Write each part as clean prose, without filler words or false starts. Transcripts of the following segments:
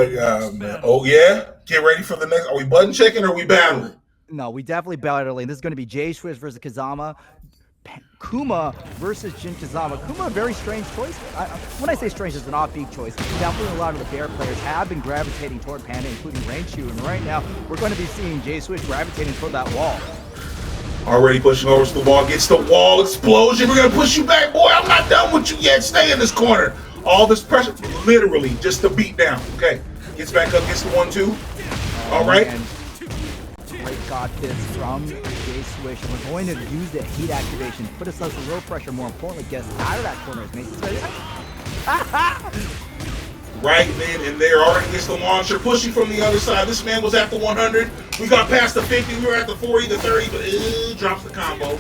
but oh yeah, get ready for the next. Are we button checking or are we battling? No, we definitely battling. This is going to be JSwish versus Kazama. Kuma versus JSwish. Kuma, a very strange choice. When I say strange, it's an offbeat choice. Definitely a lot of the Bear players have been gravitating toward Panda, including Rainchu, and right now we're going to be seeing JSwish gravitating toward that wall. Already pushing over to the wall, gets the wall explosion. We're gonna push you back, boy. I'm not done with you yet. Stay in this corner. All this pressure, literally just a beat down. Okay, gets back up, gets the 1-2. All right. Great got this from JSwish, and we're going to use the heat activation to put us under real pressure. More importantly, get us out of that corner as Mystsify. Right then and there, already gets the launcher, pushing from the other side. This man was at the 100. We got past the 50. We were at the 40, the 30, but drops the combo.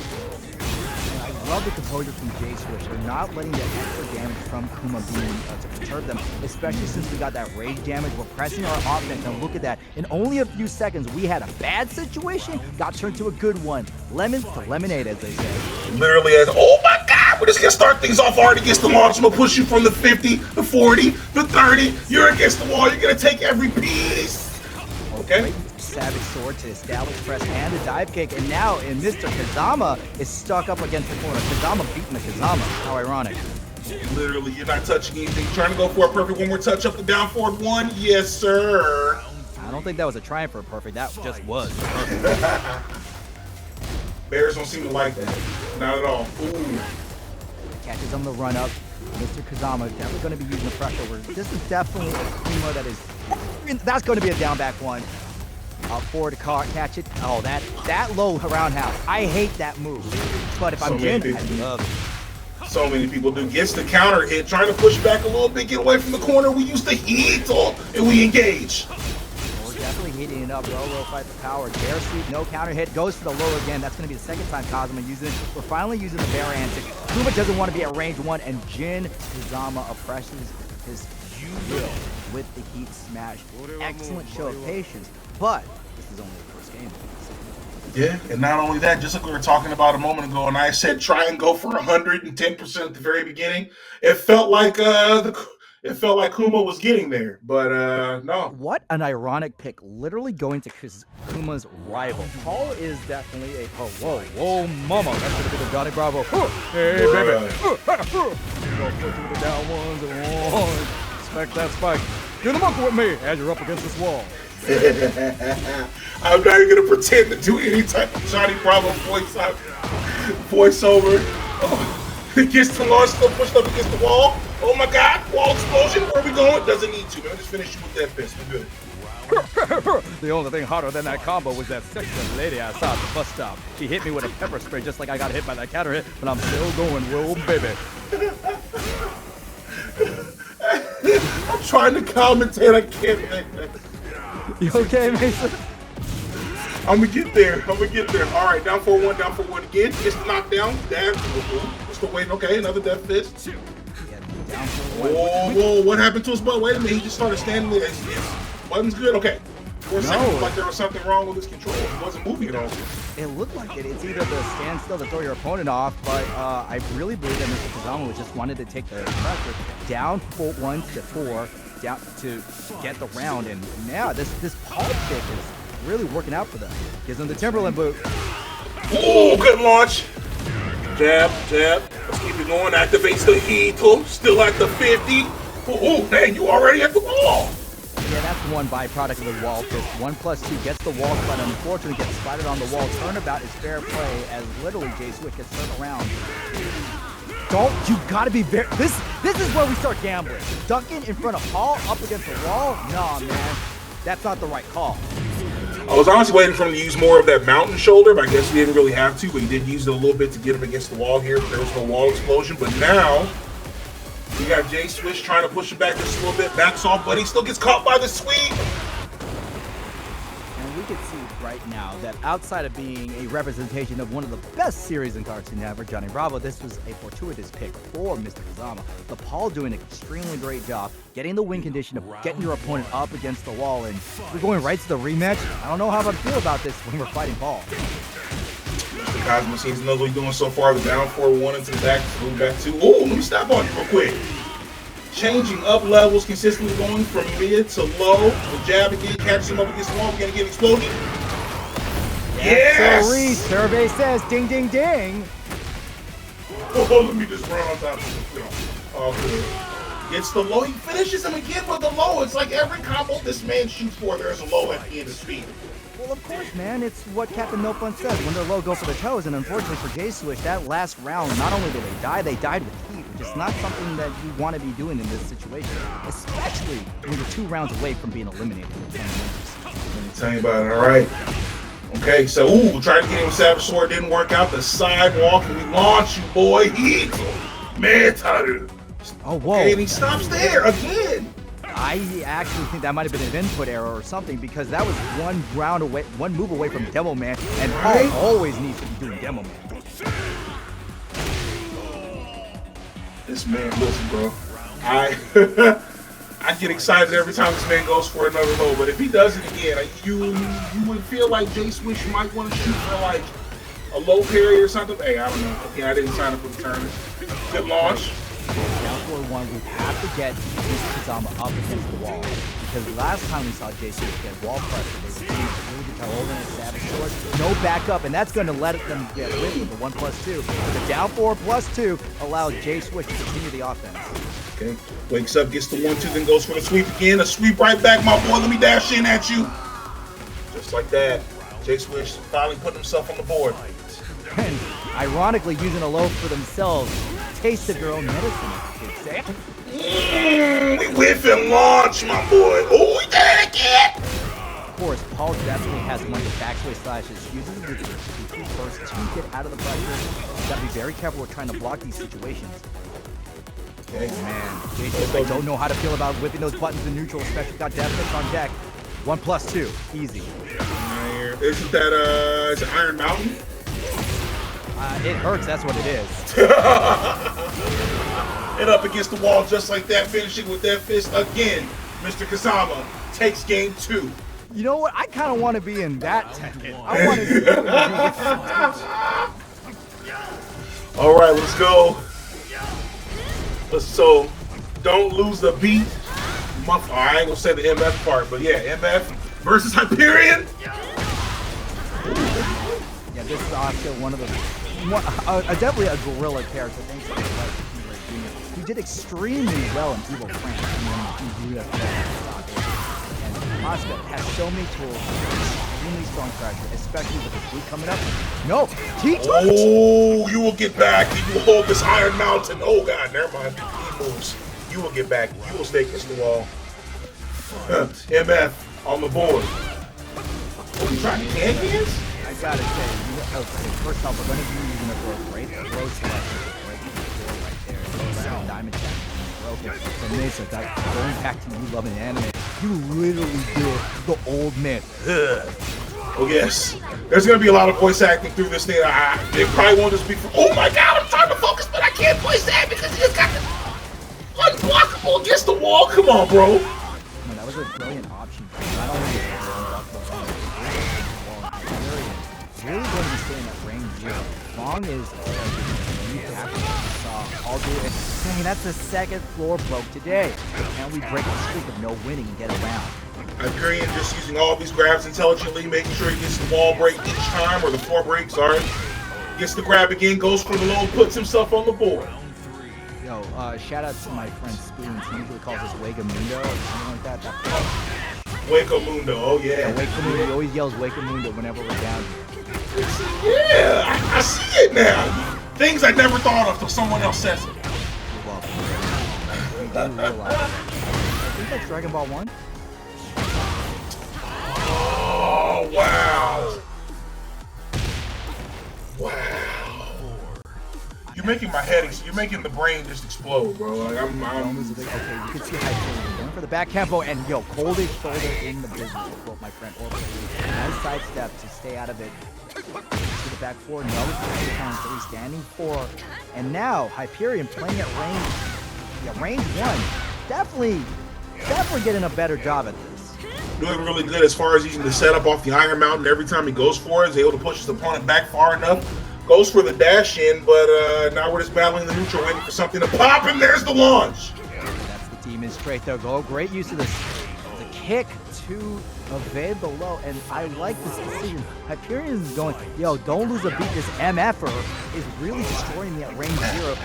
I love the composure from JSwish. They're not letting the extra damage from Kuma being to perturb them, especially since we got that rage damage. We're pressing our offense, and look at that. In only a few seconds, we had a bad situation, got turned to a good one. Lemons to lemonade, as they say. Literally, as oh my God, we're just gonna start things off already against the launch. I'm gonna push you from the 50, the 40, the 30. You're against the wall. You're gonna take every piece. Okay. Savage sword to establish press and a dive kick, and now Mr. Kazama is stuck up against the corner. Kazama beating the Kazama. How ironic. Literally, you're not touching anything. Trying to go for a perfect one more touch up the down forward one. Yes, sir. I don't think that was a trying for a perfect. That just was. Bears don't seem to like that. Not at all. Ooh. Catches on the run up. Mr. Kazama is definitely going to be using the pressure. This is definitely a Kuma that is. That's going to be a down back one. Forward to catch it. Oh, that low roundhouse. I hate that move. But if I'm Jin, I love it. So many people do. Gets the counter hit, trying to push back a little bit, get away from the corner. We use the heat and we engage. We're definitely heating it up. Low fight the power. Bear sweep, no counter hit. Goes for the low again. That's going to be the second time Kazama using it. We're finally using the bear antic. Kuma doesn't want to be at range 1, and Jin Kazama oppresses his will with the heat smash. Excellent show of patience. But this is only the first game. Yeah, and not only that, just like we were talking about a moment ago, and I said try and go for 110% at the very beginning. It felt like Kuma was getting there, but no. What an ironic pick! Literally going to Kuma's rival. Paul is definitely a whoa, mama. That's gonna be the Johnny Bravo. Hey, baby. Go through the down ones and one. Expect that spike. Get him up with me as you're up against this wall. I'm not even gonna pretend to do any type of Johnny Bravo voiceover. Oh, he gets the launch, still pushed up against the wall. Oh my God, wall explosion. Where are we going? Doesn't need to. Man, just finish you with that fist. We're good. The only thing harder than that combo was that sexy lady I saw at the bus stop. She hit me with a pepper spray just like I got hit by that counter hit, but I'm still going, whoa, baby. I'm trying to commentate. I can't. You okay, Mason? I'm gonna get there. All right, down for one again. Gets the knockdown. Down. Just waiting. Okay, another death fist. Whoa, what happened to his butt? Wait a minute, he just started standing there. Button's good. Okay. For a second, it looked like there was something wrong with his control. It wasn't moving at all. It looked like it. It's either the standstill to throw your opponent off, but I really believe that Mr. Kazama just wanted to take the pressure down 1 to 4. Down to get the round, and now this Paul pick is really working out for them. Gives them the Timberland boot. Oh, good launch. Jab. Let's keep it going. Activates the heat. Still at the 50. Oh, man, you already at the wall. Yeah, that's one byproduct of the wall fist. 1+2 gets the wall spot, and unfortunately gets spotted on the wall. Turnabout is fair play as literally JSwish gets turned around. You gotta be very. This is where we start gambling. Ducking in front of Paul up against the wall? Nah, man. That's not the right call. I was honestly waiting for him to use more of that mountain shoulder, but I guess he didn't really have to. But he did use it a little bit to get him against the wall here. There was no wall explosion. But now, we got JSwish trying to push him back just a little bit. Backs off, but he still gets caught by the sweep. And we can see right now that outside of being a representation of one of the best series in cartoon ever, Johnny Bravo, this was a fortuitous pick for Mr. Kazama. The Paul doing an extremely great job getting the win condition of getting your opponent up against the wall, and we're going right to the rematch. I don't know how I feel about this when we're fighting Paul. Mr. Kazama seems to know what he's doing so far. The down 4-1 into the back, move back 2. Oh, let me stop on you real quick. changing up levels, consistently going from mid to low. The jab again, catches him up against the wall. We're gonna get explosion. Yes! Sirree. Survey says ding, ding, ding. Oh, let me just run on top of him. Oh, good. Gets the low. He finishes him again with the low. It's like every combo this man shoots for, there's a low at the end of speed. Well, of course, man. It's what Captain No Fun says. When they're low, go for the toes. And unfortunately for JSwish, that last round, not only did they died with heat, which is not something that you want to be doing in this situation, especially when you're 2 rounds away from being eliminated. Let me tell you about it, all right? Okay, so, ooh, tried to get him with Savage Sword, didn't work out. The sidewalk, and we launch you, boy. Heat. Metaru. Oh, whoa. Okay, and he stops there again. I actually think that might have been an input error or something, because that was 1 round away, 1 move away from Demo Man, and Paul always needs to be doing Demo Man. This man, listen, bro. I get excited every time this man goes for another low, but if he does it again, you would feel like JSwish might want to shoot for like a low parry or something. Hey, I don't know. Okay, I didn't sign up for the tournament. Good launch. Down 4-1, we have to get TezzzKazama up against the wall. Because last time we saw JSwish get wall pressure, they were really good to hold in a Savage Sword. No backup, and that's going to let them get rid of the 1+2. But the down 4+2 allows JSwish to continue the offense. Okay, wakes up, gets the 1-2, then goes for the sweep again. A sweep right back, my boy. Let me dash in at you. Just like that. JSwish finally put himself on the board. And ironically, using a low for themselves, taste of your own medicine, kids say. We whiff and launch, my boy. Oh, we did it again. Of course, Paul definitely has one of the backsway slashes. Uses the DP first to get out of the pressure. You gotta be very careful with trying to block these situations. Okay. Oh man, JSwish, I don't know how to feel about whipping those buttons in neutral, especially got Deathmix on deck. 1+2, easy. Isn't that is it Iron Mountain? It hurts, that's what it is. And up against the wall just like that, finishing with that fist again. Mr. Kazama takes game 2. You know what? I kind of want to be in that Tekken. I want to see All right, let's go. So, don't lose the beat. I ain't gonna say the MF part, but yeah, MF versus Hyperion. Yeah, this is also one of the definitely a gorilla character. Thanks to the who did extremely well in Evil France. And Mosca has so many tools, extremely strong pressure, especially with the boot coming up. No, oh, you will get back. You will hold this Iron Mountain. Oh God, never mind. He moves. You will get back. You will stay against the wall. MF on the board. Oh, you trying to can hands? I gotta say, first off, we're going to be using a growth rate. The growth selection right there. Diamond Jack. Okay, so Mesa, going back to you loving anime, you literally did the old man. Oh yes, there's going to be a lot of voice acting through this thing. It probably won't just be for, oh my God, I'm trying to focus, but I can't voice that because he just got this unblockable against the wall. Come on, bro. Man, that was a brilliant option. Not only is it unblockable, really going to be staying at range 0. Long is I'll do it. Dang, that's the 2nd floor broke today. Can we break the streak of no winning and get around? Hyperion just using all these grabs intelligently, making sure he gets the wall break each time, or the floor break, sorry. Gets the grab again, goes for the low, puts himself on the board. Yo, shout out to my friend Spoons. He usually calls us Wega Mundo or something like that. Waco Mundo, oh yeah. Waco Mundo, he always yells Waco Mundo whenever we're down here. Yeah, I see it now. Things I never thought of till someone else says it. You're welcome. We do realize. I think that's Dragon Ball 1. Oh, wow. Wow. You're making my head, you're making the brain just explode, bro. Like, okay, you can see Hyperion going for the back tempo, and yo, coldest shoulder in the business, to quote my friend Orbital. Nice sidestep to stay out of it. To the back 4, no, count 3, standing 4, and now Hyperion playing at range 1. Definitely getting a better job at this. Doing really good as far as using the setup off the Iron Mountain. Every time he goes for it, he's able to push his opponent back far enough. Goes for the dash in, but now we're just battling the neutral, waiting for something to pop, and there's the launch. That's the Demon straight there. Go. Great use of the kick to evade the low, and I like this decision. Hyperion is going, yo, don't lose a beat. This MFer is really destroying me at range 0.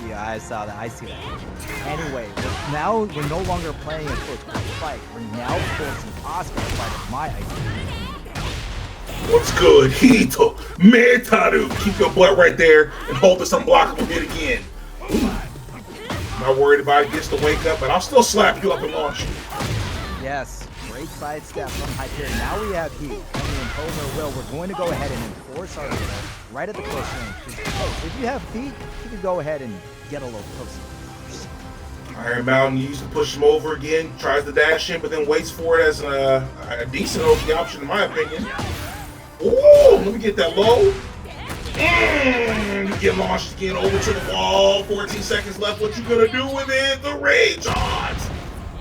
Yeah, I saw that. I see that. Anyway, now we're no longer playing a close fight. We're now forcing Asuka to fight at my idea. What's good? Hito, Metaru. Keep your butt right there and hold this unblockable hit again. Ooh. Not worried about it. Gets to wake up, but I'll still slap you up and launch you. Yes, great sidestep from Hyperion. Now we have heat. And we impose our will. We're going to go ahead and enforce our will right at the close range. Hey, if you have feet, you can go ahead and get a little closer. Iron Mountain used to push him over again, tries to dash in, but then waits for it as a decent OP option in my opinion. Ooh, let me get that low. You get launched again over to the wall. 14 seconds left. What you gonna do with it? The rage odds.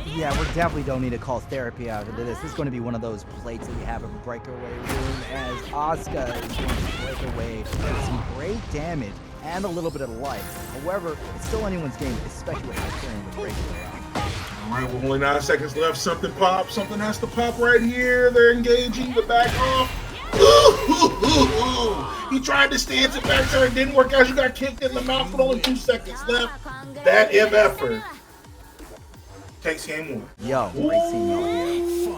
Yeah, we definitely don't need to call therapy after this. This is going to be one of those plates that we have in breakaway room as Asuka is going to break away with some great damage and a little bit of life. However, it's still anyone's game, especially with Hyperion with breakaway round. All right, with only 9 seconds left, something pops. Something has to pop right here. They're engaging the back off. He tried to stance it back there. It didn't work out. You got kicked in the mouth with only 2 seconds left. That MFer takes game 1. Yo, great scene.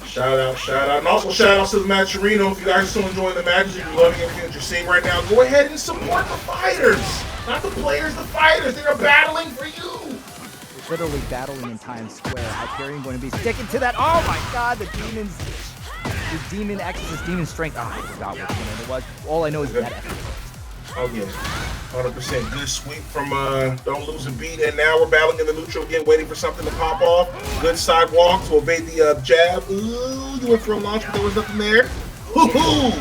Shout out. And also shout out to the Matcherino. If you guys are still enjoying the matches, if you're loving everything that you're seeing right now, go ahead and support the fighters. Not the players, the fighters. They are battling for you. Literally battling in Times Square. Hyperion going to be sticking to that. Oh my god, the demons. The demon exorcist, demon strength. Oh, I forgot which one it was. All I know is that Oh yeah, 100% good sweep from Don't Lose a Beat, and now we're battling in the neutral again, waiting for something to pop off. Good sidewalk to evade the jab. Ooh, you went for a launch, but there was nothing there. Woohoo!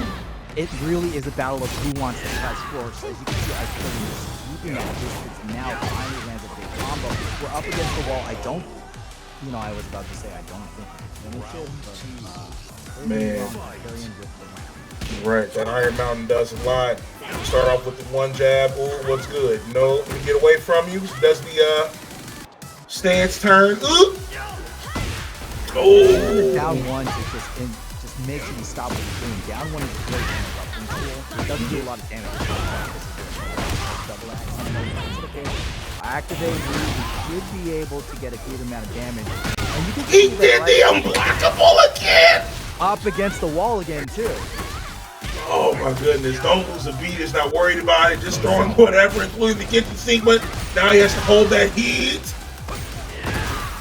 It really is a battle of who wants to press first. As you can see, Hyperion is sweeping that distance now. Finally lands a big combo. We're up against the wall. I don't, I was about to say I don't think we can finish it, but man. Hyperion with the Right, that Iron Mountain does a lot. Start off with the one jab. Ooh, what's good? No, we get away from you. Does the stance turn? Ooh. Oh. Down one is just make sure you stop what you're doing. Down one is great damage. It doesn't do a lot of damage. Double axe. Activate move. You should be able to get a good amount of damage. And you can he did the unblockable again. Up against the wall again too. Oh my goodness, Don't Lose a Beat is not worried about it, just throwing whatever, including the kitchen sink, but now he has to hold that heat.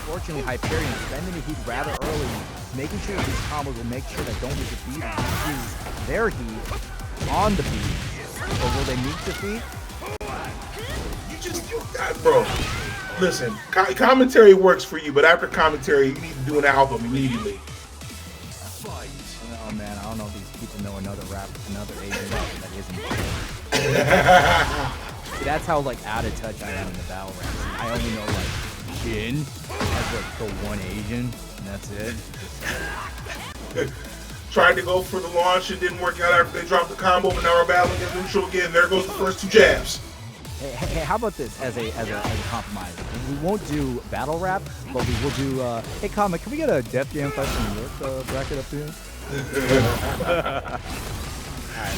Fortunately, Hyperion spending the heat rather early, making sure these combos will make sure that Don't Lose a Beat uses their heat on the beat. So will they meet defeat? Bro, listen, commentary works for you, but after commentary, you need to do an album immediately. Oh man, I don't know if these people know another Asian rapper that isn't. See, that's how like out of touch I am in the battle raps. I only know like Jin as like the one Asian, and that's it. Tried to go for the launch, it didn't work out after they dropped the combo, but now we're battling against neutral again. There goes the first 2 jabs. Hey, how about this as a compromise? We won't do battle rap, but we will do. Hey, Kanme, can we get a Def Jam Fight from New York bracket up here?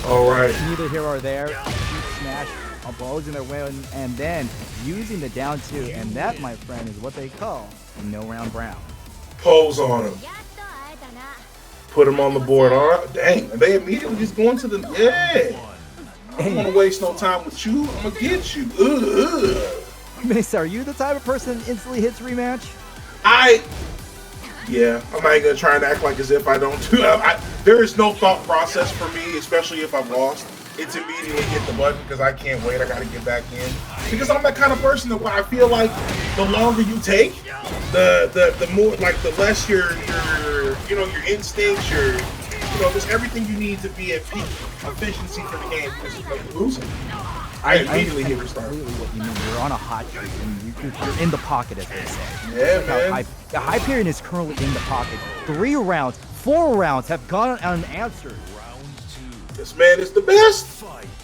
All right. Neither here or there. Huge smash, opposing their win, and then using the down 2, and that, my friend, is what they call a no-round brown. Pose on him. Put him on the board. All right. Dang, are they immediately just going to the I don't want to waste no time with you. I'm gonna get you. Miss, are you the type of person that instantly hits rematch? Yeah, I'm not gonna try and act like as if I don't do. There is no thought process for me, especially if I've lost. It's immediately hit the button because I can't wait. I gotta get back in because I'm that kind of person that I feel like the longer you take, the more like the less your instincts, just everything you need to be at peak efficiency for the game because you're losing. I immediately hit restart. Completely what you mean. You're on a hot streak and you're in the pocket, as they say. Yeah, man. The Hyperion is currently in the pocket. 4 rounds have gone unanswered. This man is the best.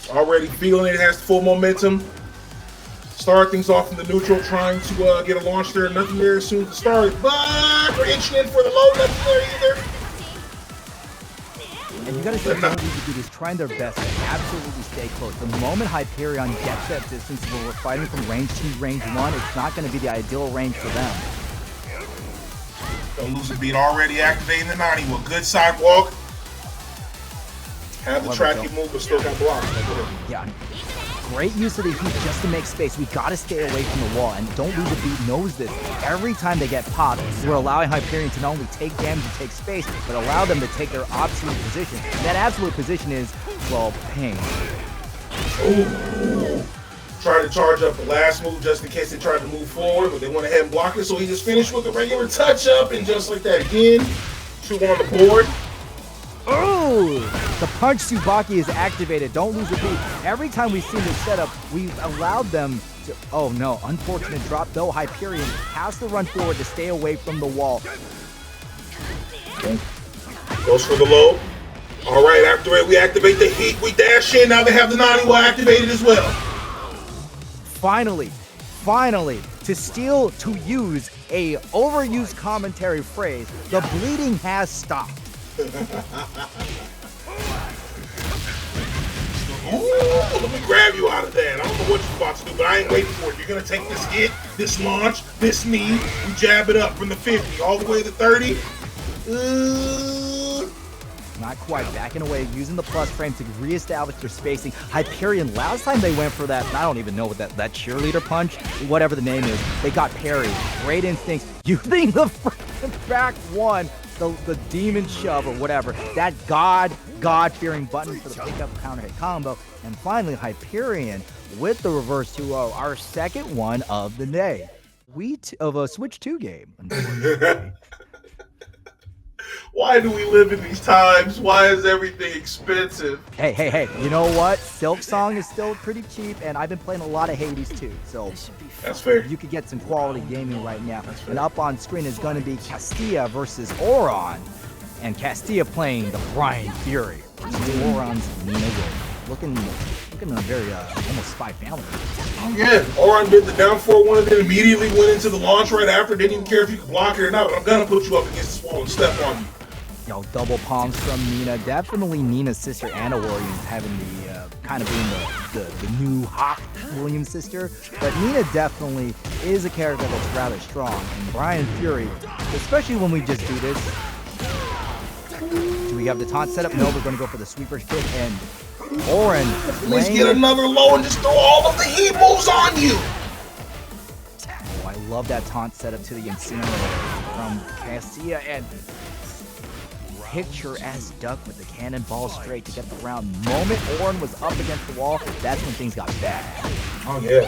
Already feeling it, has full momentum. Start things off in the neutral, trying to get a launch there. Nothing there as soon as it started, but we're inching in for the low. Nothing there either. And you gotta see what these dudes trying their best to absolutely stay close. The moment Hyperion gets that distance where we're fighting from range 2, range 1, it's not gonna be the ideal range for them. Don't lose a beat already activating the 90 with good sidewalk. Have the tracking move, but still got blocked. Yeah. Great use of the heat just to make space. We gotta stay away from the wall, and Don't Lose a Beat knows this. Every time they get popped, we're allowing Hyperion to not only take damage and take space, but allow them to take their absolute position. And that absolute position is, well, pain. Ooh. Tried to charge up the last move just in case they tried to move forward, but they went ahead and blocked it, so he just finished with a regular touch-up, and just like that again, 2 on the board. Oh! The punch Tsubaki is activated. Don't lose a beat. Every time we've seen this setup, we've allowed them to... Oh no, unfortunate drop though. Hyperion has to run forward to stay away from the wall. Goes for the low. All right, after it, we activate the heat. We dash in. Now they have the Naniwa activated as well. Finally, to use a overused commentary phrase, the bleeding has stopped. Ooh, let me grab you out of that. I don't know what you're about to do, but I ain't waiting for it. You're going to take this hit, this launch, this knee, we jab it up from the 50 all the way to 30. Not quite. Backing away, using the plus frame to reestablish their spacing. Hyperion, last time they went for that, I don't even know what that cheerleader punch, whatever the name is, they got parried. Great instincts. Using the back one, the demon shove or whatever, that God-fearing button for the pickup counter hit combo. And finally, Hyperion with the reverse 2-0, our second one of the day. Of a Switch 2 game, unfortunately. Why do we live in these times? Why is everything expensive? Hey, you know what? Silk Song is still pretty cheap, and I've been playing a lot of Hades too, so that's fair. You could get some quality gaming right now. And up on screen is going to be Castia versus Auron, and Castia playing the Brian Fury versus Auron's Nina Williams. Looking a very almost Spy Family. Yeah, Auron did the down 4-1 and then immediately went into the launch right after. Didn't even care if you could block it or not, but I'm gonna put you up against the wall and step on you. You know, double palms from Nina. Definitely Nina's sister, Anna Williams, having the kind of being the new hot Williams sister. But Nina definitely is a character that's rather strong. And Brian Fury, especially when we just do this. Do we have the taunt set up? No, we're going to go for the sweeper's kick. And Auron, let's get another low and just throw all of the heat moves on you. Oh, I love that taunt setup to the incinerator from Cassia, and picture as Duck with the cannonball straight to get the round. Moment Auron was up against the wall, that's when things got bad. Oh yeah,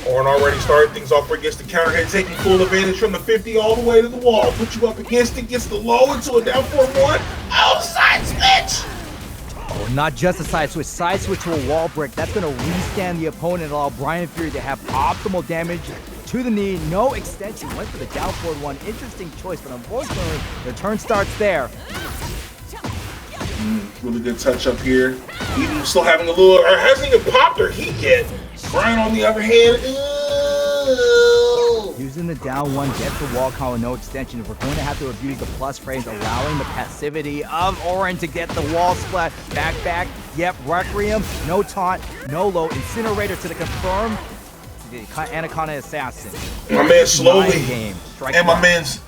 Auron already started things off against the counter hit, taking full advantage from the 50 all the way to the wall. Put you up against it, gets the low into a down 4-1. Outside switch. Oh, not just a side switch to a wall break. That's going to restand the opponent and allow Brian Fury to have optimal damage to the knee. No extension. Went for the down forward one. Interesting choice, but unfortunately, the turn starts there. Really good touch up here. Even still having a little, or hasn't even popped her heat yet. Brian, on the other hand, using the down one, gets the wall combo, no extension. We're going to have to abuse the plus frames, allowing the passivity of Auron to get the wall splat. Back. Yep, Requiem, no taunt, no low. Incinerator to the confirm. Anaconda Assassin. My man slowly, and my man's,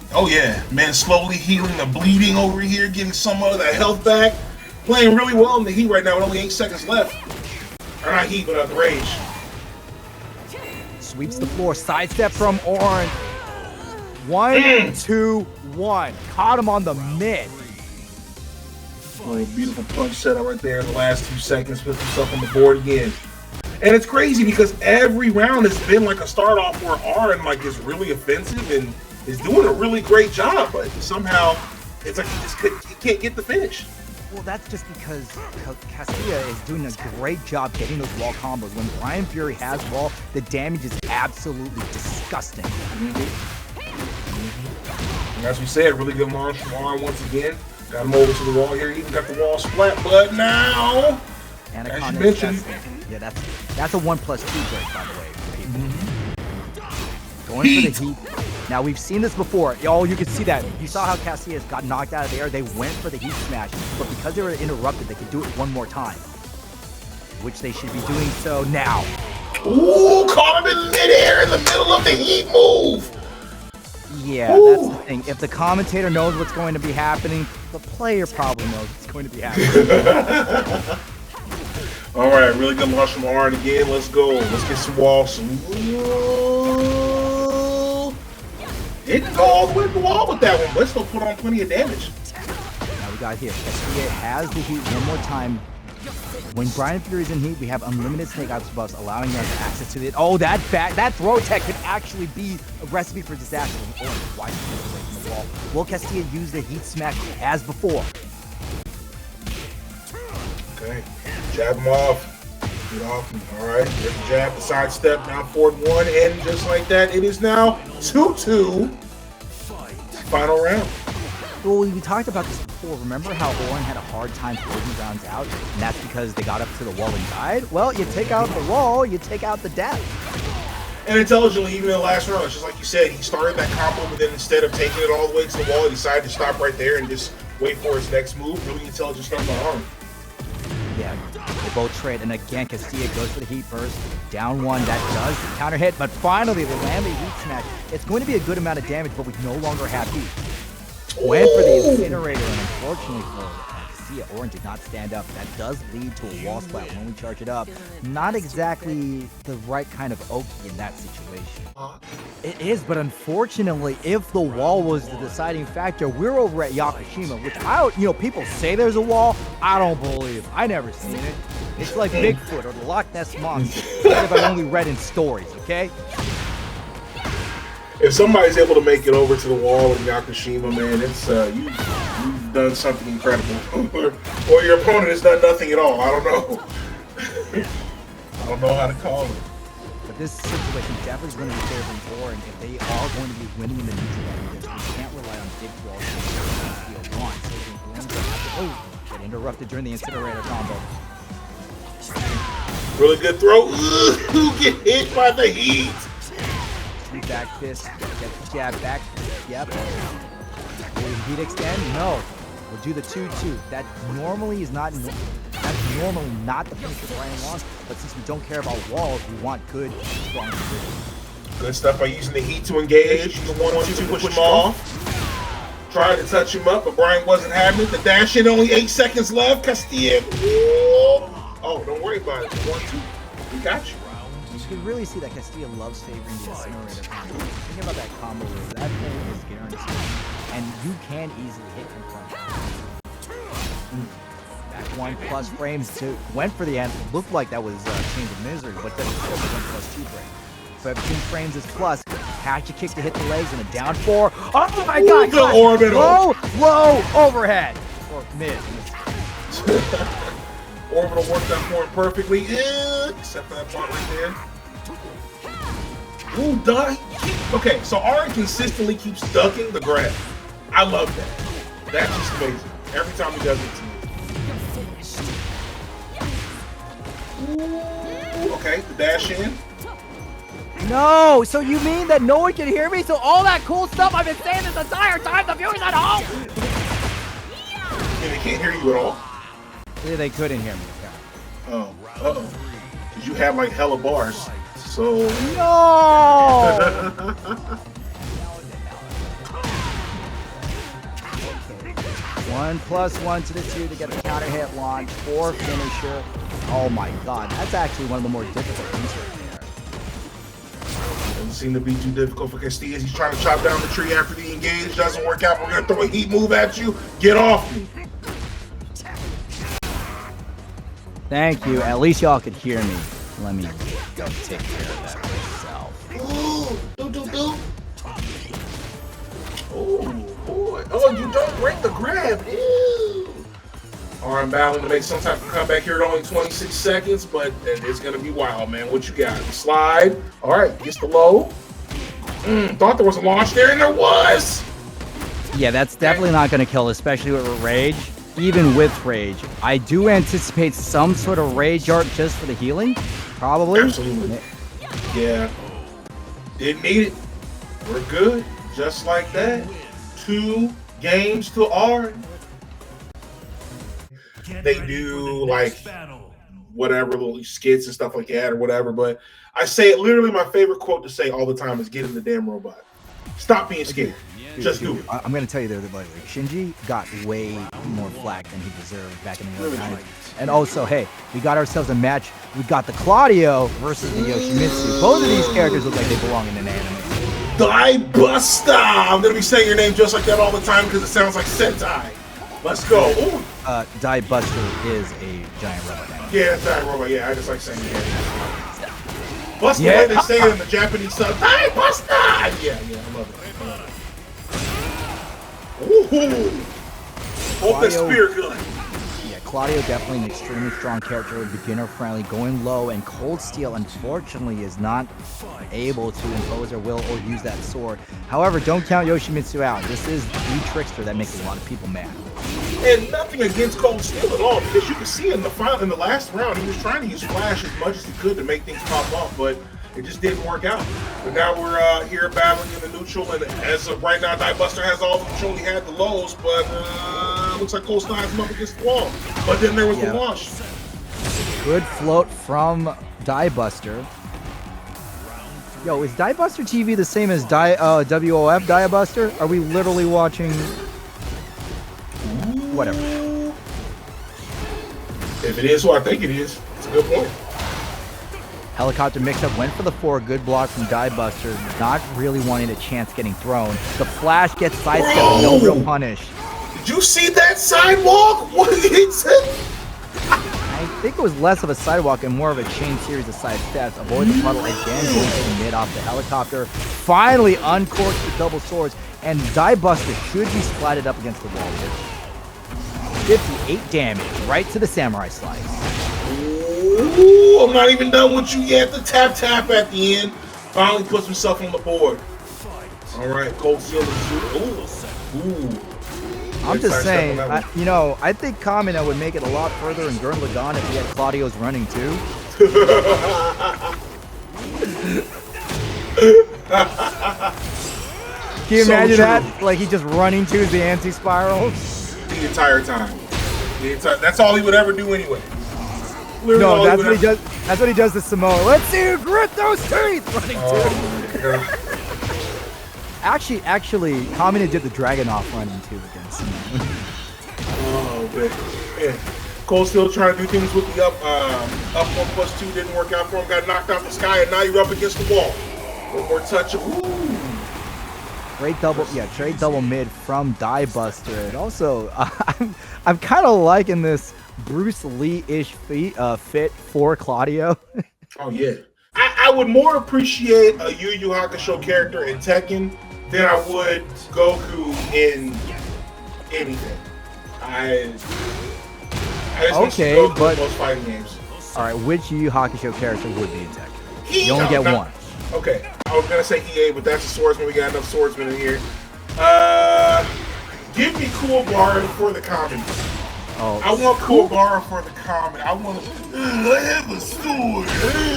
man slowly healing the bleeding over here, getting some of that health back. Playing really well in the heat right now with only 8 seconds left. Or not heat, but the rage. Sweeps the floor, sidestep from Auron. 1, 2, 1. Caught him on the mid. Oh, beautiful punch setup right there in the last 2 seconds. Puts himself on the board again. And it's crazy because every round has been like a start off where Auron is really offensive and is doing a really great job, but somehow it's like he can't get the finish. Well, that's just because Casilla is doing a great job getting those wall combos. When Brian Fury has wall, the damage is absolutely disgusting. And as we said, really good launch from Auron once again. Got him over to the wall here. Even got the wall splat, but now, Anaconda as you mentioned, yeah, that's a 1+2 break, by the way, for people. Going for the heat. Now, we've seen this before. Oh, you can see that. You saw how Casillas got knocked out of the air. They went for the heat smash, but because they were interrupted, they could do it one more time, which they should be doing so now. Ooh, caught him in midair in the middle of the heat move. Yeah, that's the thing. If the commentator knows what's going to be happening, the player probably knows what's going to be happening. All right, really good launch from Auron again. Let's go. Let's get some walls. Didn't go all the way to the wall with that one, but still put on plenty of damage. Now we got here. Casilla has the heat one more time. When Brian Fury's in heat, we have unlimited Snake Eyes buffs, allowing us access to it. Oh, that throw tech could actually be a recipe for disaster. Why is he away from the wall? Will Castilla use the heat smash as before? Okay, jab him off. Get off. All right, there's the jab, the sidestep, now forward one, and just like that, it is now 2-2. Final round. Well, we talked about this before. Remember how Auron had a hard time closing rounds out, and that's because they got up to the wall and died? Well, you take out the wall, you take out the death. And intelligently, even in the last round, it's just like you said, he started that combo, but then instead of taking it all the way to the wall, he decided to stop right there and just wait for his next move. Really intelligent stuff by Auron. Yeah, they both trade, and again, Castilla goes for the heat burst. Down one, that does counter hit, but finally they land the heat smash. It's going to be a good amount of damage, but we no longer have heat. Went for the incinerator, and unfortunately for Castilla, Auron did not stand up. That does lead to a wall splat when we charge it up. Not exactly the right kind of Oki in that situation. It is, but unfortunately, if the wall was the deciding factor, we're over at Yakushima, which people say there's a wall. I don't believe. I never seen it. It's like Bigfoot or the Loch Ness Monster. That I've only read in stories, okay? If somebody's able to make it over to the wall in Yakushima, man, it's you've done something incredible. or your opponent has done nothing at all. I don't know. I don't know how to call it. But this situation definitely is going to be favoring Auron if they are going to be winning in the neutral area. We can't rely on big walls to steal one. So get interrupted during the incinerator combo. Really good throw. Ooh, get hit by the heat. Back fist, get the jab back. Yep. Will heat extend? No. We'll do the 2-2. That normally is not. That's normally not the finisher Brian wants. But since we don't care about walls, we want good, strong position. Good stuff by using the heat to engage. The 1-2 push him off. Tried to touch him up, but Brian wasn't having it. The dash in, only 8 seconds left. Castilla. Oh, don't worry about it. 1-2. We got you. You can really see that Castilla loves favoring the incinerator combo. Think about that combo where that thing is guaranteed, and you can easily hit him from back 1+ frames to went for the end. Looked like that was Chains of Misery, but then it's 1+2 frames. 15 frames is plus. Catch a kick to hit the legs and a down 4. Oh my God! The orbital. Low overhead or mid. Orbital worked that for him perfectly, except for that part right there. Ooh, duck. Okay, so Auron consistently keeps ducking the grab. I love that. That's just amazing. Every time he does it to me. Ooh, okay, the dash in. No, so you mean that no one can hear me? So all that cool stuff I've been saying this entire time, the viewers at home? Yeah, they can't hear you at all. Yeah, they couldn't hear me. Oh, uh-oh. Because you have like hella bars. So no. 1+1 to the 2 to get a counter hit launch for finisher. Oh my God, that's actually one of the more difficult things right there. Doesn't seem to be too difficult for Castilla. He's trying to chop down the tree after the engage. Doesn't work out. We're gonna throw a heat move at you. Get off me. Thank you. At least y'all could hear me. Let me go take care of that myself. Ooh, Oh, boy. Oh, you don't break the grab. Ew. Auron battling to make some type of comeback here at only 26 seconds, but it's going to be wild, man. What you got? Slide. All right, gets the low. Thought there was a launch there, and there was. Yeah, that's definitely not going to kill, especially with Rage. Even with Rage, I do anticipate some sort of Rage art just for the healing, probably. Absolutely. Yeah. Didn't need it. We're good. Just like that. 2 games to Auron. They do like whatever little skits and stuff like that or whatever, but I say it literally. My favorite quote to say all the time is "Get in the damn robot. Stop being scared. Just do it." I'm gonna tell you that like Shinji got way more flack than he deserved back in the early 90s. And also, hey, we got ourselves a match. We got the Claudio versus the Yoshimitsu. Both of these characters look like they belong in an anime. DieBuster! I'm gonna be saying your name just like that all the time because it sounds like Sentai. Let's go. Ooh. DieBuster is a giant robot. Yeah, giant robot. Yeah, I just like saying it. Plus the way they say it in the Japanese sub. DieBuster! Yeah, I love it. Ooh. Hope that spear good. Yeah, Claudio definitely an extremely strong character, beginner friendly, going low, and Cold Steel unfortunately is not able to impose her will or use that sword. However, don't count Yoshimitsu out. This is the trickster that makes a lot of people mad. And nothing against Cold Steel at all, because you can see in the last round he was trying to use Flash as much as he could to make things pop off, but it just didn't work out. But now we're here battling in the neutral, and as of right now, DieBuster has all the control. He had the lows, but looks like Cold Steel has him up against the wall. But then there was the launch. Good float from DieBuster. Yo, is DieBuster TV the same as WOF DieBuster? Are we literally watching? Whatever. If it is who I think it is, it's a good point. Helicopter mix-up went for the 4. Good block from DieBuster. Not really wanting a chance getting thrown. The flash gets sidestepped. No real punish. Did you see that sidewalk? What did he say? I think it was less of a sidewalk and more of a chain series of side steps. Avoid the puddle again, going to the mid off the helicopter. Finally uncorks the double swords, and DieBuster should be splatted up against the wall here. 58 damage, right to the samurai slice. Ooh, I'm not even done with you yet. The tap at the end finally puts himself on the board. All right, Cold Steel. Ooh. I'm just saying, I think Kamina would make it a lot further in Gurren Lagann if he had Claudio's running too. Can you imagine that? Like he just running to the anti-spiral? The entire time. That's all he would ever do anyway. No, that's what he does. That's what he does to Samoa. Let's see you grit those teeth. Running to. Actually, Kamina did the Dragunov running too against Samoa. Oh man. Yeah. Cole's still trying to do things with the up 1+2 didn't work out for him. Got knocked off the sky, and now you're up against the wall. One more touch. Ooh. Trade double mid from DieBuster. And also, I'm kind of liking this Bruce Lee-ish fit for Claudio. Oh yeah, I would more appreciate a Yu Yu Hakusho character in Tekken than I would Goku in anything. I just but most fighting games. All right, which Yu Yu Hakusho character would be in Tekken? You only get one. Okay, I was gonna say Hiei, but that's a swordsman. We got enough swordsmen in here. Give me Kuwabara for the comedy. Oh, I want Kuwabara for the comedy. I want to have a sword.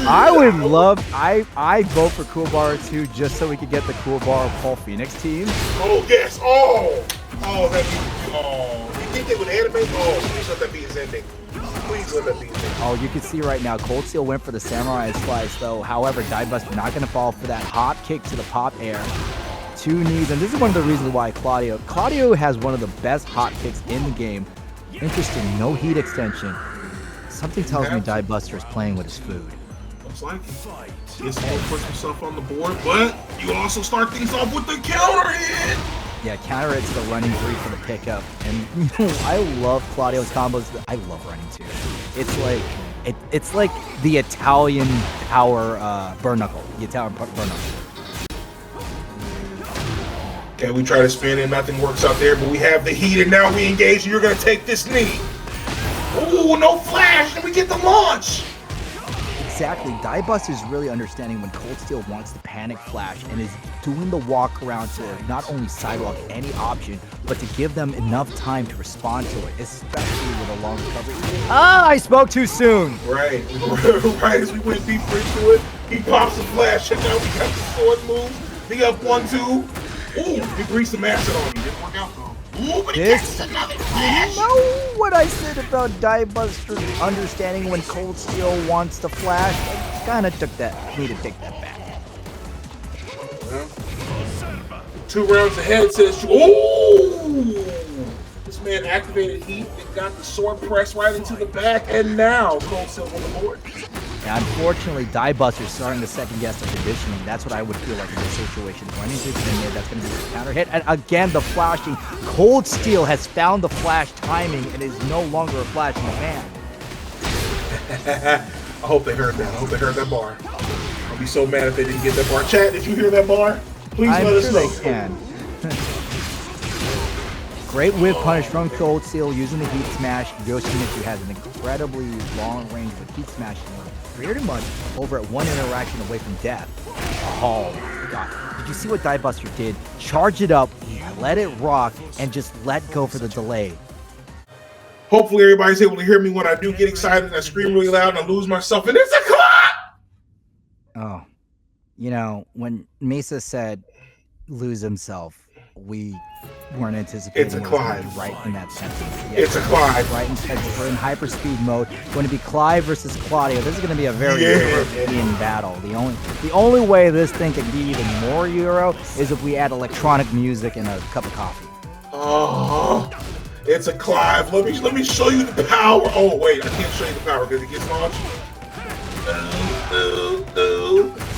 I would love. I vote for Kuwabara too, just so we could get the Kuwabara Paul Phoenix team. Oh yes. Oh, that'd be. Oh, you think they would animate? Oh, please let that be his ending. Please let that be his ending. Oh, you can see right now, Cold Steel went for the Samurai Slice though. However, DieBuster not going to fall for that hop kick to the pop air. 2 knees, and this is one of the reasons why Claudio has one of the best hop kicks in the game. Interesting, no heat extension. Something tells me DieBuster is playing with his food. Looks like it. Yes, he puts himself on the board, but you also start things off with the counter hit. Yeah, counter hit to the running 3 for the pickup. And I love Claudio's combos. I love running 2. It's like the Italian power burn knuckle. The Italian burn knuckle. Okay, we try to spin and nothing works out there, but we have the heat and now we engage and you're gonna take this knee. Ooh, no flash, and we get the launch. Exactly, DieBuster is really understanding when Cold Steel wants the panic flash and is doing the walk around to not only sidewalk any option, but to give them enough time to respond to it, especially with a long recovery. Ah, I spoke too soon. Right, right as we went deeper into it. He pops the flash, and now we got the sword move. The up 1-2. Ooh, he greased the acid on me. Didn't work out though. Ooh, but he gets another flash. You know what I said about DieBuster understanding when Cold Steel wants to flash? I kind of took that. Need to take that back. Well, 2 rounds ahead says, ooh! This man activated heat and got the sword press right into the back, and now Cold Steel on the board. Yeah, unfortunately, DieBuster starting to second guess the conditioning. That's what I would feel like in this situation. Running through the mid, that's going to be a counter hit. And again, the flashing. Cold Steel has found the flash timing and is no longer a flash in the pan. I hope they heard that. I hope they heard that bar. I'll be so mad if they didn't get that bar. Chat, did you hear that bar? Please let us know. They can. Great whip punish from Cold Steel using the heat smash. JSwish has an incredibly long range with heat smash. Pretty much over at 1 interaction away from death. Oh my god. Did you see what DieBuster did? Charge it up, let it rock, and just let go for the delay. Hopefully everybody's able to hear me when I do get excited and I scream really loud and I lose myself. And it's a clap! Oh. You know, when Mesa said lose himself, we weren't anticipating it's a it was Clive. right in that sentence. Yeah, it's a Clive. Right in sentence. We're in hyperspeed mode. Going to be Clive versus Claudio. This is going to be a very European battle. The only way this thing can be even more Euro is if we add electronic music and a cup of coffee. Oh, it's a Clive. Let me show you the power. Oh wait, I can't show you the power because it gets launched.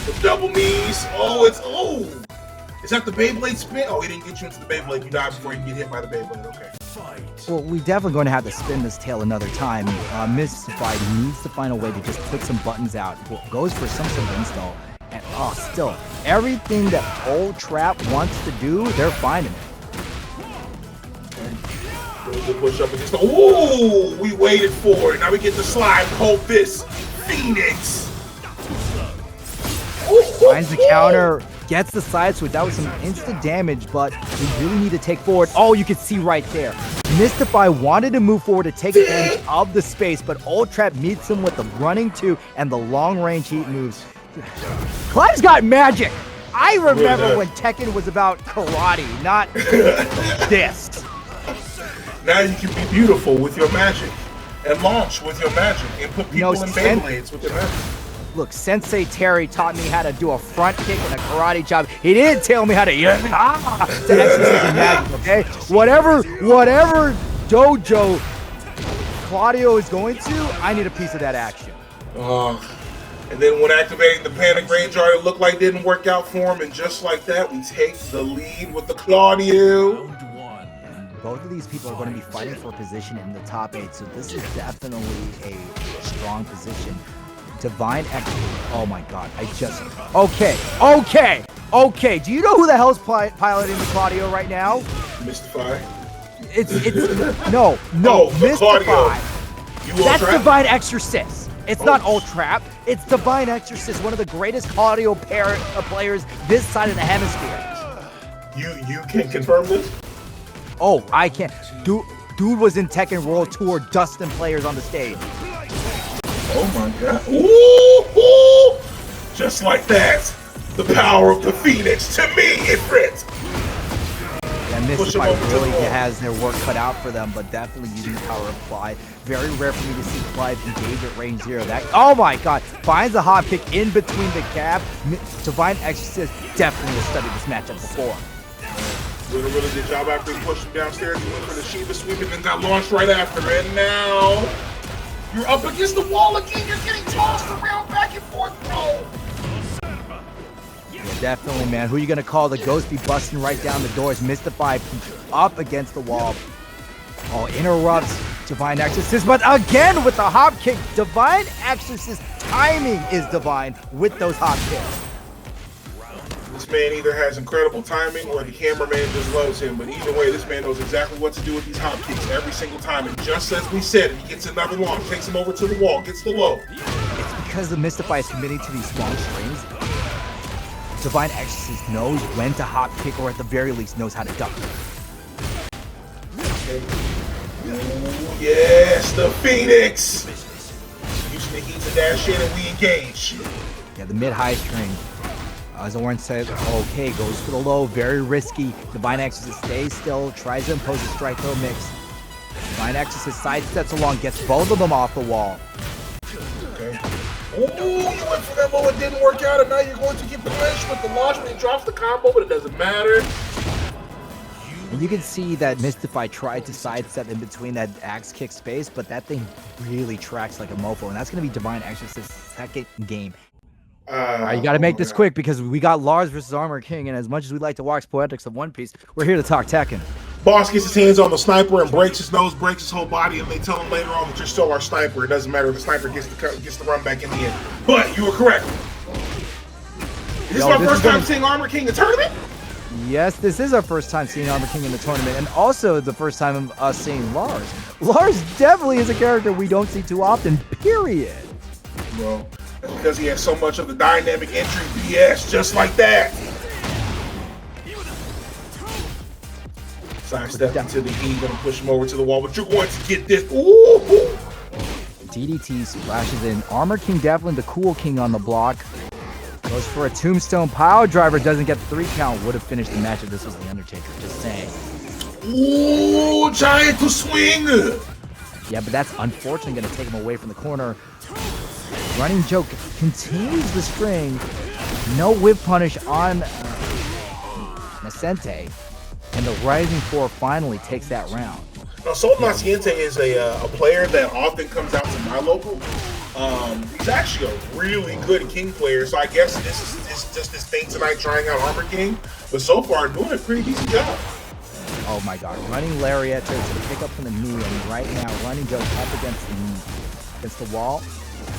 The double knees. Is that the Beyblade spin? Oh, he didn't get you into the Beyblade. You died before you get hit by the Beyblade. Okay. Well, we're definitely going to have to spin this tail another time. Mystsify needs to find a way to just put some buttons out. Goes for some sort of install. And still, everything that Old Trap wants to do, they're finding it. Good push up against the. Ooh, we waited for it. Now we get the slide. Cold fist. Phoenix. Finds the counter. Gets the side switch. That was some instant damage, but we really need to take forward. Oh, you can see right there. Mystsify wanted to move forward to take advantage of the space, but Old Trap meets him with the running 2 and the long-range heat moves. Clive's got magic. I remember when Tekken was about karate, not this. Now you can be beautiful with your magic and launch with your magic and put people in Beyblades with your magic. Look, Sensei Terry taught me how to do a front kick and a karate chop. He didn't tell me how to exercise magic, okay? Whatever dojo Claudio is going to, I need a piece of that action. And then when activating the Panic Ranger, it looked like it didn't work out for him, and just like that, we take the lead with the Claudio. Both of these people are going to be fighting for position in the top 8, so this is definitely a strong position. DivineExorcist. Oh my god, Okay. Do you know who the hell's piloting the Claudio right now? Mystsify. No, Mystsify. That's DivineExorcist. It's not Old Trap. It's DivineExorcist, one of the greatest Claudio players this side of the hemisphere. You can confirm this? Oh, I can't. Dude was in Tekken World Tour dusting players on the stage. Oh my god. Ooh! Just like that. The power of the Phoenix. To me, it fits. And Mystsify really has their work cut out for them, but definitely using the power of Clive. Very rare for me to see Clive engage at range 0. Oh my god. Finds a hop kick in between the gap. DivineExorcist definitely has studied this matchup before. Did a really good job after he pushed him downstairs. He went for the Shiva sweep and then got launched right after. And now you're up against the wall again. You're getting tossed around back and forth, bro. Yeah, definitely, man. Who are you going to call? The ghost be busting right down the doors. Mystsify up against the wall. Oh, interrupts DivineExorcist, but again with the hop kick. DivineExorcist timing is divine with those hop kicks. This man either has incredible timing or the cameraman just loves him. But either way, this man knows exactly what to do with these hop kicks every single time. And just as we said, he gets another launch, takes him over to the wall, gets the low. It's because the Mystsify is committing to these long strings. DivineExorcist knows when to hop kick, or at the very least knows how to duck. Okay. Ooh, yes, the Phoenix. Using the heat to dash in and we engage. Yeah, the mid-high string. As Auron said, okay, goes for the low, very risky. DivineExorcist stays still, tries to impose a strike throw mix. DivineExorcist sidesteps along, gets both of them off the wall. Okay. Ooh, you went for that low, it didn't work out, and now you're going to get punished with the launch, but he drops the combo, but it doesn't matter. And you can see that Mystsify tried to sidestep in between that axe kick space, but that thing really tracks like a mofo, and that's going to be DivineExorcist's second game. You got to make this quick because we got Lars versus Armor King, and as much as we like to watch Poetics of One Piece, we're here to talk Tekken. Boss gets his hands on the sniper and breaks his nose, breaks his whole body, and they tell him later on that you're still our sniper. It doesn't matter if the sniper gets the run back in the end. But you were correct. This is my first time seeing Armor King in the tournament? Yes, this is our first time seeing Armor King in the tournament, and also the first time of us seeing Lars. Lars definitely is a character we don't see too often, period. Well, that's because he has so much of the dynamic entry BS, just like that. Sidestep into the E, gonna push him over to the wall, but you're going to get this. Ooh! DDT splashes in. Armor King definitely the cool king on the block. Goes for a tombstone pile driver, doesn't get the 3 count. Would have finished the match if this was the Undertaker, just saying. Ooh, giant to swing! Yeah, but that's unfortunately gonna take him away from the corner. RunningJoke continues the string. No whip punish on Nascente. And the Rising 4 finally takes that round. Now, Sol Naciente is a player that often comes out to my local. He's actually a really good King player, so I guess this is just his thing tonight, trying out Armor King. But so far, doing a pretty decent job. Oh my god, running Lariat to the pick up from the knee, and right now RunningJoke up against the wall.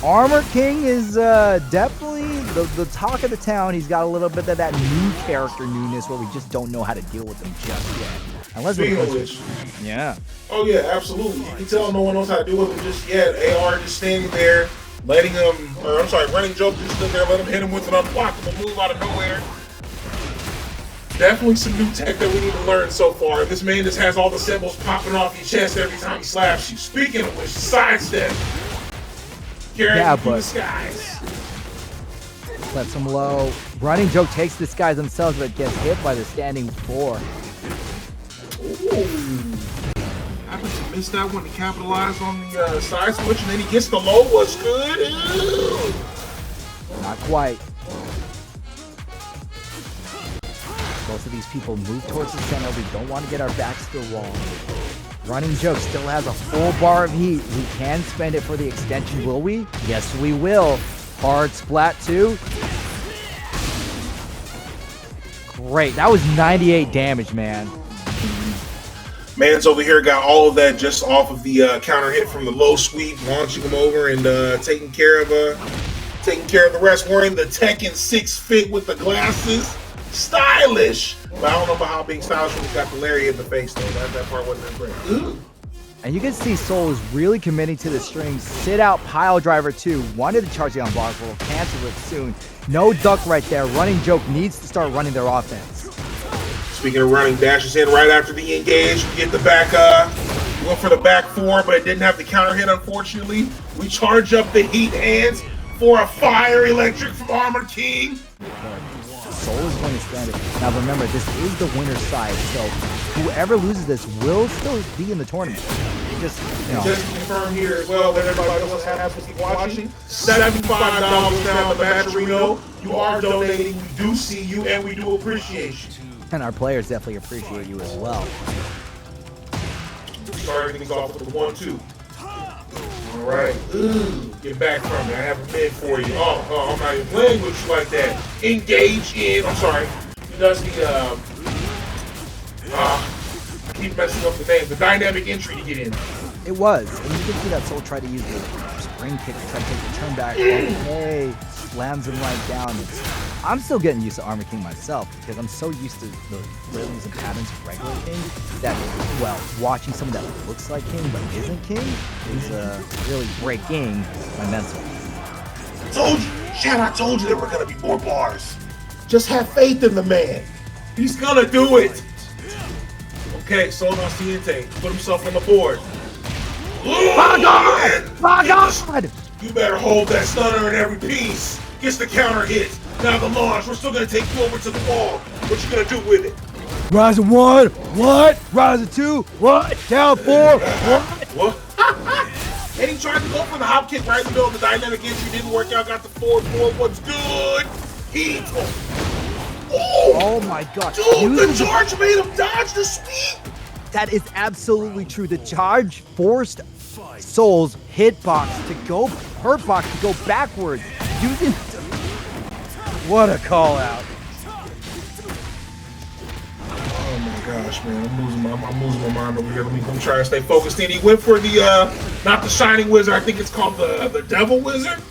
Armor King is definitely the talk of the town. He's got a little bit of that new character newness where we just don't know how to deal with him just yet. Unless we yeah. Oh yeah, absolutely. You can tell no one knows how to deal with him just yet. AR just standing there, letting him, or I'm sorry, RunningJoke just stood there, let him hit him with an unblockable move out of nowhere. Definitely some new tech that we need to learn so far. This man just has all the symbols popping off your chest every time he slaps you. Speaking of which, sidestep. Yeah, but the skies. Lets him low. RunningJoke takes the skies themselves, but gets hit by the standing 4. Ooh. Happens to miss that one to capitalize on the side switch, and then he gets the low. What's good? Ew. Not quite. Both of these people move towards the center. We don't want to get our backs to the wall. RunningJoke still has a full bar of heat. We can spend it for the extension, will we? Yes, we will. Hard splat 2. Great. That was 98 damage, man. Man's over here got all of that just off of the counter hit from the low sweep, launching him over and taking care of the rest. Wearing the Tekken 6 fit with the glasses. Stylish. But I don't know about how being stylish when he's got the Larry in the face, though. That part wasn't that great. Ooh. And you can see Sol is really committing to the strings. Sit out pile driver 2. Wanted to charge the unblockable. Cancel it soon. No duck right there. RunningJoke needs to start running their offense. Speaking of running, dashes in right after the engage. We get the back, went for the back 4, but it didn't have the counter hit, unfortunately. We charge up the heat hands for a fire electric from Armor King. Sol is going to stand it. Now remember, this is the winner's side, so whoever loses this will still be in the tournament. Just to confirm here as well that everybody else has to keep watching. $75 down the Matcherino. You are donating. We do see you and we do appreciate you. And our players definitely appreciate you as well. Starting things off with the 1-2. All right. Ooh, get back from me. I have a mid for you. Oh, I'm not even playing with you like that. Engage in. I'm sorry. He does the I keep messing up the name. The dynamic entry to get in. It was. And you can see that Sol tried to use the spring kick to try to take the turn back. Okay. Slams him right down. I'm still getting used to Armor King myself because I'm so used to the rhythms and patterns of regular King that, well, watching someone that looks like King but isn't King is really breaking my mental. I told you, Chad, I told you there were going to be more bars. Just have faith in the man. He's going to do it. Okay, Sol Naciente put himself on the board. My God! My God! You better hold that stunner in every piece. Gets the counter hit. Now the launch. We're still gonna take you over to the wall. What you gonna do with it? Rise of 1, what? Rise of 2, what? Down 4, what? And he tried to go for the hop kick right in the middle of the dynamic entry. Didn't work out. Got the forward 4. What's good? He. Oh my god. Dude, the charge made him dodge the sweep. That is absolutely true. The charge forced Soul's hitbox to go, hurtbox to go backwards. Using. What a call out. Oh my gosh, man. I'm losing my mind over here. Let me try and stay focused. And he went for the, not the Shining Wizard. I think it's called the Devil Wizard.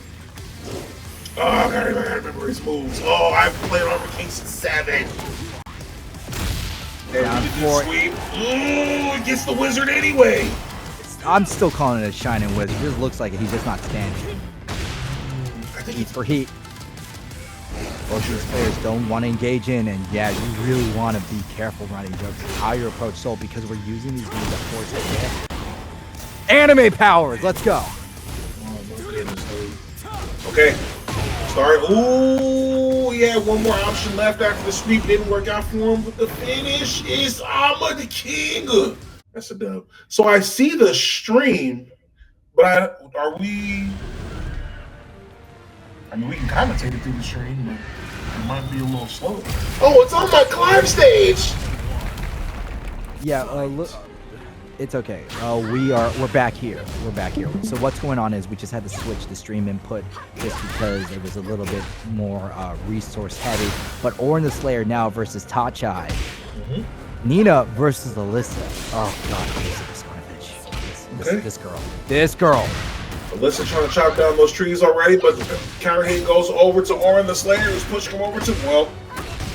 Oh, I gotta remember his moves. Oh, I've played RunningJoke since 7. Down 4. Sweep. Ooh, it gets the wizard anyway. I'm still calling it a Shining Wizard. It just looks like he's just not standing. I think Heat for heat. Both these players don't want to engage in, and yeah, you really want to be careful, RunningJoke, how you approach Soul, because we're using these moves to force it. Anime powers, let's go. Oh my goodness, dude. Okay. Start. Ooh, he had one more option left after the sweep. Didn't work out for him, but the finish is I'm the king. That's a dub. So I see the stream, but are we? I mean, we can commentate it through the stream, but it might be a little slow. Oh, it's on my climb stage. Yeah, look, it's okay. We're back here. We're back here. So what's going on is we just had to switch the stream input just because it was a little bit more resource heavy. But AurontheSlayer now versus TaChiai. Nina versus Alyssa. Oh god, Alyssa, this garbage. This girl. Alyssa trying to chop down those trees already, but the counter hit goes over to AurontheSlayer, who's pushing him over to, well,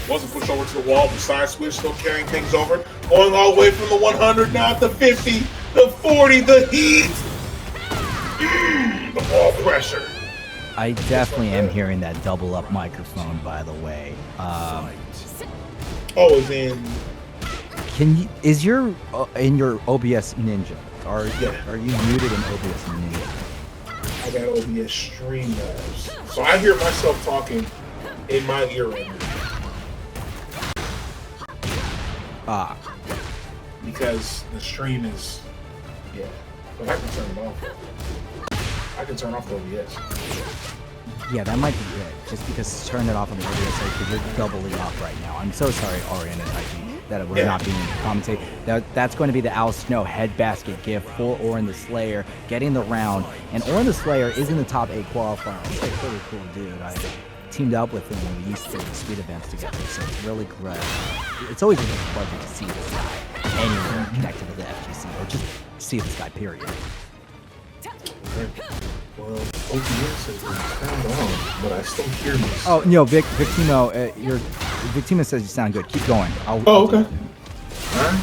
wasn't pushed over to the wall, but JSwish still carrying things over. Going all the way from the 100, now the 50, the 40, the heat. The ball pressure. I definitely am hearing that double up microphone, by the way. Oh, it's in. Can you, is your, in your OBS Ninja? Are you muted in OBS Ninja? I got OBS Stream Labs. So I hear myself talking in my ear right now. Because the stream is, yeah. But I can turn it off. I can turn off the OBS. Yeah, that might be it. Just because turn it off on the OBS because you're doubling up right now. I'm so sorry, Auron and IG, that we're not being commentated. That's going to be the Al Snow head basket gift for AurontheSlayer, getting the round. And AurontheSlayer is in the top 8 qualifier. He's a pretty cool dude. I teamed up with him when we used to do the Suite events together, so it's really great. It's always a pleasure to see this guy anywhere connected to the FGC, or just see this guy, period. Well, OBS has been turned on, but I still hear myself. Oh, no, Victimo, Victimo says you sound good. Keep going. Okay. Alright.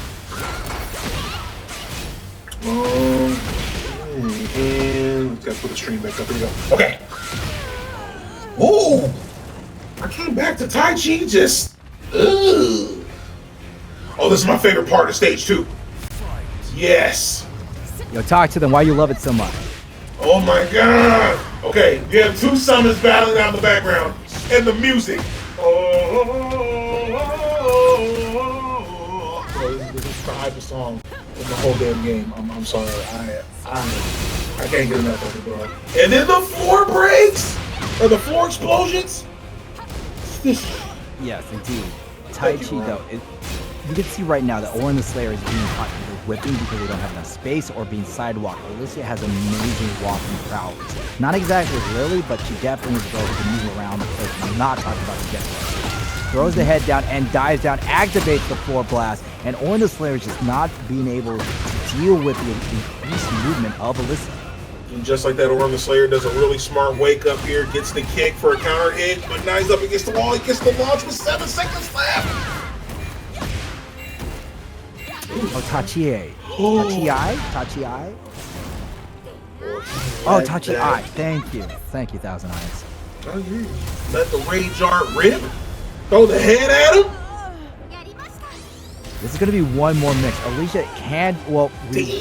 And gotta put the stream back up. Here we go. Okay. Ooh! I came back to TaChiai just. Ugh. Oh, this is my favorite part of stage 2. Yes. Yo, talk to them. Why you love it so much? Oh my god! Okay, you have 2 summons battling out in the background, and the music. Bro, this is the hypest song in the whole damn game. I'm sorry, I can't get enough of it, bro. And then the floor breaks, or the floor explosions. Yes, indeed. TaChiai, though, you can see right now that AurontheSlayer is being caught either whipping because they don't have enough space or being sidewalked. Alyssa has amazing walking prowess. Not exactly Lily, but she definitely is able to move around the place. I'm not talking about the get throws the head down and dives down, activates the floor blast, and AurontheSlayer is just not being able to deal with the increased movement of Alyssa. And just like that, AurontheSlayer does a really smart wake up here, gets the kick for a counter hit, but now he's up against the wall. He gets the launch with 7 seconds left. Oh, TaChiai. TaChiai? Oh, TaChiai. Thank you. Thank you, Thousand Eyes. Oh, yeah. Let the rage art rip. Throw the head at him. This is going to be one more mix. Alicia can, well,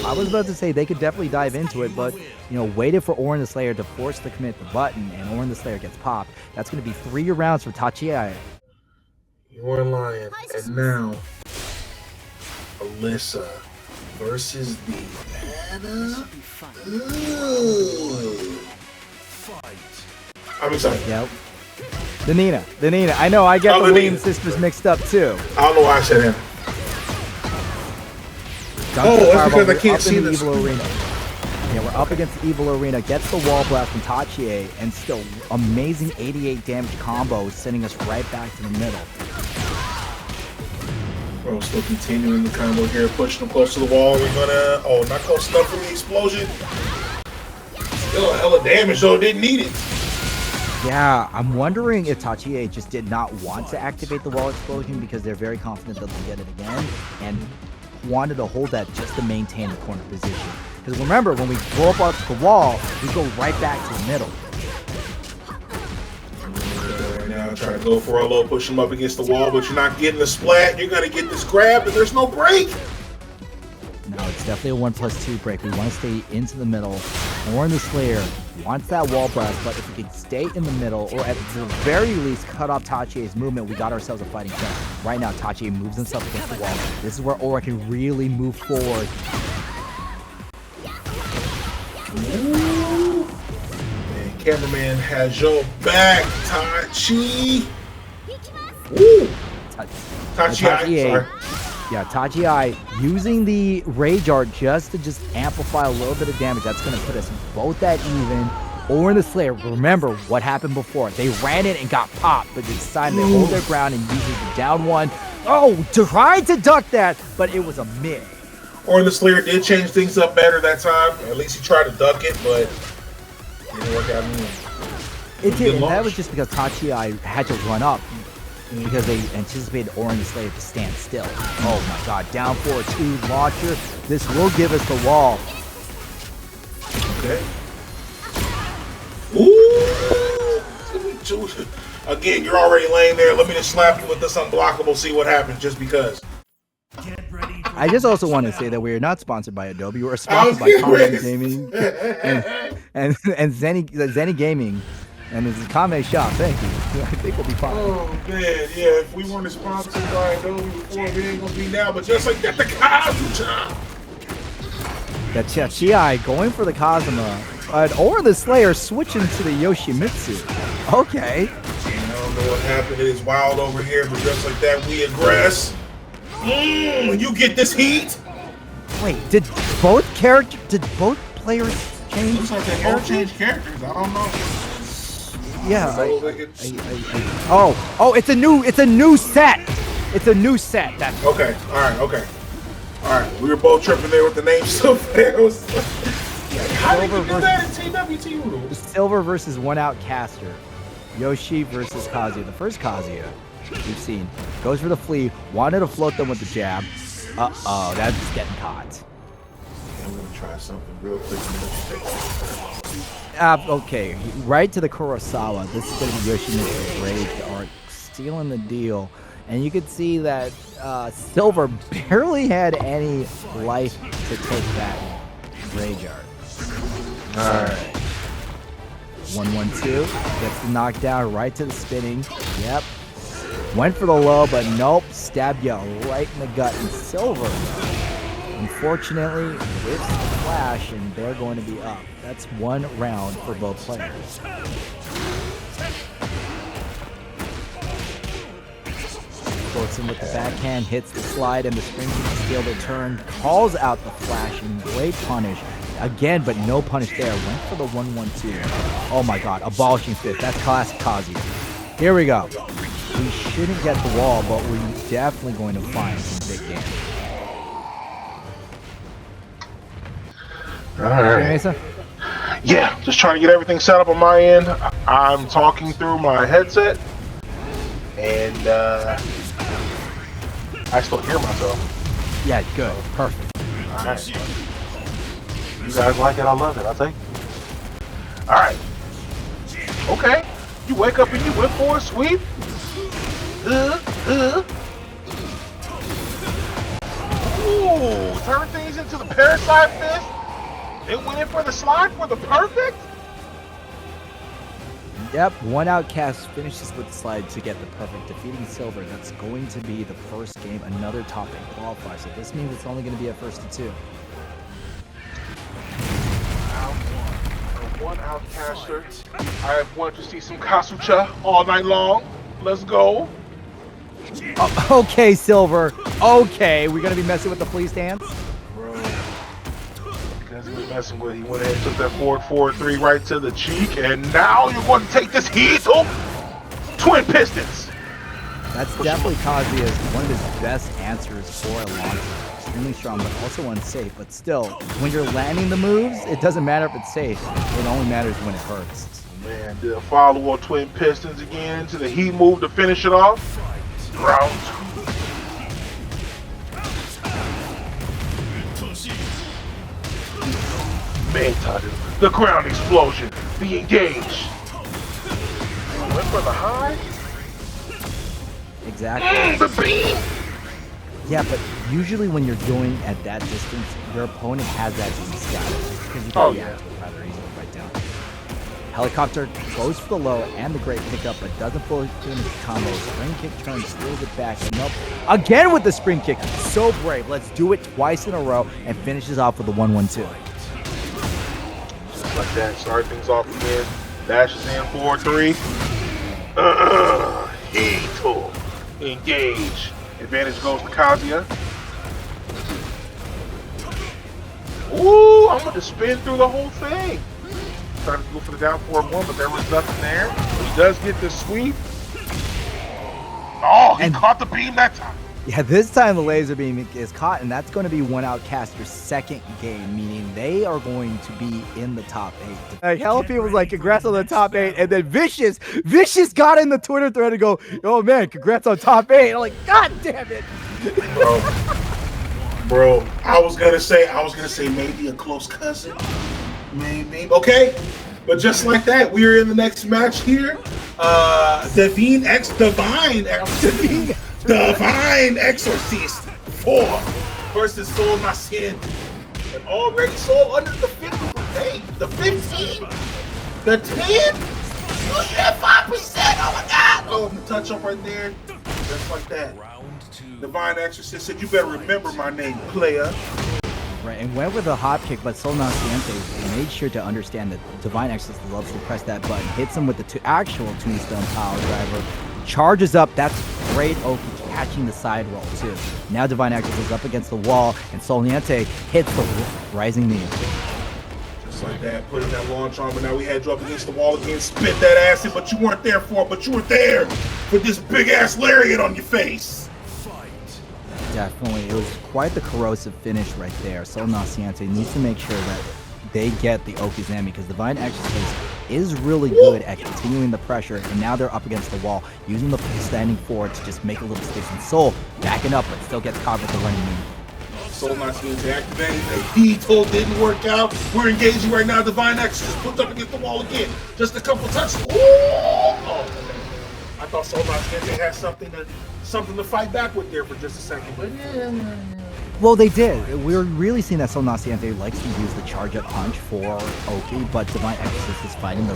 I was about to say they could definitely dive into it, but, you know, waited for AurontheSlayer to force the commit the button, and AurontheSlayer gets popped. That's going to be 3 rounds for TaChiai. You're lying. And now, Alyssa versus Diana. I'm excited. Yep. The Nina. I know, I get the Williams sisters mixed up, too. I don't know why I said him. That's because I can't see this. Evil Arena. Yeah, we're up against the Evil Arena. Gets the wall blast from TaChiai, and still amazing 88 damage combo, sending us right back to the middle. Bro, still continuing the combo here, pushing him close to the wall. We're gonna, not close enough for the explosion. Still a hell of damage, though. Didn't need it. Yeah, I'm wondering if TaChiai just did not want to activate the wall explosion because they're very confident that they'll get it again, and wanted to hold that just to maintain the corner position. Because remember, when we blow up the wall, we go right back to the middle. Right now, trying to go for a low, push him up against the wall, but you're not getting the splat. You're going to get this grab, but there's no break. No, it's definitely a 1+2 break. We want to stay into the middle. AurontheSlayer wants that wall blast, but if we can stay in the middle, or at the very least cut off TaChiai's movement, we got ourselves a fighting chance. Right now, TaChiai moves himself against the wall. This is where Auron can really move forward. Ooh. Man, cameraman has your back, TaChiai. Ooh. TaChiai, sorry. Yeah, TaChiai using the Rage Art just to amplify a little bit of damage. That's going to put us both at even. AurontheSlayer, remember what happened before. They ran in and got popped, but they decided to hold their ground and use the down one. Oh, tried to duck that, but it was a miss. AurontheSlayer did change things up better that time. At least he tried to duck it, but it didn't work out. It did, and that was just because TaChiai had to run up. Because they anticipated AurontheSlayer to stand still. Oh my god, down 4-2 launcher. This will give us the wall. Okay. Ooh! Again, you're already laying there. Let me just slap you with this unblockable, see what happens, just because. I just also want to say that we are not sponsored by Adobe. We're sponsored by Kanme Gaming and Zenny Gaming. And this is Kanme shop, thank you. I think we'll be fine. Oh man, yeah, if we weren't sponsored by Adobe before, we ain't gonna be now, but just like that, the Kazama. The TaChiai going for the Kazama. Or the Slayer switching to the Yoshimitsu. Okay. I don't know what happened, it is wild over here, but just like that, we aggress. You get this heat. Wait, did both players change? Looks like they both changed characters, I don't know. Yeah. Oh, it's a new set. It's a new set. That's okay. All right. We were both tripping there with the name so fast. How did you do that in TWT? Silver versus OneOutcaster. Yoshi versus Kazuya. The first Kazuya we've seen goes for the flea. Wanted to float them with the jab. Uh-oh, that's just getting caught. I'm gonna try something real quick. Okay, right to the Kurosawa. This is going to be Yoshimitsu's Rage Art stealing the deal. And you can see that Silver barely had any life to take that Rage Art. Alright. 1-1-2. Gets the knockdown right to the spinning. Yep. Went for the low, but nope. Stabbed you right in the gut. And Silver, unfortunately, whips the flash, and they're going to be up. That's 1 round for both players. Floats him with the backhand, hits the slide, and the spring to steal the turn. Calls out the flash, and great punish. Again, but no punish there. Went for the 1-1-2. Oh my god, abolishing fifth. That's classic Kazuya. Here we go. We shouldn't get the wall, but we're definitely going to find some big damage. Alright. Yeah, just trying to get everything set up on my end. I'm talking through my headset, and I still hear myself. Yeah, good. Perfect. Alright. You guys like it, I love it, I'll take it. Alright. Okay. You wake up and you went for a sweep. Ooh, turn things into the parasite fist. They went in for the slide for the perfect. Yep, OneOutcast finishes with the slide to get the perfect, defeating Silver. That's going to be the first game, another top 8 qualifier. So this means it's only going to be a first to 2. OneOutcaster. I have wanted to see some Kasucha all night long. Let's go. Oh, okay, Silver. Okay, we're going to be messing with the fleece dance? Bro, because he was messing with, he went ahead and took that forward 4-3 right to the cheek, and now you're going to take this heat to twin pistons. That's definitely Kazuya's one of his best answers for a launcher. Extremely strong, but also unsafe. But still, when you're landing the moves, it doesn't matter if it's safe. It only matters when it hurts. Man, did a follow-up twin pistons again to the heat move to finish it off. Round 2. Main title, the crown explosion, be engaged. Went for the high. Exactly. The beam. Yeah, but usually when you're going at that distance, your opponent has that beam scouted because you can react to it rather easily right down. Helicopter goes for the low and the great pickup, but doesn't fully finish the combo. Spring kick turns, steals it back, and up again with the spring kick. So brave. Let's do it twice in a row and finishes off with the 1-1-2. Just like that, start things off again. Dashes in 4-3. Heat engage. Advantage goes to Kazuya. Ooh, I'm going to spin through the whole thing. Tried to go for the down 4-1, but there was nothing there. He does get the sweep. Oh, he caught the beam that time. Yeah, this time the laser beam is caught, and that's going to be OneOutcaster's second game, meaning they are going to be in the top 8. Like, hell, people was like, congrats on the top 8, and then Vicious got in the Twitter thread and go, oh man, congrats on top 8. I'm like, god damn it. Bro, I was gonna say maybe a close cousin. Maybe. Okay. But just like that, we are in the next match here. DivineExorcist4 versus Soul Nascent. And already Soul under the 50. Hey, the 15, the 10, you said 5%. Oh my god. Oh, the touch up right there. Just like that. DivineExorcist said, you better remember my name, player. Right, and went with a hop kick, but Sol Naciente made sure to understand that DivineExorcist loves to press that button, hits him with the actual Tombstone Power Driver, charges up. That's great Oki catching the side roll too. Now DivineExorcist is up against the wall, and Sol Niente hits the rising knee. Just like that, putting that launch on, but now we had you up against the wall again, spit that ass in, but you weren't there for it, but you were there with this big ass lariat on your face. Definitely, it was quite the corrosive finish right there. Sol Naciente needs to make sure that they get the Okizami, because DivineExorcist is really good at continuing the pressure, and now they're up against the wall, using the standing forward to just make a little space. And Sol backing up, but still gets caught with the running knee. Sol Naciente activating. The detail didn't work out. We're engaging right now. DivineExorcist put up against the wall again. Just a couple touches. Ooh! Oh, I thought Sol Naciente had something to fight back with there for just a second, but yeah. Well, they did. We're really seeing that Sol Naciente likes to use the charge-up punch for Oki, but DivineExorcist is finding the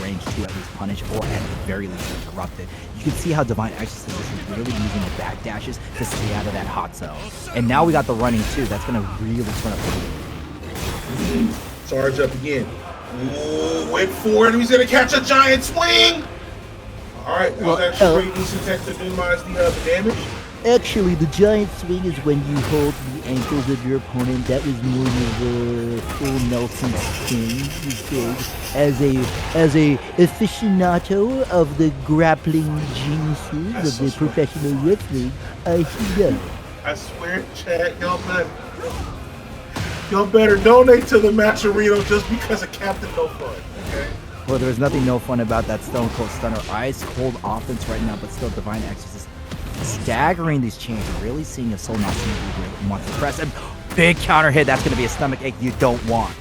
range to at least punish, or at the very least interrupt it. You can see how DivineExorcist is really using the back dashes to stay out of that hot zone. And now we got the running too. That's going to really turn up. Charge up again. Ooh, wait for it. He's going to catch a giant swing. All right, that was actually pretty decent tech to minimize the damage. Actually, the giant swing is when you hold the ankles of your opponent. That was more of a full Nelson swing, you say. As a aficionado of the grappling geniuses of the professional wrestling, I should know. I swear, Chad, y'all better donate to the Matcherino just because of Captain No Fun, okay? Well, there's nothing no fun about that Stone Cold Stunner. Ice cold offense right now, but still DivineExorcist staggering these chains, really seeing if Sol Naciente wants to press. And big counter hit. That's going to be a stomach ache you don't want.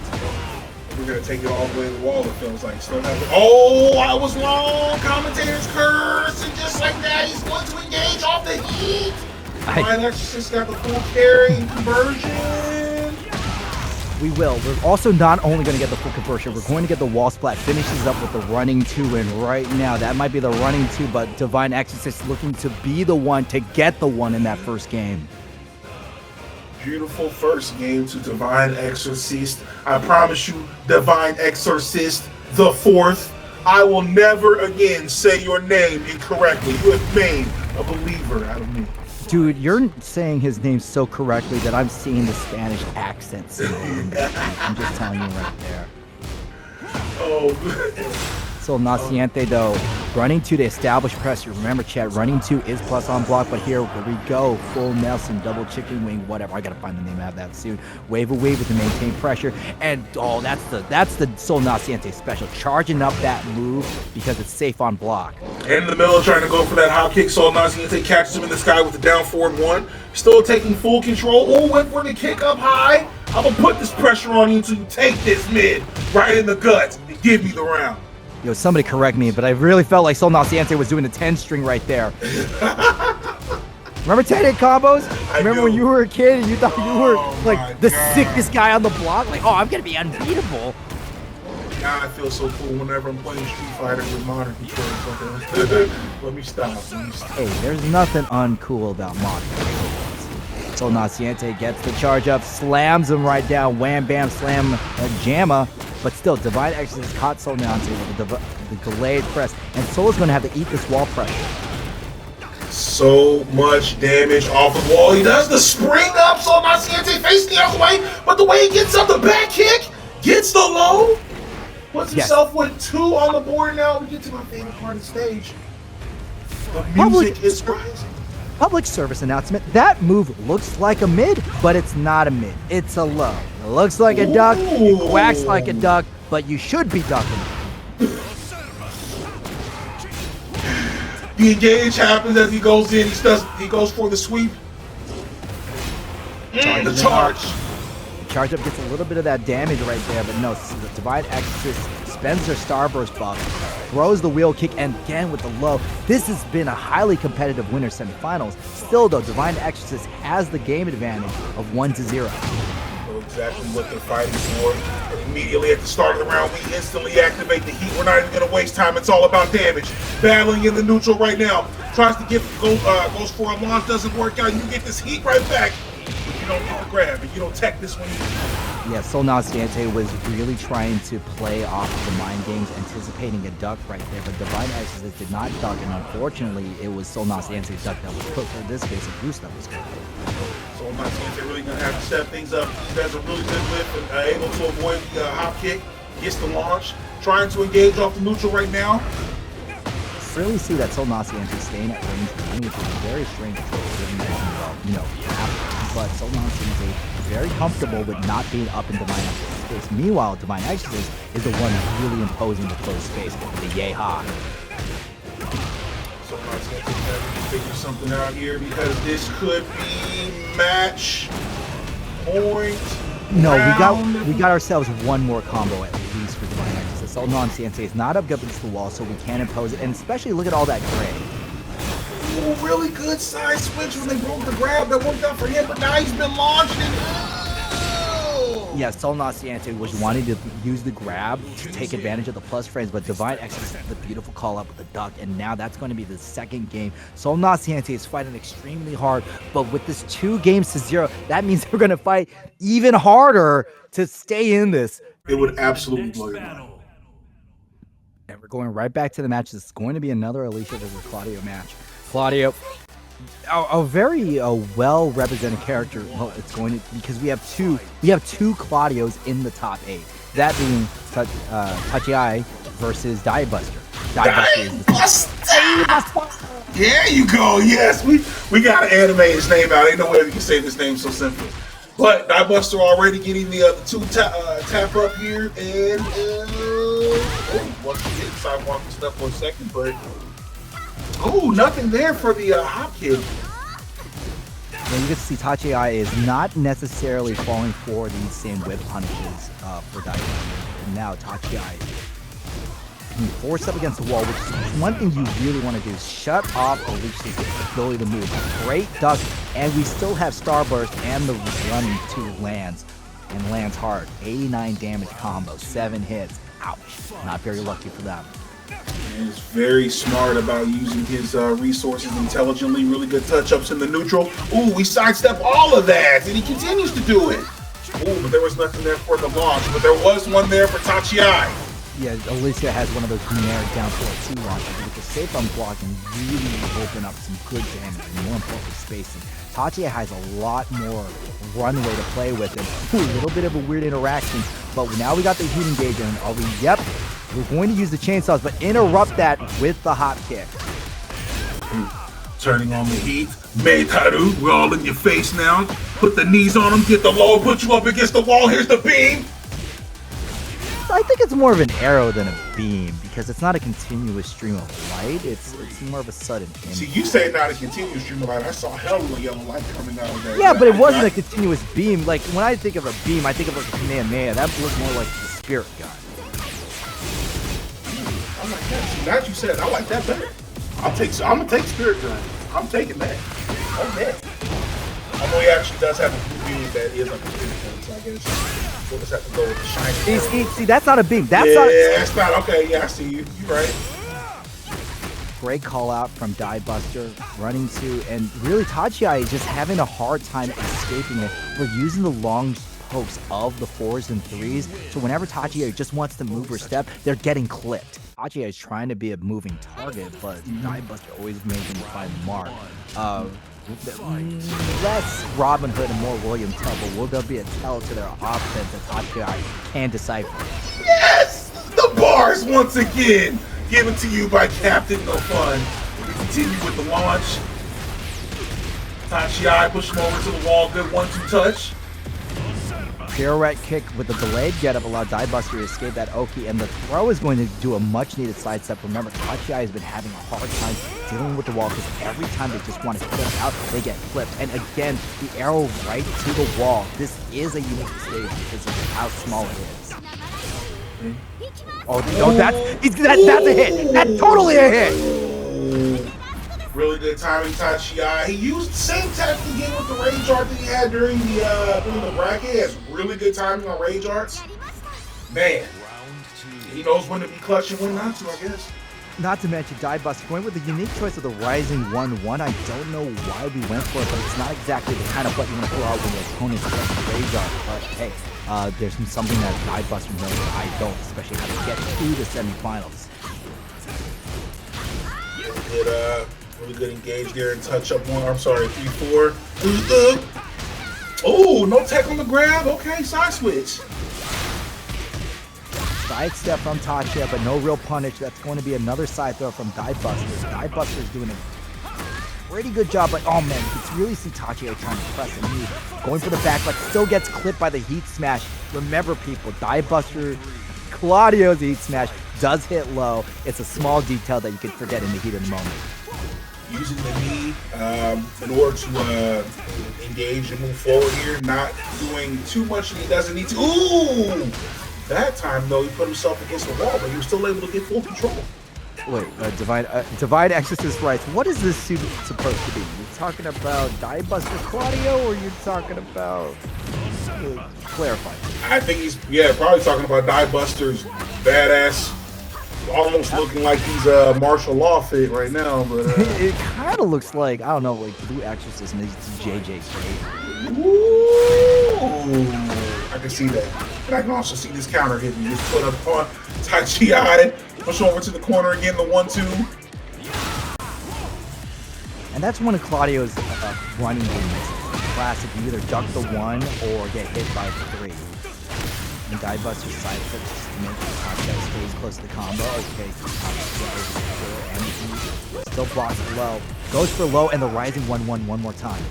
We're going to take it all the way to the wall, it feels like. Still have it. Oh, I was wrong. Commentators curse. And just like that, he's going to engage off the heat. DivineExorcist got the full carry conversion. We will. We're also not only going to get the full conversion, we're going to get the wall splat. Finishes up with the running 2, and right now that might be the running 2, but DivineExorcist looking to be the one to get the one in that first game. Beautiful first game to DivineExorcist. I promise you, DivineExorcist4. I will never again say your name incorrectly. You have made a believer out of me. Dude, you're saying his name so correctly that I'm seeing the Spanish accent symbol in there. I'm just telling you right there. Oh, So Naciente though, running 2 to establish pressure. Remember chat, running 2 is plus on block, but here we go. Full Nelson, double chicken wing, whatever. I gotta find the name of that soon. Wave away with the maintain pressure. And oh, that's the Sol Naciente special. Charging up that move because it's safe on block. in the middle trying to go for that hop kick. Sol Naciente catches him in the sky with the down forward 1. Still taking full control. Oh, went for the kick up high. I'm gonna put this pressure on you until you take this mid right in the guts and give me the round. Yo, somebody correct me, but I really felt like Sol Naciente was doing the 10 string right there. Remember 10-hit combos? Remember when you were a kid and you thought you were like the sickest guy on the block? Like, oh, I'm gonna be unbeatable. Now I feel so cool whenever I'm playing Street Fighter with modern controls. Let me stop. Hey, there's nothing uncool about modern controls. Sol Naciente gets the charge up, slams him right down, wham bam slam jamma. But still, DivineExorcist caught Sol Naciente with the delayed press, and Sol is going to have to eat this wall pressure. So much damage off the wall. He does the spring up. Sol Naciente facing the other way, but the way he gets up, the back kick, gets the low, puts himself with 2 on the board. Now we get to my favorite part of the stage. The music is rising. Public service announcement. That move looks like a mid, but it's not a mid. It's a low. It looks like a duck, it quacks like a duck, but you should be ducking. The engage happens as he goes in. He goes for the sweep. The charge. Charge up gets a little bit of that damage right there, but no, the DivineExorcist spends their Starburst buff, throws the wheel kick, and again with the low. This has been a highly competitive winner semifinals. Still though, DivineExorcist has the game advantage of 1-0. Know exactly what they're fighting for. And immediately at the start of the round, we instantly activate the heat. We're not even gonna waste time. It's all about damage. Battling in the neutral right now. Tries to goes for a launch, doesn't work out. You get this heat right back. You don't get the grab, and you don't tech this one either. Yeah, Sol Naciente was really trying to play off of the mind games, anticipating a duck right there, but DivineExorcist did not duck, and unfortunately, it was Sol Naciente's duck that was cooked. In this case, a goose that was cooked. Sol Naciente really gonna have to step things up. He does a really good whip and able to avoid the hop kick, gets the launch, trying to engage off the neutral right now. Really see that Sol Naciente staying at range 1, which is a very strange choice, given that, you know, but Sol Naciente very comfortable with not being up in DivineExorcist's space. Meanwhile, DivineExorcist is the one really imposing the close space with the Yeehaw. Sol Naciente gotta figure something out here because this could be match point. No, we got ourselves one more combo at least for DivineExorcist. Sol Naciente is not up against the wall, so we can impose it, and especially look at all that gray. Ooh, really good side switch when they broke the grab that worked out for him, but now he's been launched. Yeah, Sol Naciente was wanting to use the grab to take advantage of the plus frames, but DivineExorcist, the beautiful call up with the duck, and now that's going to be the second game. Sol Naciente is fighting extremely hard, but with this 2-0, that means they're going to fight even harder to stay in this. It would absolutely blow your mind. And we're going right back to the match. This is going to be another Alicia versus Claudio match. Claudio, a very well represented character. Well, it's going to, because we have two Claudios in the top 8. That being TaChiai versus DieBuster. DieBuster! There you go. Yes, we gotta animate his name out. Ain't no way we can say this name so simply. But DieBuster already getting the 2 tap up here, and once we get sidewalk and stuff for a second, but nothing there for the hop kick. And you can see TaChiai is not necessarily falling for these same whip punishes for DieBuster. And now TaChiai being forced up against the wall, which is one thing you really want to do is shut off Alicia's ability to move. Great duck, and we still have Starburst and the running 2 lands, and lands hard. 89 damage combo, 7 hits. Ouch. Not very lucky for them. He's very smart about using his resources intelligently. Really good touch-ups in the neutral. Ooh, we sidestep all of that, and he continues to do it. Ooh, but there was nothing there for the launch, but there was one there for TaChiai. Yeah, Alicia has one of those generic down forward 2 launches. With the safe on blocking, really open up some good damage and more importantly spacing. TaChiai has a lot more runway to play with and a little bit of a weird interaction. But now we got the heat engage and are we? Yep, we're going to use the chainsaws, but interrupt that with the hop kick. Turning on the heat. Meitaru, we're all in your face now. Put the knees on him, get the low, put you up against the wall. Here's the beam. I think it's more of an arrow than a beam because it's not a continuous stream of light. It's more of a sudden impact. See, you say not a continuous stream of light. I saw hell of a yellow light coming out of that. Yeah, but it wasn't a continuous beam. Like, when I think of a beam, I think of like a Kamehameha. That looks more like the spirit gun. I like that. See, now that you said it, I like that better. I'm gonna take spirit gun. I'm taking that. Okay. Although he actually does have a blue beam that is like a spirit gun, so I guess we'll just have to go with the shiny. See, that's not a beam. That's that's not okay. Yeah, I see you. You're right. Great call out from DieBuster, running to, and really TaChiai is just having a hard time escaping it. We're using the long pokes of the 4s and 3s, so whenever TaChiai just wants to move or step, they're getting clipped. TaChiai is trying to be a moving target, but DieBuster always making him find the mark. Less Robin Hood and more William Tell, but will there be a tell to their offense that TaChiai can decipher? Yes! The bars once again! Given to you by Captain No Fun. We continue with the launch. TaChiai push him over to the wall. Good 1-2 touch. Pirouette kick with the delayed getup allowed DieBuster to escape that Oki, and the throw is going to do a much-needed sidestep. Remember, TaChiai has been having a hard time dealing with the wall because every time they just want to clip out, they get clipped. And again, the arrow right to the wall. This is a unique stage because of how small it is. Oh, no, that's a hit. That's totally a hit. Really good timing, TaChiai. He used the same tactic again with the rage art that he had during the bracket. He has really good timing on rage arts. Man, he knows when to be clutch and when not to, I guess. Not to mention DieBuster going with the unique choice of the Rising 1-1. I don't know why we went for it, but it's not exactly the kind of what you want to pull out when your opponent's playing rage art. But hey, there's something that DieBuster knows that I don't, especially how to get to the semifinals. Really good engage there and touch up 3-4. Oh, no tech on the grab. Okay, side switch. Side step from TaChiai, but no real punish. That's going to be another side throw from DieBuster. DieBuster is doing a pretty good job, but oh man, you can really see TaChiai trying to press and move. Going for the back, but still gets clipped by the heat smash. Remember, people, DieBuster, Claudio's heat smash does hit low. It's a small detail that you can forget in the heat of the moment. Using the knee in order to engage and move forward here, not doing too much that he doesn't need to. Ooh! That time, though, he put himself against the wall, but he was still able to get full control. Wait, DivineExorcist writes, what is this suit supposed to be? You're talking about DieBuster Claudio, or you're talking about... clarify. I think he's, probably talking about DieBuster's badass, almost looking like he's a martial law fit right now, but... it kind of looks like, I don't know, like Blue Exorcist meets JJK. Ooh, I can see that. And I can also see this counter hit you just put up on TaChiai, push over to the corner again, the 1-2. And that's one of Claudio's running games. Classic, you either duck the 1 or get hit by the 3. And DieBuster's side flips to make the TaChiai stays close to the combo. Okay, and still blocks low. Goes for low and the rising 1-1 one more time.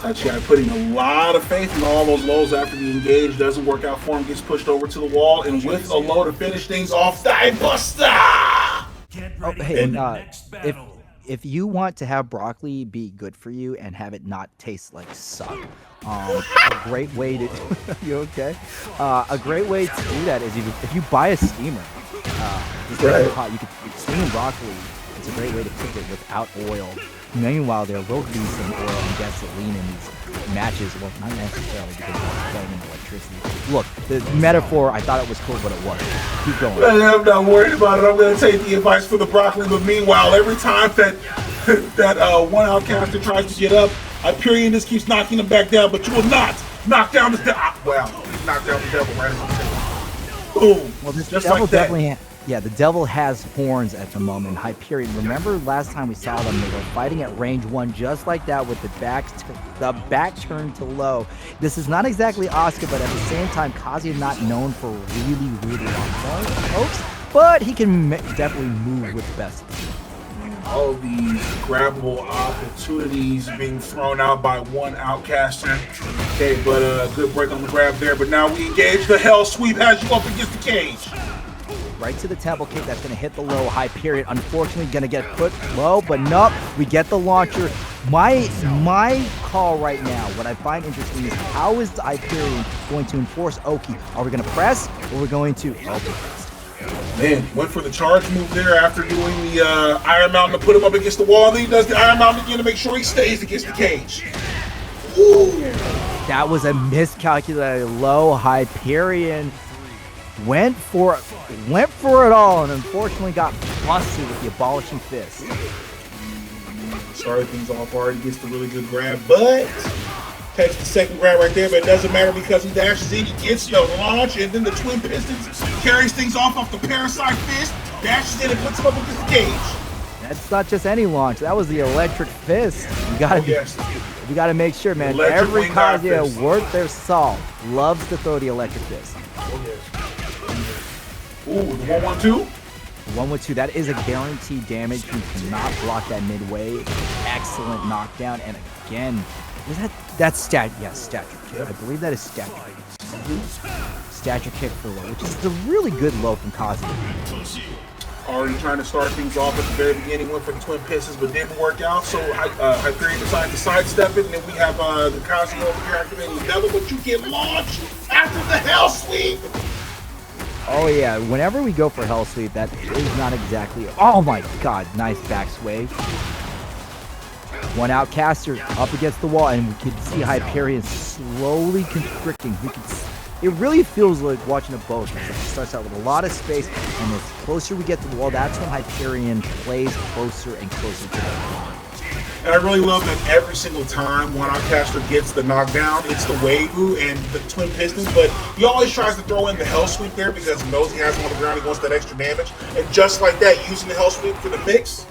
TaChiai putting a lot of faith in all those lows after the engage. Doesn't work out for him, gets pushed over to the wall, and with a low to finish things off, DieBuster! Oh, hey, if you want to have broccoli be good for you and have it not taste like suck, A great way to you okay? A great way to do that is if you buy a steamer, just Right. you could steam broccoli. It's a great way to cook it without oil. Meanwhile, there will be some oil and gasoline in these matches. Well, not necessarily because we're playing in electricity. Look, the metaphor, I thought it was cool, but it wasn't. Keep going. I'm not worried about it. I'm going to take the advice for the broccoli. But meanwhile, every time that OneOutcaster tries to get up, Hyperion just keeps knocking him back down. But you will not knock down the devil. Well, he knocked down the devil right as boom. Well, this just devil like that. definitely. Yeah, the devil has horns at the moment. Hyperion. Remember last time we saw them, they were fighting at range 1 just like that with the back turned to low. This is not exactly Oscar, but at the same time, Kazi is not known for really long folks, but he can definitely move with the best. All of these grabbable opportunities being thrown out by OneOutcaster. Okay, but a good break on the grab there. But now we engage. The Hell Sweep has you up against the cage. Right to the temple kick, that's going to hit the low. Hyperion, unfortunately, going to get put low, but nope, we get the launcher. My call right now, what I find interesting is how is Hyperion going to enforce Oki? Are we going to press, or are we going to Man, went for the charge move there after doing the Iron Mountain to put him up against the wall. Then he does the Iron Mountain again to make sure he stays against the cage. Ooh. That was a miscalculated low. Hyperion went for it all and unfortunately got busted with the abolishing fist. Started things off hard. He gets the really good grab, but takes the second grab right there, but it doesn't matter because he dashes in, he gets the launch, and then the twin pistons carries things off the parasite fist, dashes in and puts him up against the cage. That's not just any launch. That was the electric fist. You gotta make sure, man. Electric Every wing guard Kazuya fist. worth their salt loves to throw the electric fist. Oh, yes. Ooh, the 1-1-2. 1-2, that is a guaranteed damage. You cannot block that midway. Excellent knockdown. And again, that's stature kick. I believe that is stature kick. Stature kick for low, which is a really good low from Kazuya. Already trying to start things off at the very beginning, went for the twin pistons, but didn't work out. So Hyperion decided to sidestep it, and then we have the Kazuya over here activating the devil, but you get launched after the Hell Sweep. Oh yeah, whenever we go for Hell Sweep, that is not exactly. Oh my god, nice back sway. OneOutcaster up against the wall, and we can see Hyperion slowly constricting. It really feels like watching a boat. It starts out with a lot of space, and as closer we get to the wall, that's when Hyperion plays closer and closer to the wall. And I really love that every single time OneOutcaster gets the knockdown, it's the Wavoo and the twin pistons, but he always tries to throw in the Hell Sweep there because he knows he has him on the ground, he wants that extra damage. And just like that, using the Hell Sweep for the mix.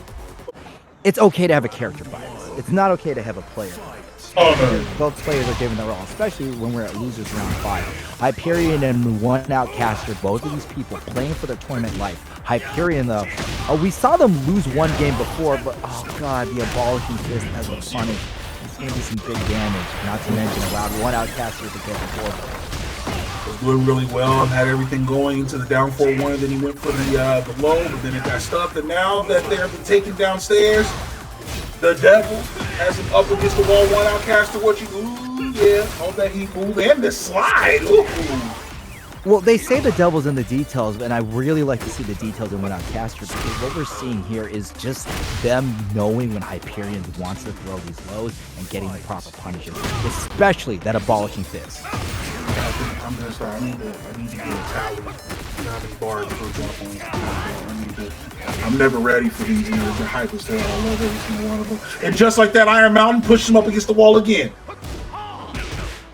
It's okay to have a character bias. It's not okay to have a player bias. Oh, no. Both players are given their all, especially when we're at losers round 5. Hyperion and OneOutcaster, both of these people playing for their tournament life. Hyperion, though, we saw them lose one game before, but oh god, the abolishing fist as a punish. It's going to be some big damage, not to mention allowed OneOutcaster to get the board. Was doing really well and had everything going into the down 4-1, and then he went for the low, but then it got stuffed. And now that they're taken downstairs, the devil has him up against the wall. OneOutcaster, what you ooh, yeah, hold that heat move and the slide. Ooh. Well, they say the devil's in the details, and I really like to see the details in OneOutcaster because what we're seeing here is just them knowing when Hyperion wants to throw these lows and getting the proper punishes, especially that abolishing fist. I'm gonna start. I need to get a tally. You know how many bars per drop on. I'm never ready for these. You know, the hype is there. I love every single one of them. And just like that, Iron Mountain pushes him up against the wall again.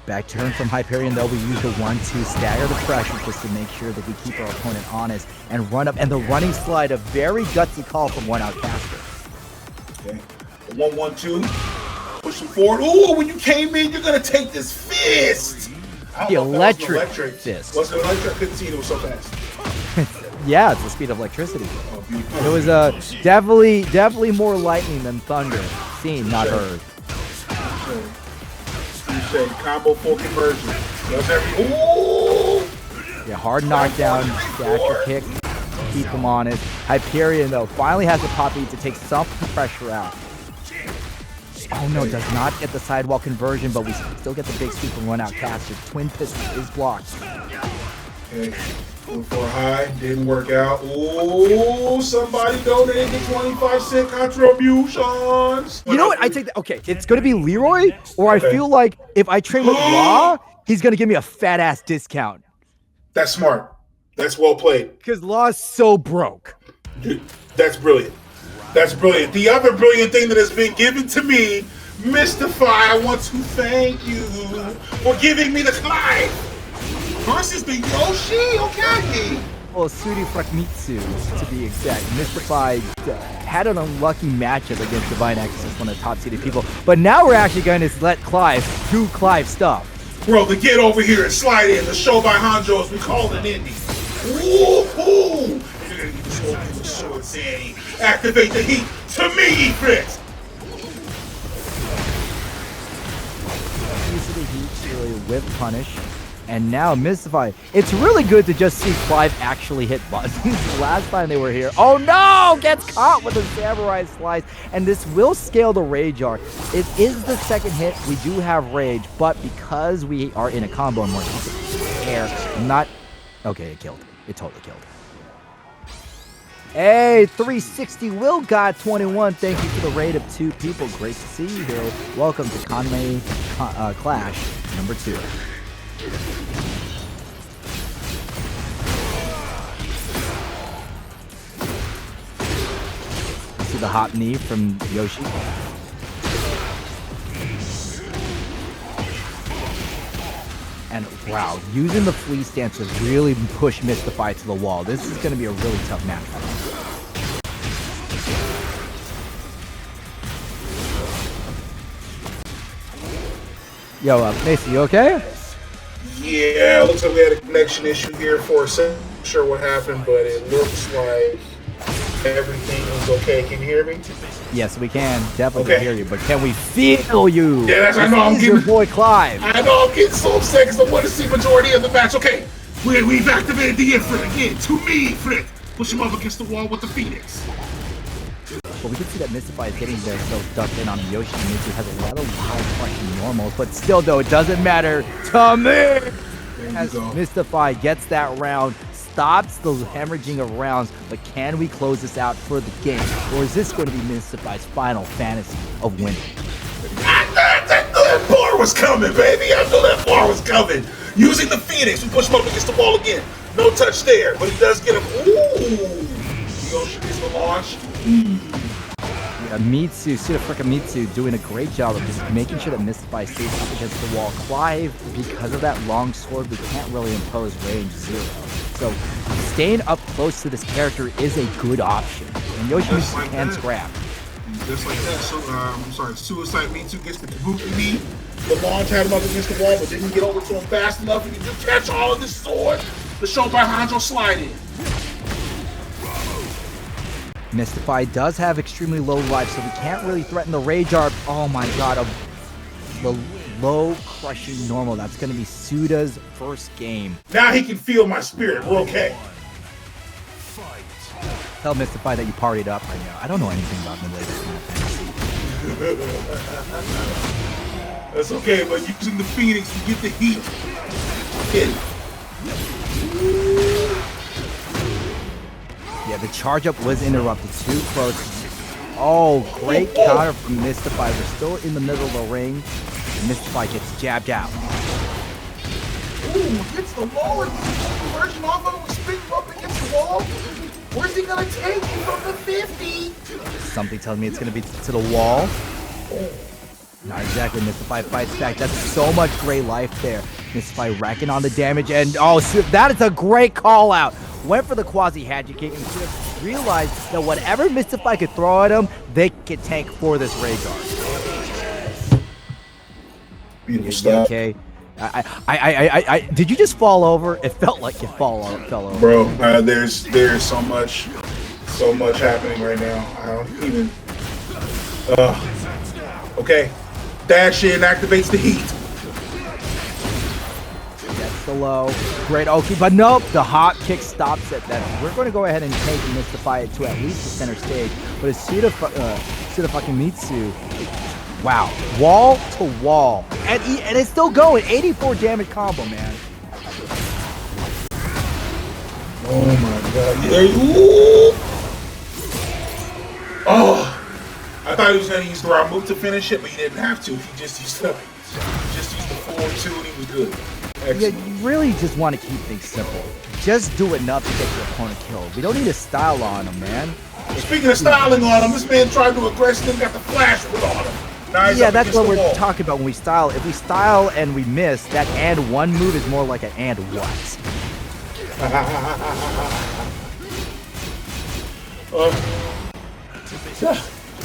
Back turn from Hyperion, though, we use the 1-2, stagger the pressure just to make sure that we keep our opponent honest and run up. And the running slide, a very gutsy call from OneOutcaster. Okay, the 1-1-2, push him forward. Ooh, when you came in, you're gonna take this fist. The electric fist. Was it electric? I couldn't see it. It was so fast. Yeah, it's the speed of electricity. Oh, beautiful. It was definitely more lightning than thunder. Seen, not heard. Combo full conversion. Does every ooh! Yeah, hard knockdown, stature kick, keep him honest. Hyperion, though, finally has the pop beat to take some pressure out. Oh no, does not get the sidewall conversion, but we still get the big sweep from OneOutcaster. Twin pistol is blocked. Okay. Went for a high, didn't work out. Ooh, somebody donated the 25-cent contributions. You know what? I take that. Okay, it's going to be Leroy, or I feel like if I train with Law, he's going to give me a fat ass discount. That's smart. That's well played. Because Law's so broke. Dude, that's brilliant. That's brilliant. The other brilliant thing that has been given to me, Mystsify, I want to thank you for giving me the Clyde versus the Yoshi. Okay. Well, SuidaFrikaMitsu, to be exact. Mystsify had an unlucky matchup against DivineExorcist, one of the top seeded people. But now we're actually going to let Clive do Clive stuff. Bro, to get over here and slide in, the show by Hanjo, as we call it in indie. Woo-hoo! You're gonna get this whole thing with short sandy. Activate the heat to me, Fritz! Use of the heat to really whip punish. And now Mystsify. It's really good to just see Clive actually hit buttons. Last time they were here. Oh no! Gets caught with a samurai slice. And this will scale the rage arc. It is the second hit. We do have rage, but because we are in a combo and we're air, not okay, it killed. It totally killed. Hey, 360 Will got 21. Thank you for the raid of 2 people. Great to see you here. Welcome to Kanme Clash number 2. See the hot knee from Yoshi. And wow, using the fleece dance to really push Mystsify to the wall. This is going to be a really tough match for him. Yo, Mason, you okay? Yeah, looks like we had a connection issue here for a second. Not sure what happened, but it looks like everything is okay. Can you hear me? Yes, we can. Definitely can hear you, but can we feel you? Yeah, that's I know. I'm getting your boy Clive. I know I'm getting so upset because I want to see majority of the match. Okay, we've activated the infant again. To me, Fritz. Push him up against the wall with the Phoenix. But we can see that Mystsify is getting there, so ducked in on Yoshi. Mitsu has a lot of wild crushing normals, but still, though, it doesn't matter to me. As Mystsify gets that round, stops the hemorrhaging of rounds, but can we close this out for the game? Or is this going to be Mystify's final fantasy of winning? I knew that bar was coming, baby. I knew that bar was coming. Using the Phoenix, we push him up against the wall again. No touch there, but he does get him. Ooh! Yoshi gets the launch. Yeah, SuidaFrikaMitsu doing a great job of just making sure that Mystsify stays up against the wall. Clive, because of that long sword, we can't really impose range 0. So staying up close to this character is a good option. And Yoshimitsu can scrap. Just like that. So, I'm sorry, SuidaFrikaMitsu gets the kabuki knee. The launch had him up against the wall, but didn't get over to him fast enough. He can just catch all of this sword. The show by Hanjo slide in. Mystsify does have extremely low life, so we can't really threaten the rage arc. Oh my god, the low crushing normal. That's going to be Suda's first game. Now he can feel my spirit. We're okay. Tell Mystsify that you partied up right now. I don't know anything about the latest Final Fantasy. That's okay, but using the Phoenix, you get the heat. Yeah, the charge up was interrupted. Too close. Oh, great counter from Mystsify. We're still in the middle of the ring. Mystsify gets jabbed out. Ooh, gets the wall and conversion off of him. We spin him up against the wall. Where's he gonna take you from the 50? Something tells me it's gonna be to the wall. Not exactly. Mystsify fights back. That's so much great life there. Mystsify racking on the damage, and oh, that is a great call out. Went for the quasi hatchet kick and should have realized that whatever Mystsify could throw at him, they could tank for this rage arc. Beautiful stuff. Okay. Did you just fall over? It felt like you fell over. Bro, there's so much happening right now. I don't even. Okay, dash in, activates the heat. That's the low. Great Oki, but nope, the hop kick stops it. Then we're going to go ahead and take Mystsify to at least the center stage. But as SuidaFrikaMitsu Wow, wall to wall, and it's still going. 84 damage combo, man. Oh my god! Yeah. Ooh. Oh, I thought he was gonna use the right move to finish it, but he didn't have to. He just used the full 2 and he was good. Excellent. Yeah, you really just want to keep things simple. Just do enough to get your opponent killed. We don't need a style on him, man. Speaking of styling on him, this man tried to aggressive and got the flash put on him. Now yeah, that's what we're talking about when we style. If we style and we miss, that and one move is more like an and what.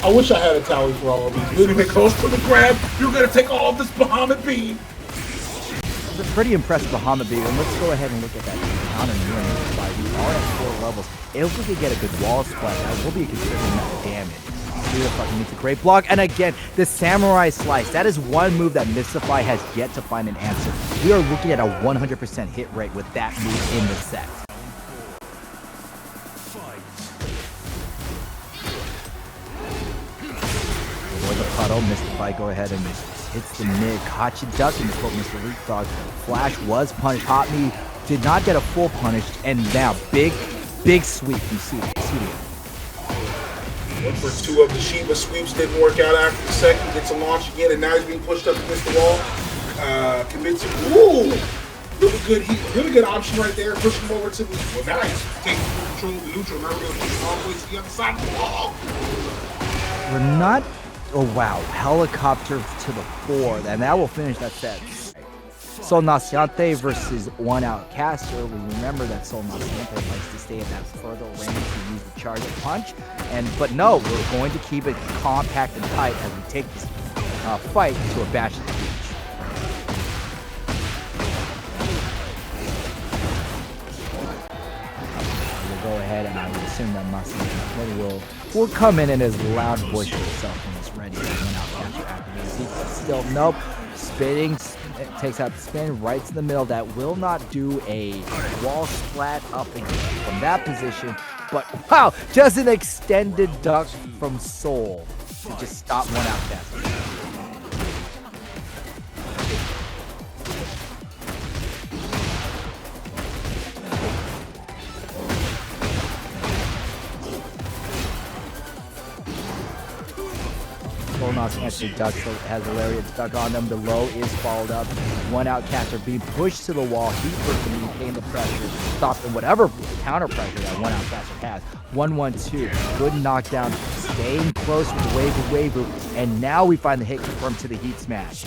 I wish I had a tally for all of these. Literally close to the grab. You're gonna take all of this Bahamut beam. It's a pretty impressive Bahamut beam, and let's go ahead and look at that counter near Mystsify. We are at 4 levels. If we could get a good wall splash, that will be a considerable amount of damage. SuidaFrikaMitsu, great block, and again, the Samurai Slice. That is one move that Mystsify has yet to find an answer. We are looking at a 100% hit rate with that move in the set. For the puddle, Mystsify go ahead and hits the mid. Kachi ducking to quote Mr. Leapfrog. Flash was punished. Hot Me did not get a full punish, and now big sweep from Suidia. Went for 2 of the Shiva sweeps, didn't work out after the second. Gets a launch again, and now he's being pushed up against the wall. Commits it. Ooh! Really good heat, really good option right there. Push him over to the. Well, now he's taking control of the neutral. Now we're going to push him all the way to the other side of the wall. We're not. Oh wow! Helicopter to the 4, and that will finish that set. Sol Naciente versus OneOutcaster. We remember that Sol Naciente likes to stay at that further range to use the charge and punch. But no, we're going to keep it compact and tight as we take this fight to a bash at the beach. We'll go ahead and I would assume that Naciente will come in his loud voice himself when it's ready. OneOutcaster activates. Still, nope. Spinning. Takes out the spin right to the middle. That will not do a wall splat up again from that position. But wow, just an extended duck from Soul to just stop OneOutcaster. Actually ducks, has a lariat stuck on them. The low is followed up. OneOutcaster being pushed to the wall. Heat pushed to maintain the pressure, stopping whatever counter pressure that OneOutcaster has. 1-1-2, good knockdown, staying close with the wave, and now we find the hit confirmed to the heat smash.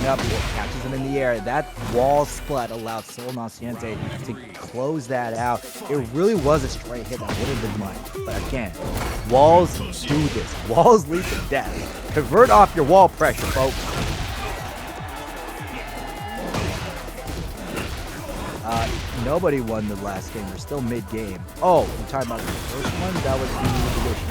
Up, catches him in the air. That wall splat allowed Sol Naciente to close that out. It really was a straight hit that would have been money. But again, walls do this. Walls lead to death. Convert off your wall pressure, folks. Nobody won the last game. We're still mid-game. Oh, we're talking about the first one? That was the edition.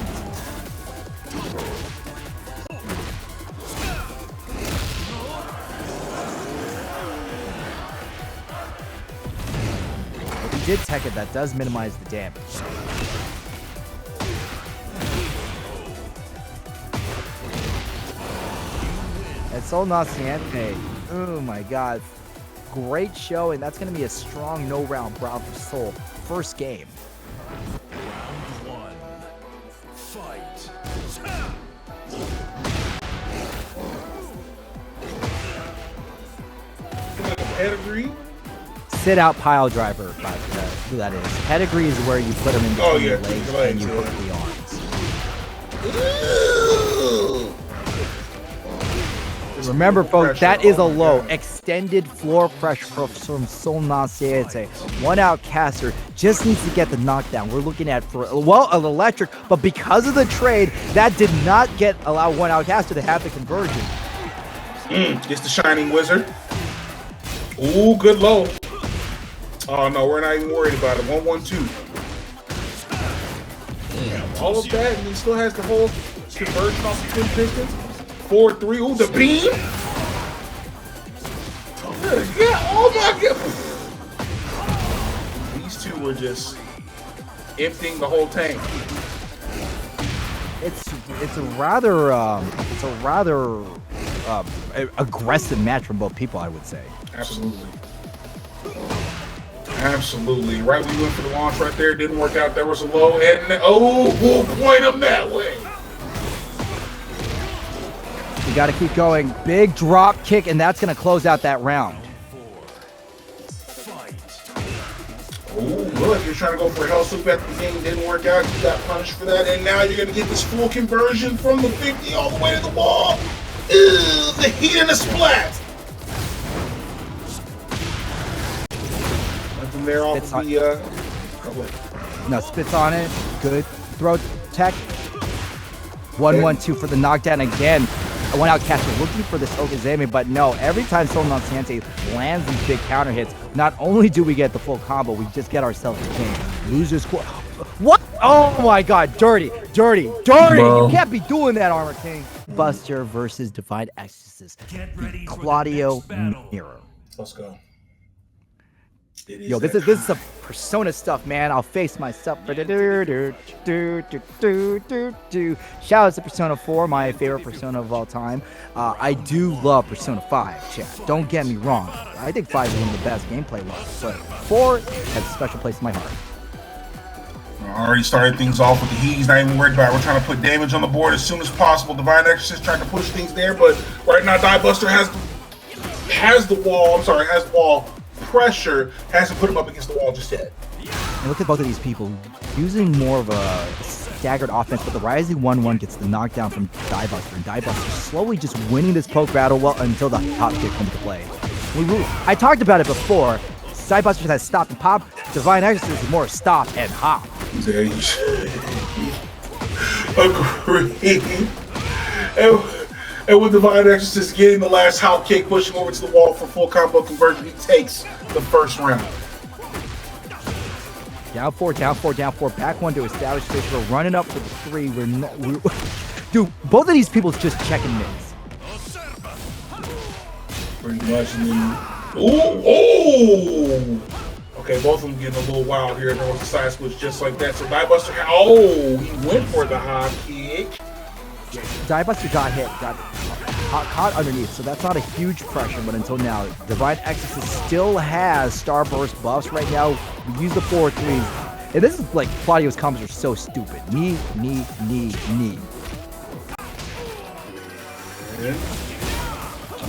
Did tech it, that does minimize the damage. And Sol Naciente, oh my god, great showing. That's going to be a strong no-round round for Soul. First game. Round 1, fight. Like a pedigree. Sit out pile driver, who that is. Pedigree is where you put them in between your legs and you hook the arms. Remember, folks, that is a low. Extended floor pressure from Sol Naciente. OneOutcaster just needs to get the knockdown. We're looking at for an electric, but because of the trade, that did not allow OneOutcaster to have the conversion. It's the Shining Wizard. Ooh, good low. Oh no, we're not even worried about it. 1-1-2. All of that, and he still has the whole conversion off the twin pistons. 4-3. Ooh, the beam. Yeah, oh my god. These two were just emptying the whole tank. it's a rather aggressive match from both people, I would say. Absolutely. Absolutely. Right, we went for the launch right there. Didn't work out. There was a low, and we'll point him that way. You got to keep going. Big drop kick, and that's going to close out that round. Oh, look, you're trying to go for a hell sweep at the beginning. Didn't work out. You got punished for that, and now you're going to get this full conversion from the 50 all the way to the wall. Ew, the heat and the splat. Nothing there off of the, No, spits on it. Good. Throw tech. 1-1-2 for the knockdown again. OneOutcaster looking for this Okazeme, but no, every time someone on Sante lands these big counter hits, not only do we get the full combo, we just get ourselves a king. Losers score. What? Oh my god, dirty. Bro. You can't be doing that, Armor King. Buster versus DivineExorcist. Claudio mirror. Let's go. Yo, this is some Persona stuff, man. I'll face myself. Shout out to Persona 4, my favorite Persona of all time. I do love Persona 5, chat. Don't get me wrong. I think 5 is one of the best gameplay ones, but 4 has a special place in my heart. I already started things off with the heat. He's not even worried about it. We're trying to put damage on the board as soon as possible. DivineExorcist trying to push things there, but right now DieBuster has the wall pressure, hasn't put him up against the wall just yet. And look at both of these people using more of a staggered offense, but the Rising 1-1 gets the knockdown from DieBuster, and DieBuster slowly just winning this poke battle well until the hop kick comes to play. I talked about it before. DieBuster has stop and pop. DivineExorcist is more stop and hop. Agreed. And with DivineExorcist getting the last hop kick, pushing over to the wall for full combo conversion, he takes the first round. Down four, back one to establish space. We're running up for the 3. Dude, both of these people just checking mids. Pretty much. Ooh! Okay, both of them getting a little wild here. There was a side switch just like that. So DieBuster, he went for the hop kick. DieBuster got hit, got caught underneath, so that's not a huge pressure, but until now, DivineExorcist still has Starburst buffs right now. We use the 4-3s, and this is like, Claudio's combos are so stupid. Knee.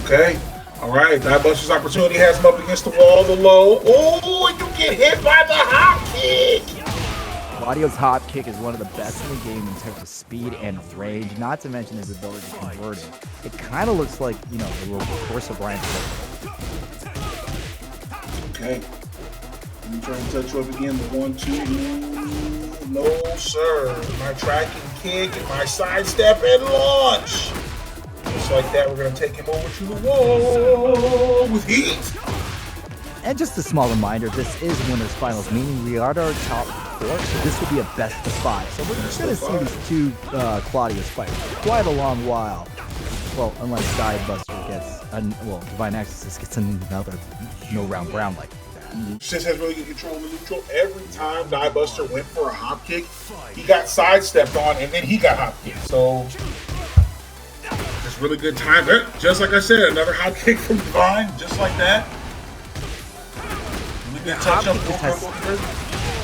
Okay. All right, DieBuster's opportunity has him up against the wall, the low. Oh, and you get hit by the hop kick. Claudio's hop kick is one of the best in the game in terms of speed and range, not to mention his ability to convert it. It kind of looks like, the reverse of Ryan. Okay. Let me try and touch you up again. The 1-2. No, sir. My tracking kick and my sidestep and launch. Just like that, we're going to take him over to the wall with heat. And just a small reminder, this is winners finals, meaning we are at our top 4, so this will be a best of 5. So we're just going to see these two Claudios fight for quite a long while. Well, unless DieBuster gets, DivineExorcist gets another no-round brown like that. Sis has really good control of the neutral. Every time DieBuster went for a hop kick, he got sidestepped on, and then he got hop kicked. So, just really good time. Just like I said, another hop kick from Divine, just like that.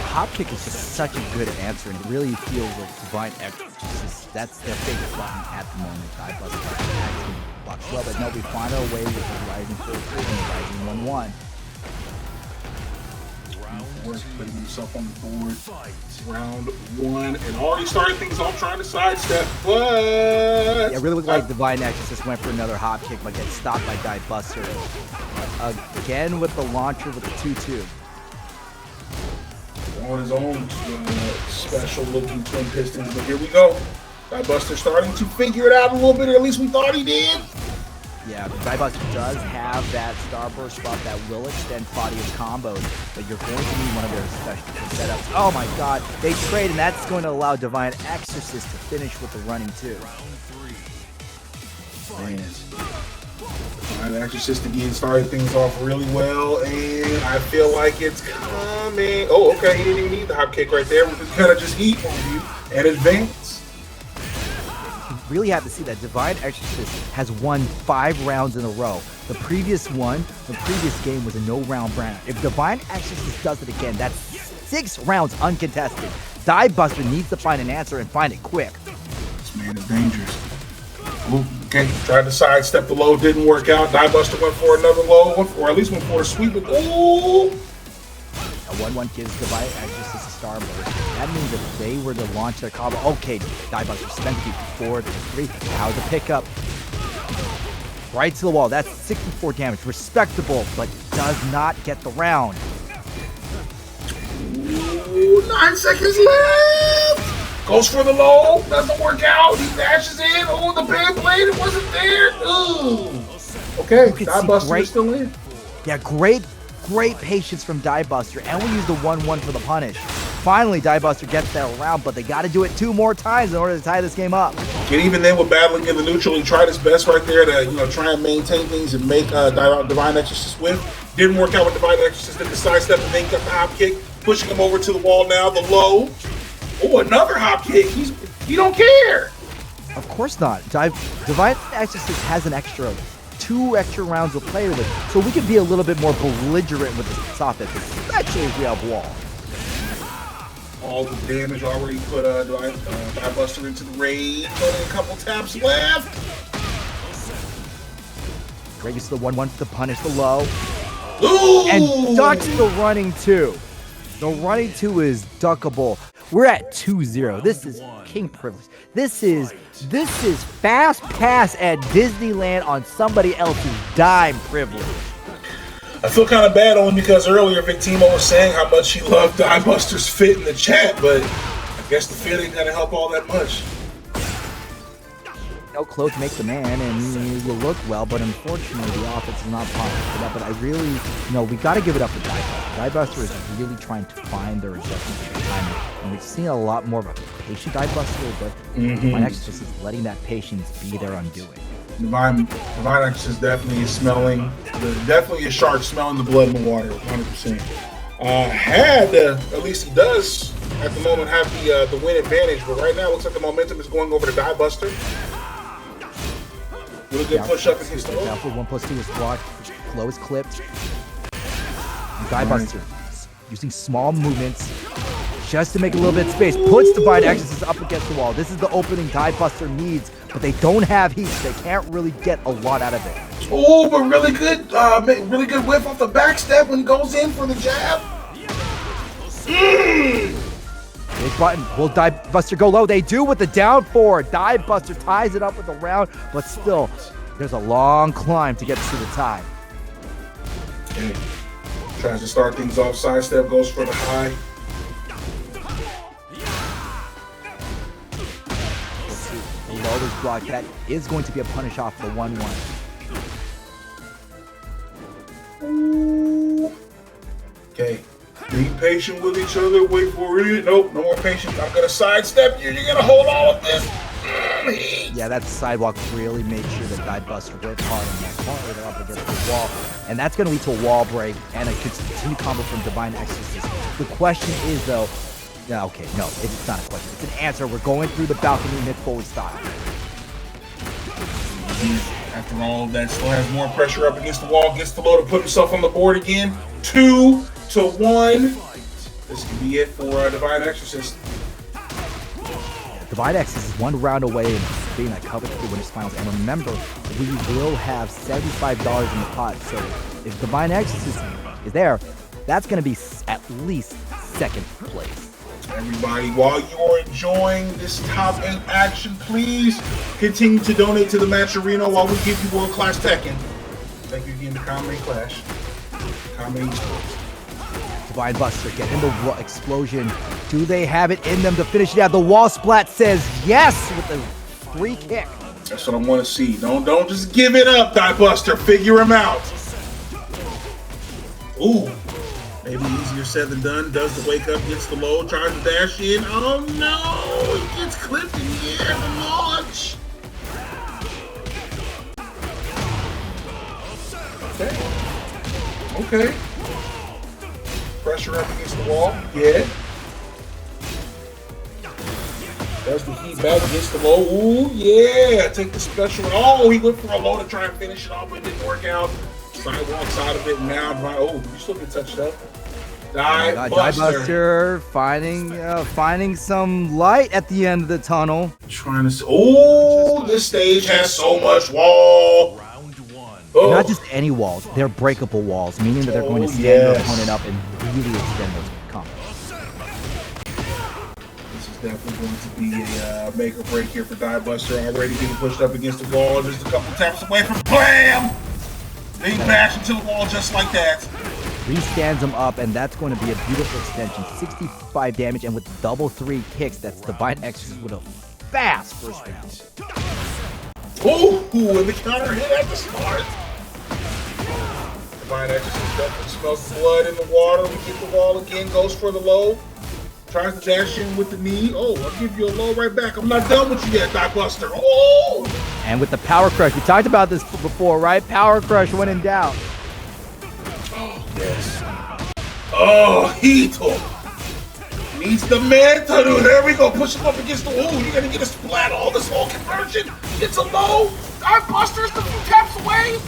Hop kick is just such a good answer, and it really feels like DivineExorcist. That's their favorite button at the moment. DieBuster actually blocks well, but no, we find our way with the Rising 4-3 and the Rising 1-1. Putting himself on the board. Round 1, and already started things off trying to sidestep, but yeah, it really looked like DivineExorcist went for another hop kick, but gets stopped by DieBuster. Again with the launcher with the 2-2. On his own special looking twin pistons, but here we go. DieBuster starting to figure it out a little bit, or at least we thought he did. Yeah, but DieBuster does have that Starburst buff that will extend Claudio's combos, but you're going to need one of their special setups. Oh my god, they trade, and that's going to allow DivineExorcist to finish with the running 2. DivineExorcist again started things off really well, and I feel like it's coming. Oh, okay, he didn't even need the hop kick right there. We're just gonna just eat on you and advance. really have to see that DivineExorcist has won 5 rounds in a row. The previous game was a no-round round. If DivineExorcist does it again, that's 6 rounds uncontested. DieBuster needs to find an answer and find it quick. This man is dangerous. Ooh, okay, tried to sidestep the low, didn't work out. DieBuster went for another low, or at least went for a sweep. Ooh! A 1-1 gives DivineExorcist a starburst. That means if they were to launch their combo, okay, DieBuster spent the 4 to 3. Now the pickup. Right to the wall. That's 64 damage. Respectable, but does not get the round. Ooh, 9 seconds left. Goes for the low. Doesn't work out. He dashes in. Oh, the bad blade. It wasn't there. Ooh. Okay, DieBuster is still in. Yeah, great patience from DieBuster, and we use the 1-1 for the punish. Finally, DieBuster gets that round, but they got to do it 2 more times in order to tie this game up. And even then, with battling in the neutral, he tried his best right there to try and maintain things and make DivineExorcist win. Didn't work out with DivineExorcist. Did the sidestep and then got the hop kick, pushing him over to the wall now. The low. Oh, another hop kick. He don't care. Of course not. DivineExorcist has an extra 2 extra rounds to play with, so we can be a little bit more belligerent with this offense, especially if we have wall. All the damage already put DieBuster into the raid. Only a couple taps left. Great use of the 1-1 to punish the low. Ooh! And ducks the running 2. The running 2 is duckable. We're at 2-0. This is king privilege. This is fast pass at Disneyland on somebody else's dime privilege. I feel kind of bad only because earlier Victimo was saying how much he loved DieBuster's fit in the chat, but I guess the fit ain't gonna help all that much. No, clothes make the man, and you look well, but unfortunately the offense is not possible for that. But I really, we got to give it up for DieBuster. DieBuster is really trying to find their adjustments for timing, and we've seen a lot more of a patient DieBuster, but DivineExorcist is letting that patience be their undoing. DivineExorcist definitely is smelling, definitely a shark smelling the blood in the water, 100%. At least he does at the moment have the win advantage, but right now it looks like the momentum is going over to DieBuster. Really good push up against the low. 1+2 is blocked, low is clipped. DieBuster using small movements just to make a little bit of space, puts DivineExorcist up against the wall. This is the opening DieBuster needs, but they don't have heat, so they can't really get a lot out of it. Oh, but really good whiff off the backstep when he goes in for the jab. Big button. Will DieBuster go low? They do with the down 4. DieBuster ties it up with a round, but still, there's a long climb to get to the tie. Okay. Tries to start things off. Sidestep goes for the high. The low is blocked. That is going to be a punish off the 1-1. Okay. Be patient with each other. Wait for it. Nope, no more patience. I'm going to sidestep you. You're going to hold all of this. Yeah, that sidewalk really made sure that DieBuster worked hard on that corner. They're up against the wall. And that's going to lead to a wall break and a continued combo from DivineExorcist. The question is, though, it's not a question. It's an answer. We're going through the balcony mid-forward style. After all of that, still has more pressure up against the wall. Gets the low to put himself on the board again. 2-1. This could be it for DivineExorcist. DivineExorcist is 1 round away from being that cover to the winners finals. And remember, we will have $75 in the pot. So if DivineExorcist is there, that's going to be at least 2nd place. Everybody, while you are enjoying this top 8 action, please continue to donate to the match arena while we give you World Clash Tekken. Thank you again to Kanme Clash, Kanme Esports. DivineBuster getting the explosion. Do they have it in them to finish it out? The wall splat says yes with the free kick. That's what I want to see. Don't just give it up, DieBuster. Figure him out. Ooh. Maybe easier said than done. Does the wake up, gets the low, tries to dash in. Oh no! He gets clipped in the air to launch. Okay. Pressure up against the wall. Yeah. Does the heat back, gets the low. Ooh, yeah. Take the special. Oh, he went for a low to try and finish it off, but it didn't work out. Sidewalks out of it now. Oh, you still get touched up. DieBuster finding some light at the end of the tunnel. Trying to. Oh, this stage has so much wall. Round one. Oh. Not just any walls, they're breakable walls, meaning that they're going to stand their opponent up and really extend those combos. This is definitely going to be a make or break here for DieBuster. Already getting pushed up against the wall, just a couple taps away from BLAM! Big bash into the wall just like that. Re-stands him up, and that's going to be a beautiful extension. 65 damage, and with double 3 kicks, that's DivineExorcist with a fast first round. Ooh, and the counter hit at the start. DivineExorcist definitely smells the blood in the water. We get the wall again, goes for the low. Tries to dash in with the knee. Oh, I'll give you a low right back. I'm not done with you yet, DieBuster. Oh! And with the power crush, we talked about this before, right? Power crush when in doubt. Yes. Oh, Hito needs the mantle. There we go. Push him up against the wall. You're gonna get a splat. All this whole conversion. It's a low. DieBuster's the few taps away.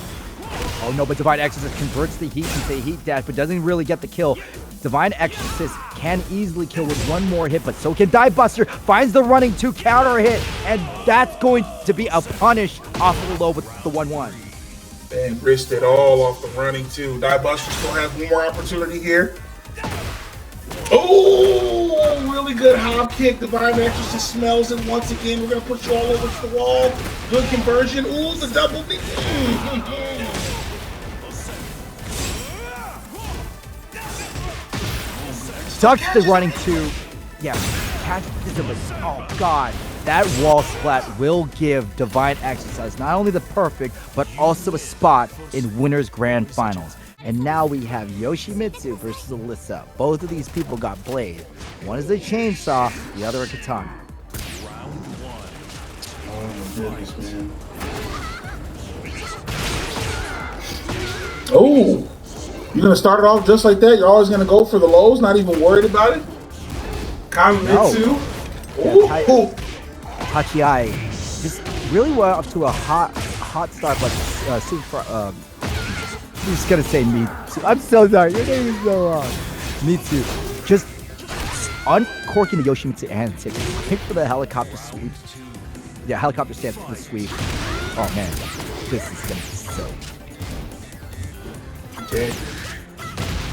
Oh no, but DivineExorcist converts the heat into a heat dash, but doesn't really get the kill. DivineExorcist can easily kill with one more hit, but so can DieBuster. Finds the running 2 counter hit, and that's going to be a punish off of the low with the 1-1. And risked it all off the running 2. DieBuster still has one more opportunity here. Oh, really good hop kick. DivineExorcist smells it once again. We're gonna push you all over to the wall. Good conversion. Ooh, the double knee. Ducks the running 2. Yeah, catches him. Oh god. That wall splat will give DivineExorcist not only the perfect, but also a spot in Winners Grand Finals. And now we have JSwish versus Alyssa. Both of these people got blade. One is a chainsaw, the other a katana. Round one. Oh my goodness, man. Oh, you're gonna start it off just like that? You're always gonna go for the lows, not even worried about it? Kanme Esports. Ooh. TaChiai just really went up to a hot start, but I'm just gonna say Mitsu. I'm so sorry, your name is so wrong. Mitsu. Just uncorking the JSwish and taking quick for the helicopter sweep. Yeah, helicopter stance for the sweep. Oh man, this is gonna be so.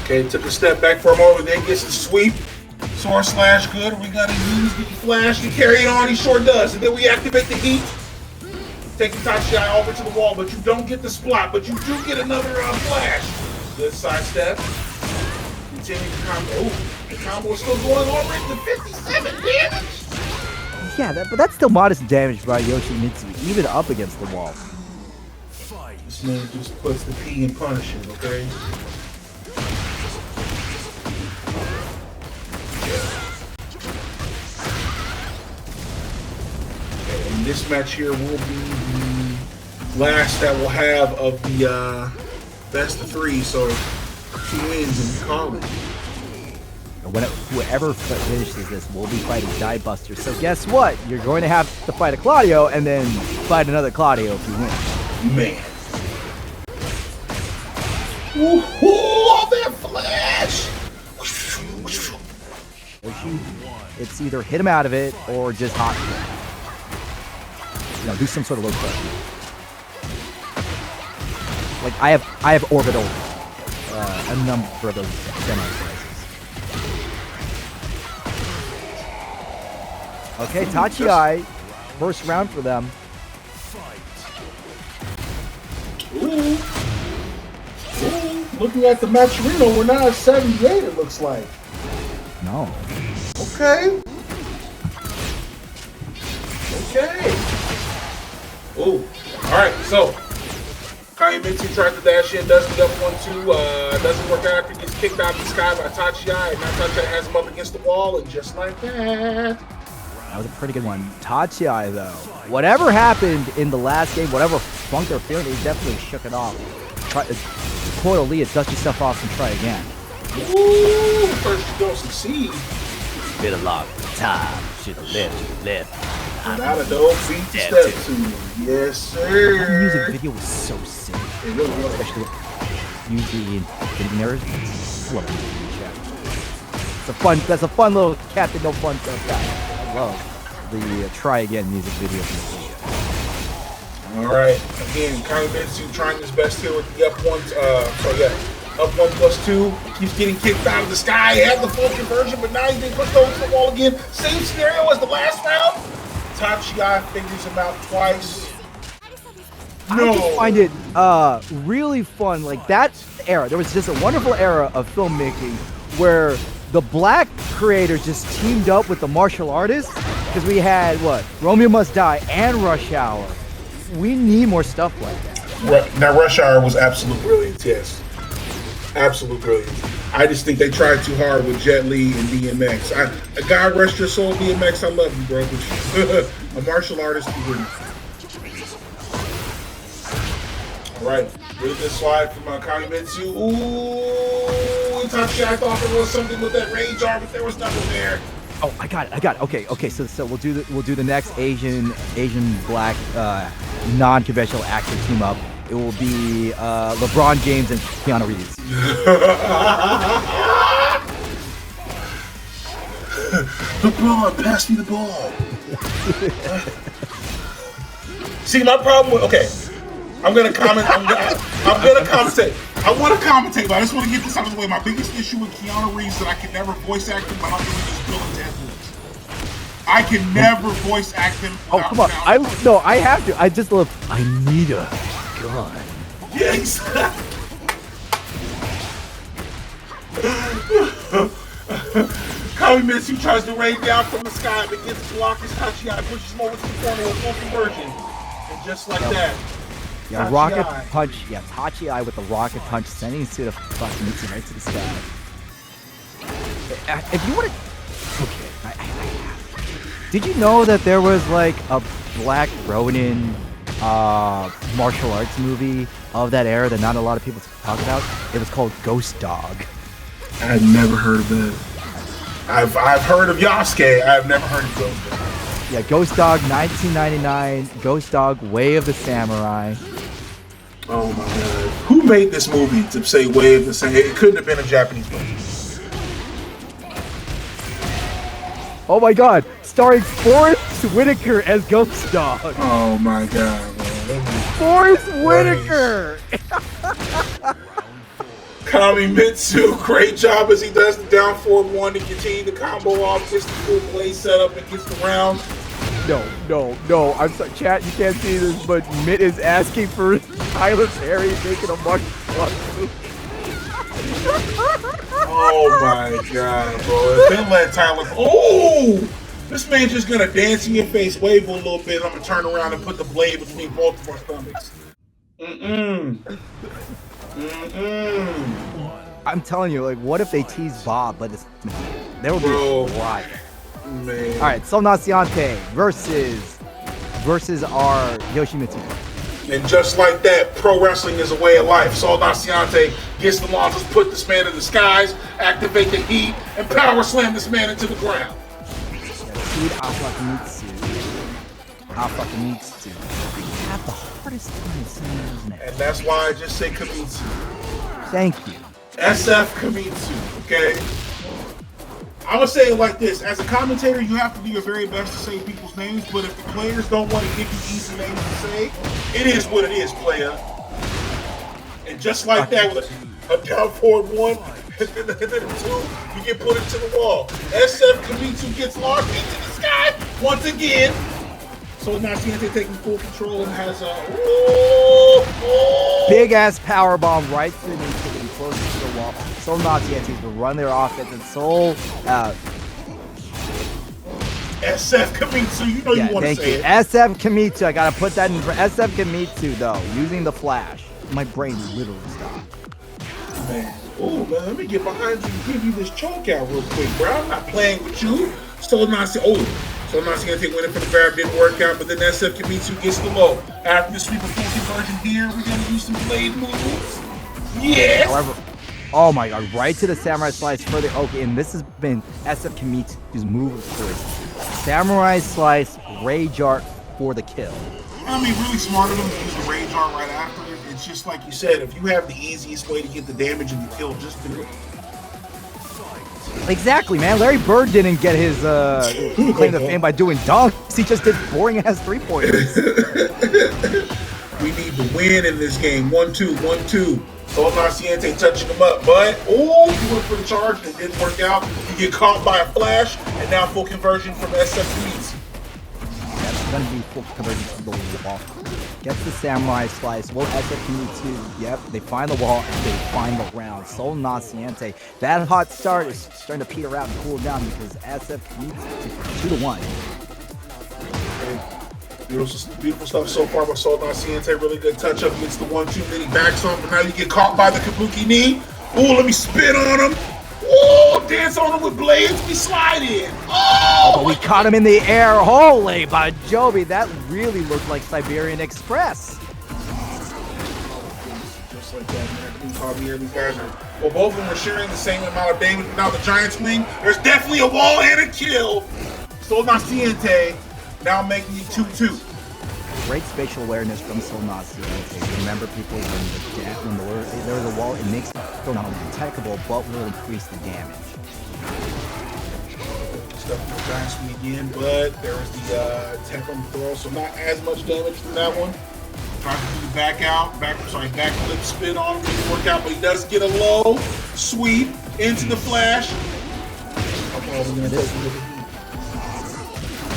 Okay, took a step back for a moment, then gets the sweep. Sword slash good. We gotta use the flash to carry it on. He sure does. And then we activate the heat. Take the TaChiai over to the wall, but you don't get the splat, but you do get another flash. Good side step. Continue the combo. Oh, the combo is still going on right to 57 damage. Yeah, but that's still modest damage by JSwish, even up against the wall. This man just puts the P in punishes, okay? And this match here will be the last that we'll have of the best of 3, so 2 wins and call it. Whoever finishes this will be fighting DieBuster. So guess what? You're going to have to fight a Claudio and then fight another Claudio if you win. Man. Woohoo! All that flash! It's either hit him out of it or just hot. You know, do some sort of low pressure. Like I have orbital a number of those semi-slices. Okay, TaChiai, first round for them. Ooh. Looking at the Matcherino, we're not at 78, it looks like. No. Okay. Ooh. Alright, so Kanme Esports tries to dash in, does the up 1-2, doesn't work out after he gets kicked out of the sky by TaChiai, and now TaChiai has him up against the wall, and just like that. That was a pretty good one. TaChiai, though, whatever happened in the last game, whatever funk they're feeling, they definitely shook it off. Coil Lee, dust yourself off and try again. Ooh, first you don't succeed. Bit of luck. time. Should have left. Not a dope beat to step to. Yes, sir. That music video was so sick. It really was. Especially usually in narrative. That's a fun little Captain No Fun stuff. I love the Try Again music video from the All right. Again, Kanme Esports trying his best here with the up 1+2. Keeps getting kicked out of the sky. He had the full conversion, but now he's being pushed over to the wall again. Same scenario as the last round. TaChiai figures him out twice. I just find it really fun. Like that era, there was just a wonderful era of filmmaking where the black creators just teamed up with the martial artists, because we had Romeo Must Die and Rush Hour. We need more stuff like that. Now Rush Hour was absolute brilliance, yes. Absolute brilliance. I just think they tried too hard with Jet Li and DMX. God rest your soul, DMX. I love you, bro. But a martial artist, you wouldn't. All right, really good slide from Kanme Esports. Ooh, TaChiai thought there was something with that range arm, but there was nothing there. Oh, I got it. Okay. So we'll do the next Asian black non-conventional actor team up. It will be LeBron James and Keanu Reeves. LeBron, pass me the ball. See, my problem with I'm gonna comment. I'm gonna commentate. I want to commentate, but I just want to get this out of the way. My biggest issue with Keanu Reeves is that I can never voice act him without doing his Bill and Ted voice. I can never voice act him. Oh, come on! I have to. I just love. I need a gun. Yes. Kanme Esports tries to rain down from the sky, but gets blocked as TaChiai pushes him over to the corner with full conversion, and just like that. Yeah, TaChiai. rocket punch. Yeah, TaChiai with the rocket punch, sending SuidaFrikaMitsu right to the sky. If you want to, okay, I have. Did you know that there was like a Black Ronin martial arts movie of that era that not a lot of people talk about? It was called Ghost Dog. I've never heard of that. I've heard of Yasuke. I've never heard of Ghost Dog. Yeah, Ghost Dog, 1999. Ghost Dog, Way of the Samurai. Oh my god. Who made this movie to say Way of the Samurai? It couldn't have been a Japanese movie. Oh my god, starring Forrest Whitaker as Ghost Dog. Oh my god, bro. Forrest Whitaker! Kanme Esports, great job as he does the down forward one to continue the combo off, gets the full play setup and gets the round. No. I'm sorry, chat, you can't see this, but Mitt is asking for Tyler Perry making a martial arts movie. Oh my god, bro. If they let Tyler. Oh! This man just gonna dance in your face, wave a little bit. I'm gonna turn around and put the blade between both of our stomachs. I'm telling you, like, what if they tease Bob, but there will be a lot. Man. All right, Sol Naciente versus our Yoshimitsu. And just like that, pro wrestling is a way of life. Sol Naciente gets the launchers, put this man in the skies, activate the heat, and power slam this man into the ground. SuidaFrikaMitsu. I have the hardest time saying his name. And that's why I just say Kamitsu. Thank you. SF Kamitsu, okay? I'm gonna say it like this. As a commentator, you have to do your very best to say people's names, but if the players don't want to give you easy names to say, it is what it is, player. And just like that, with a down forward one, and then a two, you get put into the wall. SF Kamitsu gets launched into the sky once again. So Naciente taking full control and has a big ass power bomb right to the knee, getting closer to the wall. So Naciente will run their offense and Soul out. SF Kamitsu, you know you want to say it. SF Kamitsu, I gotta put that in for SF Kamitsu though, using the flash. My brain literally stopped. Man, oh man, let me get behind you and give you this choke out real quick, bro. I'm not playing with you. So Naciente winning for the grab, didn't work out, but then SF Kamitsu gets the low. After the sweep of full conversion here, we're gonna use some blade moves. Yes! Oh my god, right to the Samurai Slice for the OK, and this has been SuidaFrikaMitsu's move of choice. Samurai Slice, Rage Art for the kill. I mean, really smart of them to use the Rage Art right after it. It's just like you said, if you have the easiest way to get the damage and the kill, just do it. Exactly, man. Larry Bird didn't get his claim to fame by doing dunks. He just did boring-ass three-pointers. We need to win in this game. 1-2, 1-2. SoulNaciente touching him up, but you went for the charge and it didn't work out. You get caught by a flash, and now full conversion from SF. That's going to be full conversion from the wall. Gets the Samurai Slice. Will SF2. Yep, they find the wall and they find the round. SoulNaciente. That hot start is starting to peter out and cool down because SF needs 2-1. Beautiful stuff so far by SoulNaciente. Really good touch up against the 1-2. Then he backs off, but now you get caught by the Kabuki knee. Ooh, let me spit on him. Ooh, dance on him with blades. We slide in. Oh, but we caught him in the air. Holy Bajobi, that really looked like Siberian Express. Just like that, man. These guys are, well, both of them are sharing the same amount of damage. But now the Giant swing. There's definitely a wall and a kill. SoulNaciente now making it 2-2. Great spatial awareness from SoulNaciente. Remember, people, when there was a wall, it makes it still not only detectable, but will increase the damage. Stuff with the Giant swing again, but there was the tech on the throw, so not as much damage from that one. Trying to do the back flip spin on him. Didn't work out, but he does get a low sweep into the flash.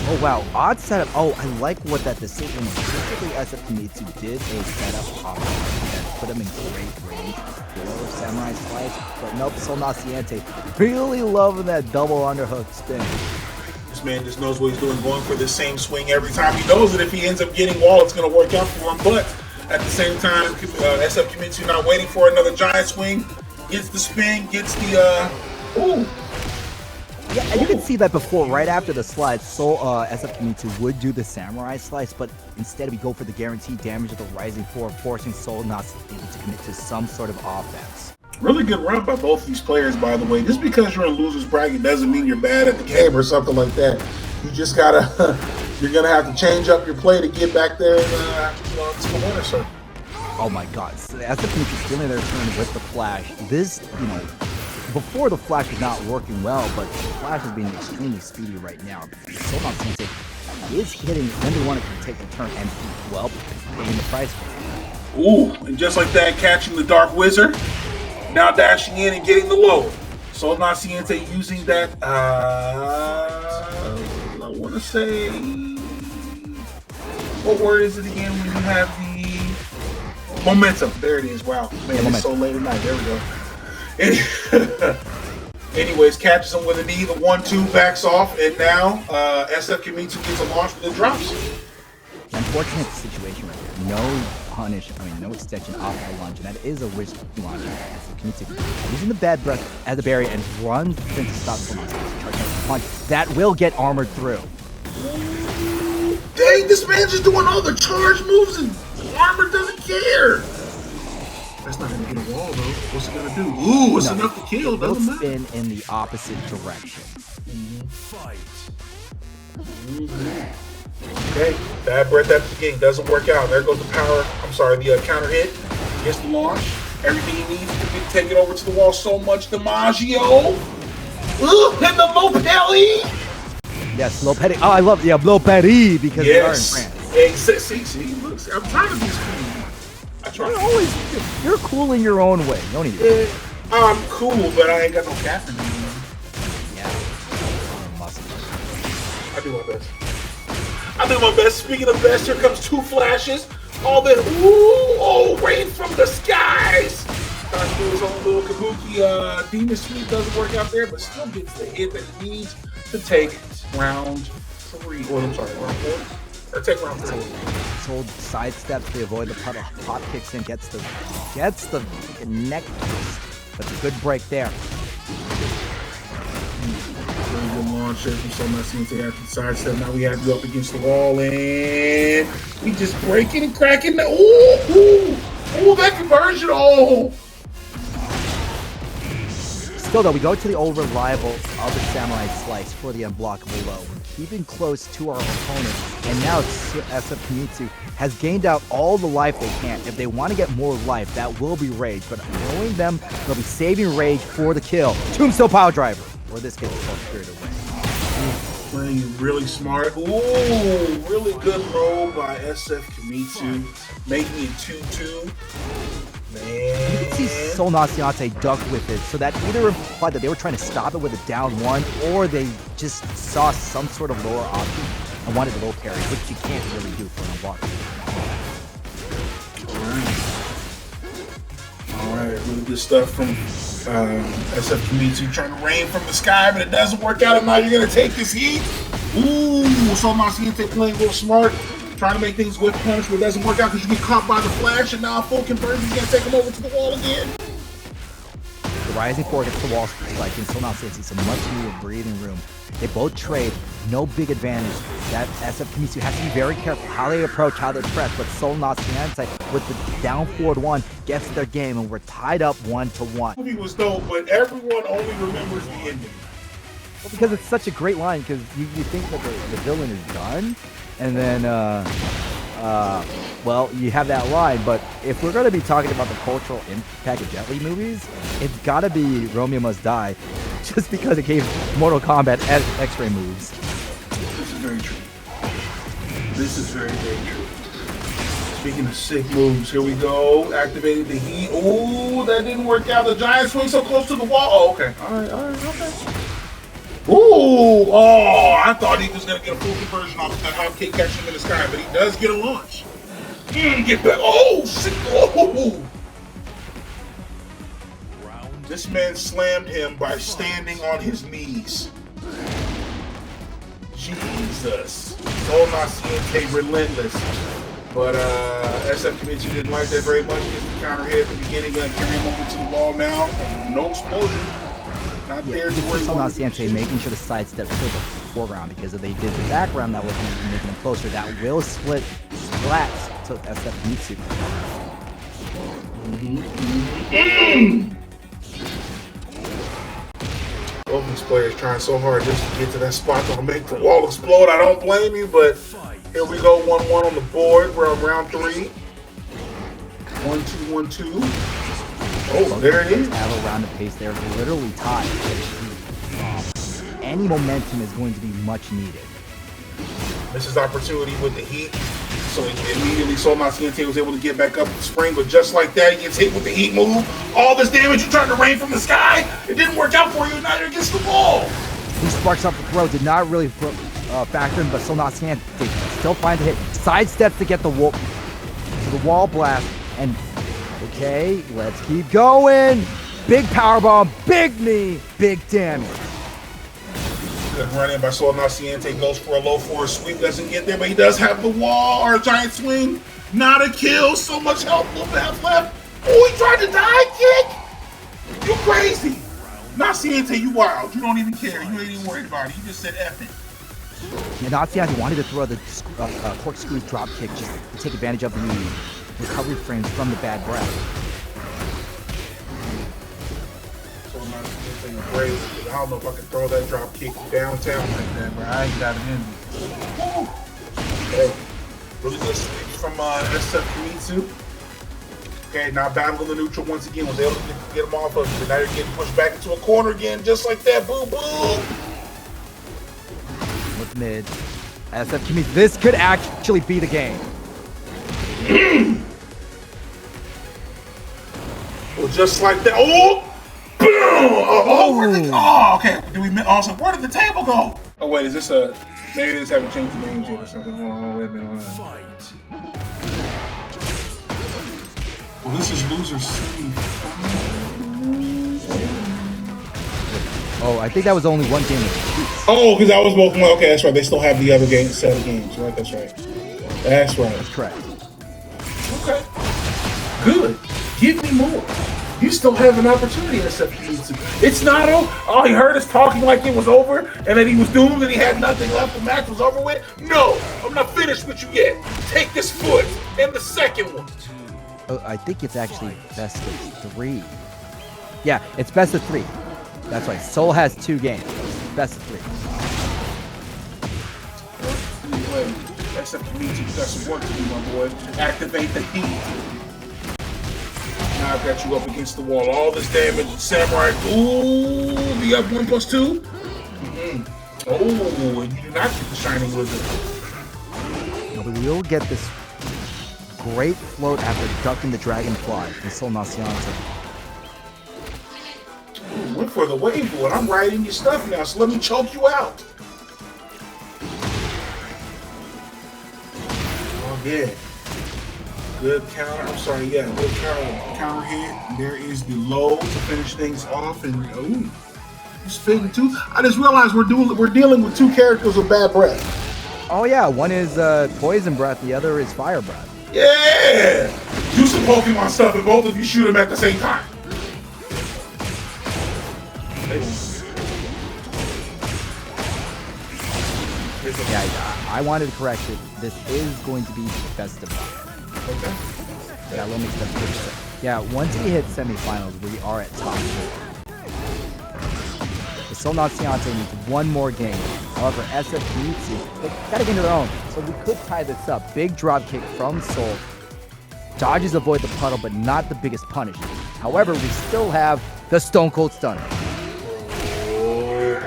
Oh wow, odd setup. Oh, I like what that decision was. Typically, SuidaFrikaMitsu did a setup that put him in great range for Samurai Slice, but nope, SoulNaciente really loving that double underhook spin. This man just knows what he's doing, going for the same swing every time. He knows that if he ends up getting wall, it's going to work out for him, but at the same time, SuidaFrikaMitsu not waiting for another giant swing, gets the spin, gets the, Yeah, and you can see that before, right after the slide, SuidaFrikaMitsu would do the Samurai Slice, but instead we go for the guaranteed damage of the Rising 4, forcing SoulNaciente to commit to some sort of offense. Really good run by both these players, by the way. Just because you're in loser's bracket doesn't mean you're bad at the game or something like that. You just gotta, you're gonna have to change up your play to get back there and to the winner circle. Oh my god, so SuidaFrikaMitsu stealing their turn with the flash. This, before the flash was not working well, but the flash is being extremely speedy right now. SoulNaciente is hitting when they want to take the turn and, well, paying the price for it. Ooh, and just like that, catching the Dark Wizard. Now dashing in and getting the low. SoulNaciente using that, I want to say, what word is it again when you have the momentum? There it is. Wow, man, it's so late at night. There we go. Anyways, catches him with a knee, the 1-2 backs off, and now SuidaFrikaMitsu gets a launch with the drops. Unfortunate situation right there. No extension off the lunge, and that is a risk launch. SuidaFrikaMitsu using the bad breath as a barrier and runs to stop SoulNaciente. Punch that will get armored through. Dang, this man's just doing all the charge moves and armor doesn't care. That's not gonna get a wall though. What's it gonna do? Ooh, it's enough to kill. Doesn't matter. Spin in the opposite direction. Fight. Okay, bad breath at the beginning doesn't work out. There goes the the counter hit. Gets the launch. Everything he needs to take it over to the wall. So much DiMaggio. Ooh, and the low belly. Yes, low petty. Oh, I love low petty because they are in France. See, look, I'm trying to be cool. I try. You're cool in your own way, don't you? Yeah, I'm cool, but I ain't got no caffeine anymore. Yeah. I do my best. Speaking of best, here comes two flashes. All the rain from the skies. Trying to do his own little kabuki demon sweep, doesn't work out there, but still gets the hit that he needs to take round 3. Or I'm sorry, round 4. Or take round 3. Sold sidesteps to avoid the puddle. Pop kicks in, gets the neck twist. But a good break there. Really good launch from SoulNaciente after the sidestep. Now we have to go up against the wall and we just breaking and cracking. Ooh, that conversion. Still though, we go to the old reliable of the Samurai Slice for the unblockable low. We're keeping close to our opponent, and now SuidaFrikaMitsu has gained out all the life they can. If they want to get more life, that will be Rage, but knowing them, they'll be saving Rage for the kill. Tombstone Power Driver, or this case, it's called Spirited Wind. Playing really smart. Ooh, really good roll by SuidaFrikaMitsu, making it 2-2. Man. You can see Sol Naciente duck with it, so that either implied that they were trying to stop it with a down one, or they just saw some sort of lower option and wanted a low carry, which you can't really do for an unblockable. All right, really good stuff from SuidaFrikaMitsu, trying to rain from the sky, but it doesn't work out, and now you're going to take this heat. Ooh, Sol Naciente playing real smart. Trying to make things with punish, but it doesn't work out because you get caught by the flash, and now a full conversion, you gotta take him over to the wall again. The Rising 4 hits the wall spike, and Sol Naciente some much needed breathing room. They both trade, no big advantage. That SuidaFrikaMitsu has to be very careful how they approach, how they press, but Sol Naciente with the down forward one gets their game, and we're tied up 1-1. The movie was dope, but everyone only remembers the ending. Well, because it's such a great line, because you think that the villain is done, and then, well, you have that line, but if we're going to be talking about the cultural impact of Jet Li movies, it's got to be Romeo Must Die, just because it gave Mortal Kombat X-ray moves. This is very true. This is very, very true. Speaking of sick moves, here we go. Activated the heat. Ooh, that didn't work out. The giant swing so close to the wall. Oh, okay. All right, okay. Ooh, oh, I thought he was going to get a full conversion off that hopkick catch him in the sky, but he does get a launch. Get back. Oh, shit. Oh. This man slammed him by standing on his knees. Jesus. Sol Naciente relentless. But SuidaFrikaMitsu didn't like that very much. He gets the counter hit at the beginning, going to carry him over to the wall now. No explosion. Not there to where Sol Naciente making sure the sidestep to the foreground, because if they did the background, that would be making them closer. That will split slats to SuidaFrikaMitsu. Both these players trying so hard just to get to that spot that'll make the wall explode. I don't blame you, but here we go, 1-1 on the board. We're on round 3. 1-2, 1-2. Oh, there it is. Have a round of pace there, literally tied. Any momentum is going to be much needed. Misses opportunity with the heat. So immediately Sol Naciente was able to get back up the spring, but just like that, he gets hit with the heat move. All this damage, you're trying to rain from the sky. It didn't work out for you, now you're against the wall. He sparks up the throw, did not really factor in, but Sol Naciente still finds a hit. Sidesteps to get the wall blast, and okay, let's keep going. Big powerbomb, big knee, big damage. Good run in by Sol Naciente, goes for a low for a sweep, doesn't get there, but he does have the wall or a giant swing. Not a kill, so much health, little bit health left. Oh, he tried to die kick? You crazy. Naciente, you wild. You don't even care. You ain't even worried about it. You just said F it. Yeah, Naciente wanted to throw the corkscrew drop kick just to take advantage of the recovery frames from the bad breath. Crazy. I don't know if I can throw that drop kick downtown like that, but I ain't got it in me. Okay. Really good sweeps from SuidaFrikaMitsu. Okay, now battling the neutral once again. Was able to get him off of it. Now you're getting pushed back into a corner again, just like that. Boom, boom. With mid. SuidaFrikaMitsu, this could actually be the game. Well, just like that. Oh! Oh, okay. Did we also? Where did the table go? Oh wait, is this a? Maybe they just haven't changed the names yet or something. Hold on, wait a minute. Well, this is loser C. Oh, I think that was only one game. Oh, because that was both one. Okay, that's right. They still have the other game set of games, right? That's right. That's right. That's correct. Okay. Good. Give me more. You still have an opportunity in SuidaFrikaMitsu. It's not over. All he heard is talking like it was over, and then he was doomed and he had nothing left. The match was over with. No, I'm not finished with you yet. Take this foot and the second one. Oh, I think it's actually best of 3. Yeah, it's best of 3. That's right. Soul has 2 games. Best of 3. Anyway, except for me, you got some work to do, my boy. Activate the heat. Now I've got you up against the wall. All this damage, Samurai. Ooh, the up 1+2. Oh, and you do not get the Shining Wizard. No, but we'll get this great float after ducking the Dragonfly in Sol Naciente. Went for the wave, boy. I'm riding your stuff now, so let me choke you out. Oh, yeah. Good counter. I'm sorry, yeah. Good counter hit. There is the low to finish things off. And, ooh. He's fitting too. I just realized we're dealing with 2 characters with bad breath. Oh yeah, one is Poison Breath, the other is Fire Breath. Yeah! Do some Pokemon stuff and both of you shoot them at the same time. Yeah, I wanted to correct it. This is going to be best of 5. Okay. Yeah, let me step first. Yeah, once we hit semifinals, we are at top 4. The Sol Naciente needs 1 more game. However, SFBC, they gotta get into their own. So we could tie this up. Big drop kick from Sol. Dodges avoid the puddle, but not the biggest punish. However, we still have the Stone Cold Stunner.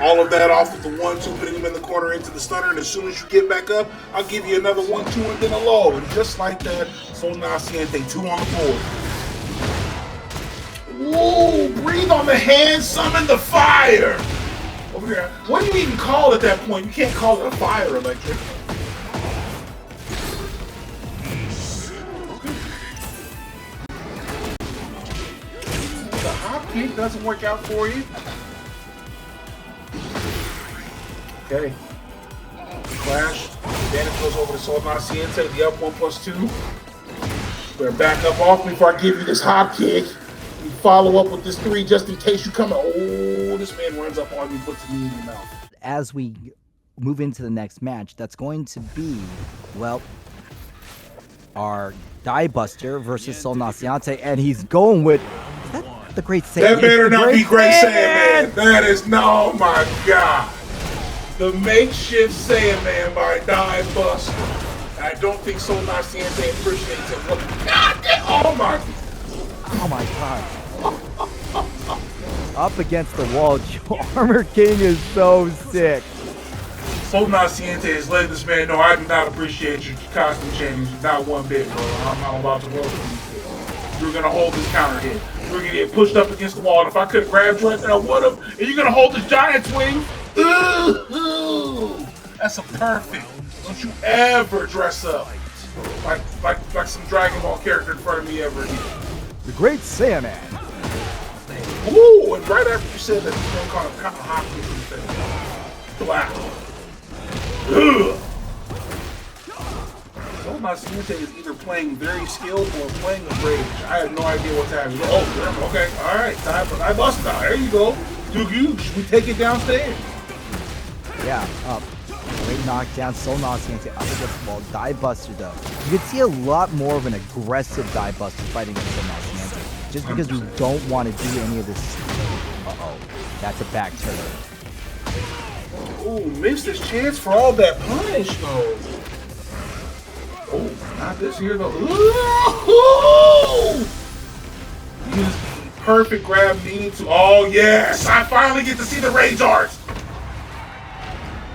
All of that off with the 1-2, putting him in the corner into the stunner, and as soon as you get back up, I'll give you another 1-2 and then a low. And just like that, Sol Naciente 2 on the board. Ooh, breathe on the hand, summon the fire. Over here. What do you even call it at that point? You can't call it a fire electric. The hop kick doesn't work out for you. Okay. Clash. Advantage goes over to Sol Naciente, the up 1+2. Better back up off me before I give you this hop kick. You follow up with this 3 just in case you come out. Oh, this man runs up on you, puts it in your mouth. As we move into the next match, that's going to be, well, our DieBuster versus Sol Naciente, and he's going with, is that the Great Saiyan? That better not be Great Saiyan, man. That is, no, oh my God. The makeshift Saiyaman by DieBuster. I don't think Sol Naciente appreciates it. God damn, oh my. Oh my God. Up against the wall, Armor King is so sick. Sol Naciente is letting this man know I do not appreciate your costume changes, not one bit, bro. I'm not about to roll with you. You're gonna hold this counter hit. You're gonna get pushed up against the wall, and if I could have grabbed you right there, I would have. And you're gonna hold this giant swing. Ooh, that's a perfect. Don't you ever dress up like some Dragon Ball character in front of me ever again. The Great Saiyaman. Ooh, and right after you said that, you're gonna call him kind of hot in the face. Wow. Sol Naciente is either playing very skilled or playing with rage. I have no idea what's happening. Oh, okay, all right, I bust now. There you go. Should we take it downstairs? Yeah, up. Great knockdown, Sol Naciente up against the wall. DieBuster though. You could see a lot more of an aggressive DieBuster fighting against Sol Naciente. Just because we don't want to do any of this. Uh-oh. That's a back turn. Ooh, missed his chance for all that punish though. Oh, not this here though. Ooh! Use perfect grab needed to. Oh yes! I finally get to see the rage art!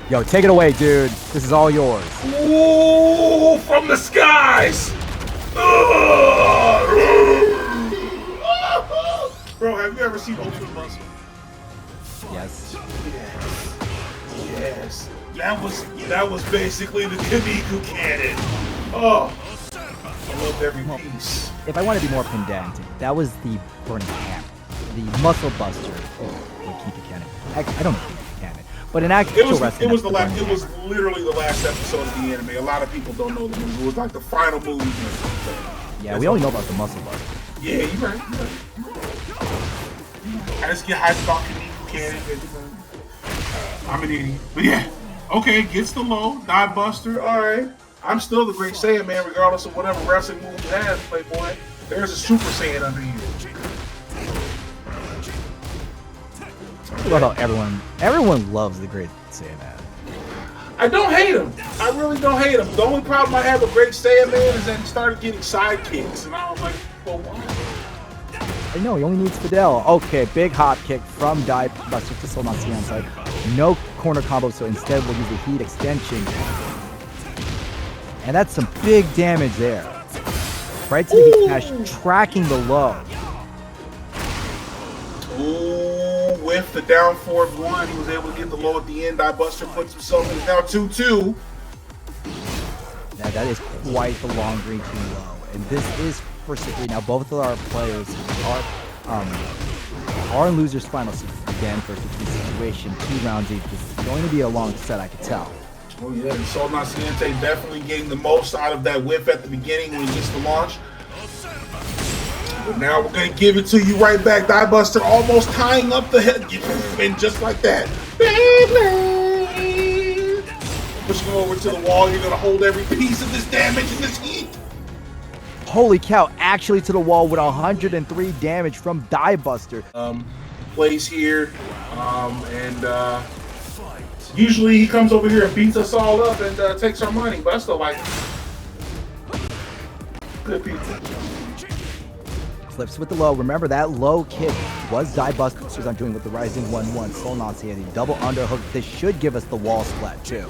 Yo, take it away, dude. This is all yours. Ooh, from the skies! Bro, have you ever seen Ultimate Muscle? Yes. Yes. That was basically the Kanme cannon. Oh, I loved every piece. If I want to be more pedantic, that was the Burning Hammer. The Muscle Buster would keep it canon. I don't think it's canon. But in actual wrestling, it was literally the last episode of the anime. A lot of people don't know the movie. It was like the final movie. Yeah, we only know about the Muscle Buster. Yeah, you're right. I just get hyped about Kanme cannon. I'm an idiot. But yeah, okay, gets the low, DieBuster, alright. I'm still the Great Saiyan, man, regardless of whatever wrestling move you have, Playboy. There's a Super Saiyan under here. I love how everyone loves the Great Saiyaman. I don't hate him. I really don't hate him. The only problem I have with Great Saiyaman is that he started getting sidekicks, and I was like, well, why? I know, he only needs Fidel. Okay, big hop kick from DieBuster to Soul Naciente. No corner combo, so instead we'll use the heat extension. And that's some big damage there. Right to the heat smash, tracking the low. Ooh, with the down forward one, he was able to get the low at the end. DieBuster puts himself in now 2-2. Now that is quite the long green too low. And this is for now both of our players are in losers finals again for the situation. 2 rounds each. This is going to be a long set, I can tell. Oh yeah, and Soul Naciente definitely getting the most out of that whiff at the beginning when he gets the launch. But now we're going to give it to you right back. DieBuster almost tying up the head. And just like that. Pushing him over to the wall. You're going to hold every piece of this damage and this heat. Holy cow, actually to the wall with 103 damage from DieBuster. Plays here. Usually he comes over here and beats us all up and takes our money. But I still like it. Good pizza. Flips with the low. Remember that low kick was DieBuster's on doing with the rising 1-1. Soul Naciente double underhook. This should give us the wall splat too.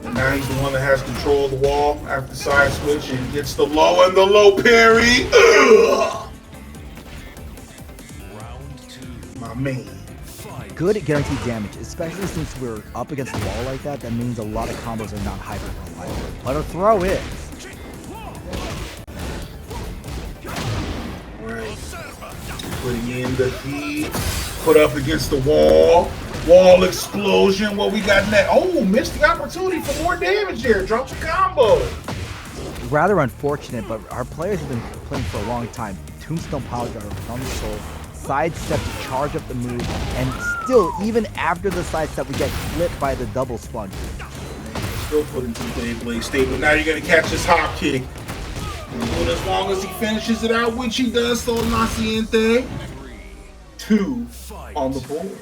And now he's the one that has control of the wall after the side switch and gets the low and the low parry. Ugh. My man. Good at guaranteed damage, especially since we're up against the wall like that. That means a lot of combos are not hyper reliable. But a throw is. Putting in the heat, put up against the wall, wall explosion. What we got next? Oh, missed the opportunity for more damage there. Drops a combo. Rather unfortunate, but our players have been playing for a long time. Tombstone Power Driver from the Soul, sidestep to charge up the move, and still, even after the sidestep, we get flipped by the double sponge. Still putting some Beyblade state, but now you're going to catch this hop kick. And as long as he finishes it out, which he does, Soul Naciente. 2 on the board.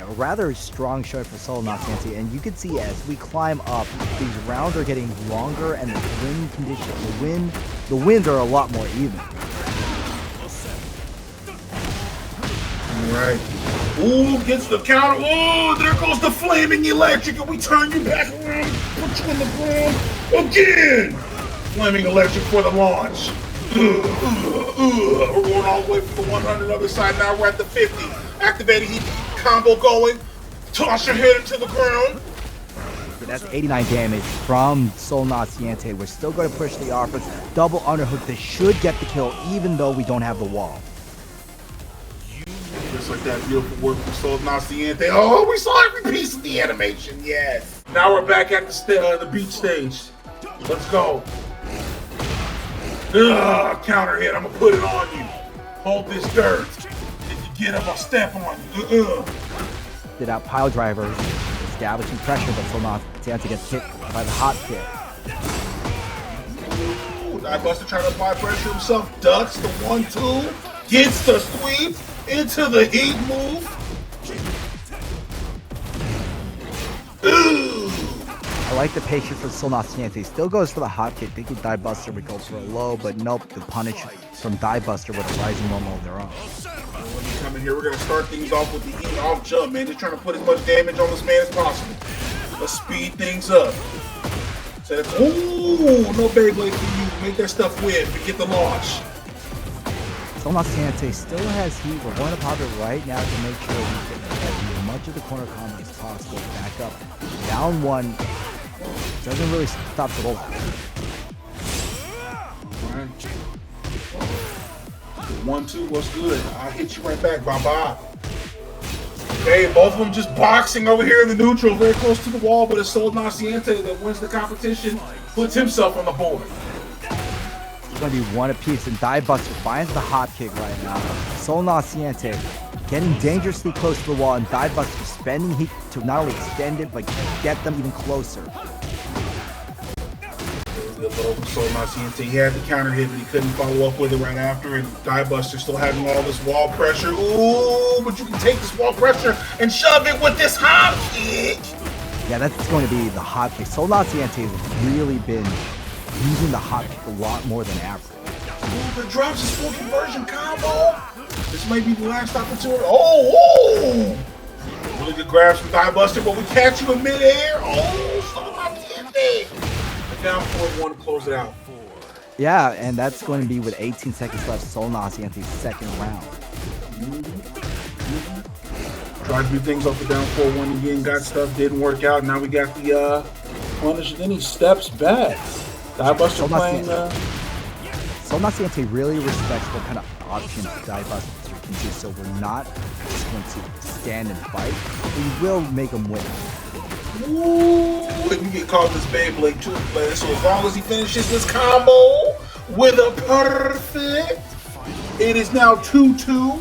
A rather strong showing for Soul Naciente, and you can see as we climb up, these rounds are getting longer, and the wind condition, the winds are a lot more even. All right. Ooh, gets the counter. Oh, there goes the flaming electric, and we turn you back around, put you in the ground again. Flaming electric for the launch. We're going all the way from the 100 other side. Now we're at the 50. Activated heat combo going. Toss your head into the ground. That's 89 damage from Soul Naciente. We're still going to push the offense. Double underhook. This should get the kill, even though we don't have the wall. Just like that beautiful work from Soul Naciente. Oh, we saw every piece of the animation. Yes. Now we're back at the beach stage. Let's go. Counter hit. I'm gonna put it on you. Hold this dirt. If you get up, I'll step on you. Did out pile driver, establishing pressure, but Soul Naciente gets hit by the hot kick. DieBuster trying to apply pressure himself. Ducks the 1-2. Gets the sweep into the heat move. I like the patience for Soul Naciente. Still goes for the hot kick, thinking DieBuster would go for a low, but nope, the punish from DieBuster with a rising normal of their own. When you come in here, we're going to start things off with the heat off jump, man. Just trying to put as much damage on this man as possible. Let's speed things up. So that's, ooh, no Beyblade for you. Make that stuff whip and get the launch. Soul Naciente still has heat. We're going to pop it right now to make sure we get as much of the corner combo as possible. Back up. Down 1. Doesn't really stop the rollout. Alright. 1-2, what's good? I'll hit you right back, bye-bye. Okay, both of them just boxing over here in the neutral, very close to the wall, but it's Soul Naciente that wins the competition, puts himself on the board. It's going to be one apiece, and DieBuster finds the hot kick right now. Soul Naciente getting dangerously close to the wall, and DieBuster spending heat to not only extend it, but get them even closer. good low from Sol Naciente. He had the counter hit, but he couldn't follow up with it right after. And DieBuster still having all this wall pressure. Ooh, but you can take this wall pressure and shove it with this hop kick. Yeah, that's going to be the hop kick. Sol Naciente has really been using the hop kick a lot more than average. Ooh, the drops his full conversion combo. This may be the last opportunity. Oh! Really good grabs from DieBuster, but we catch you in midair. Oh, Sol Naciente. Down 4-1 to close it out. Yeah, and that's going to be with 18 seconds left. Sol Naciente's second round. Tried to do things off the down 4-1 again, got stuff, didn't work out. Now we got the punish, and then he steps back. DieBuster playing. Sol Naciente really respects what kind of options DieBuster can do, so we're not just going to stand and fight. We will make him win. Ooh, and you get caught in this Beyblade 2 player, so as long as he finishes this combo with a perfect, it is now 2-2.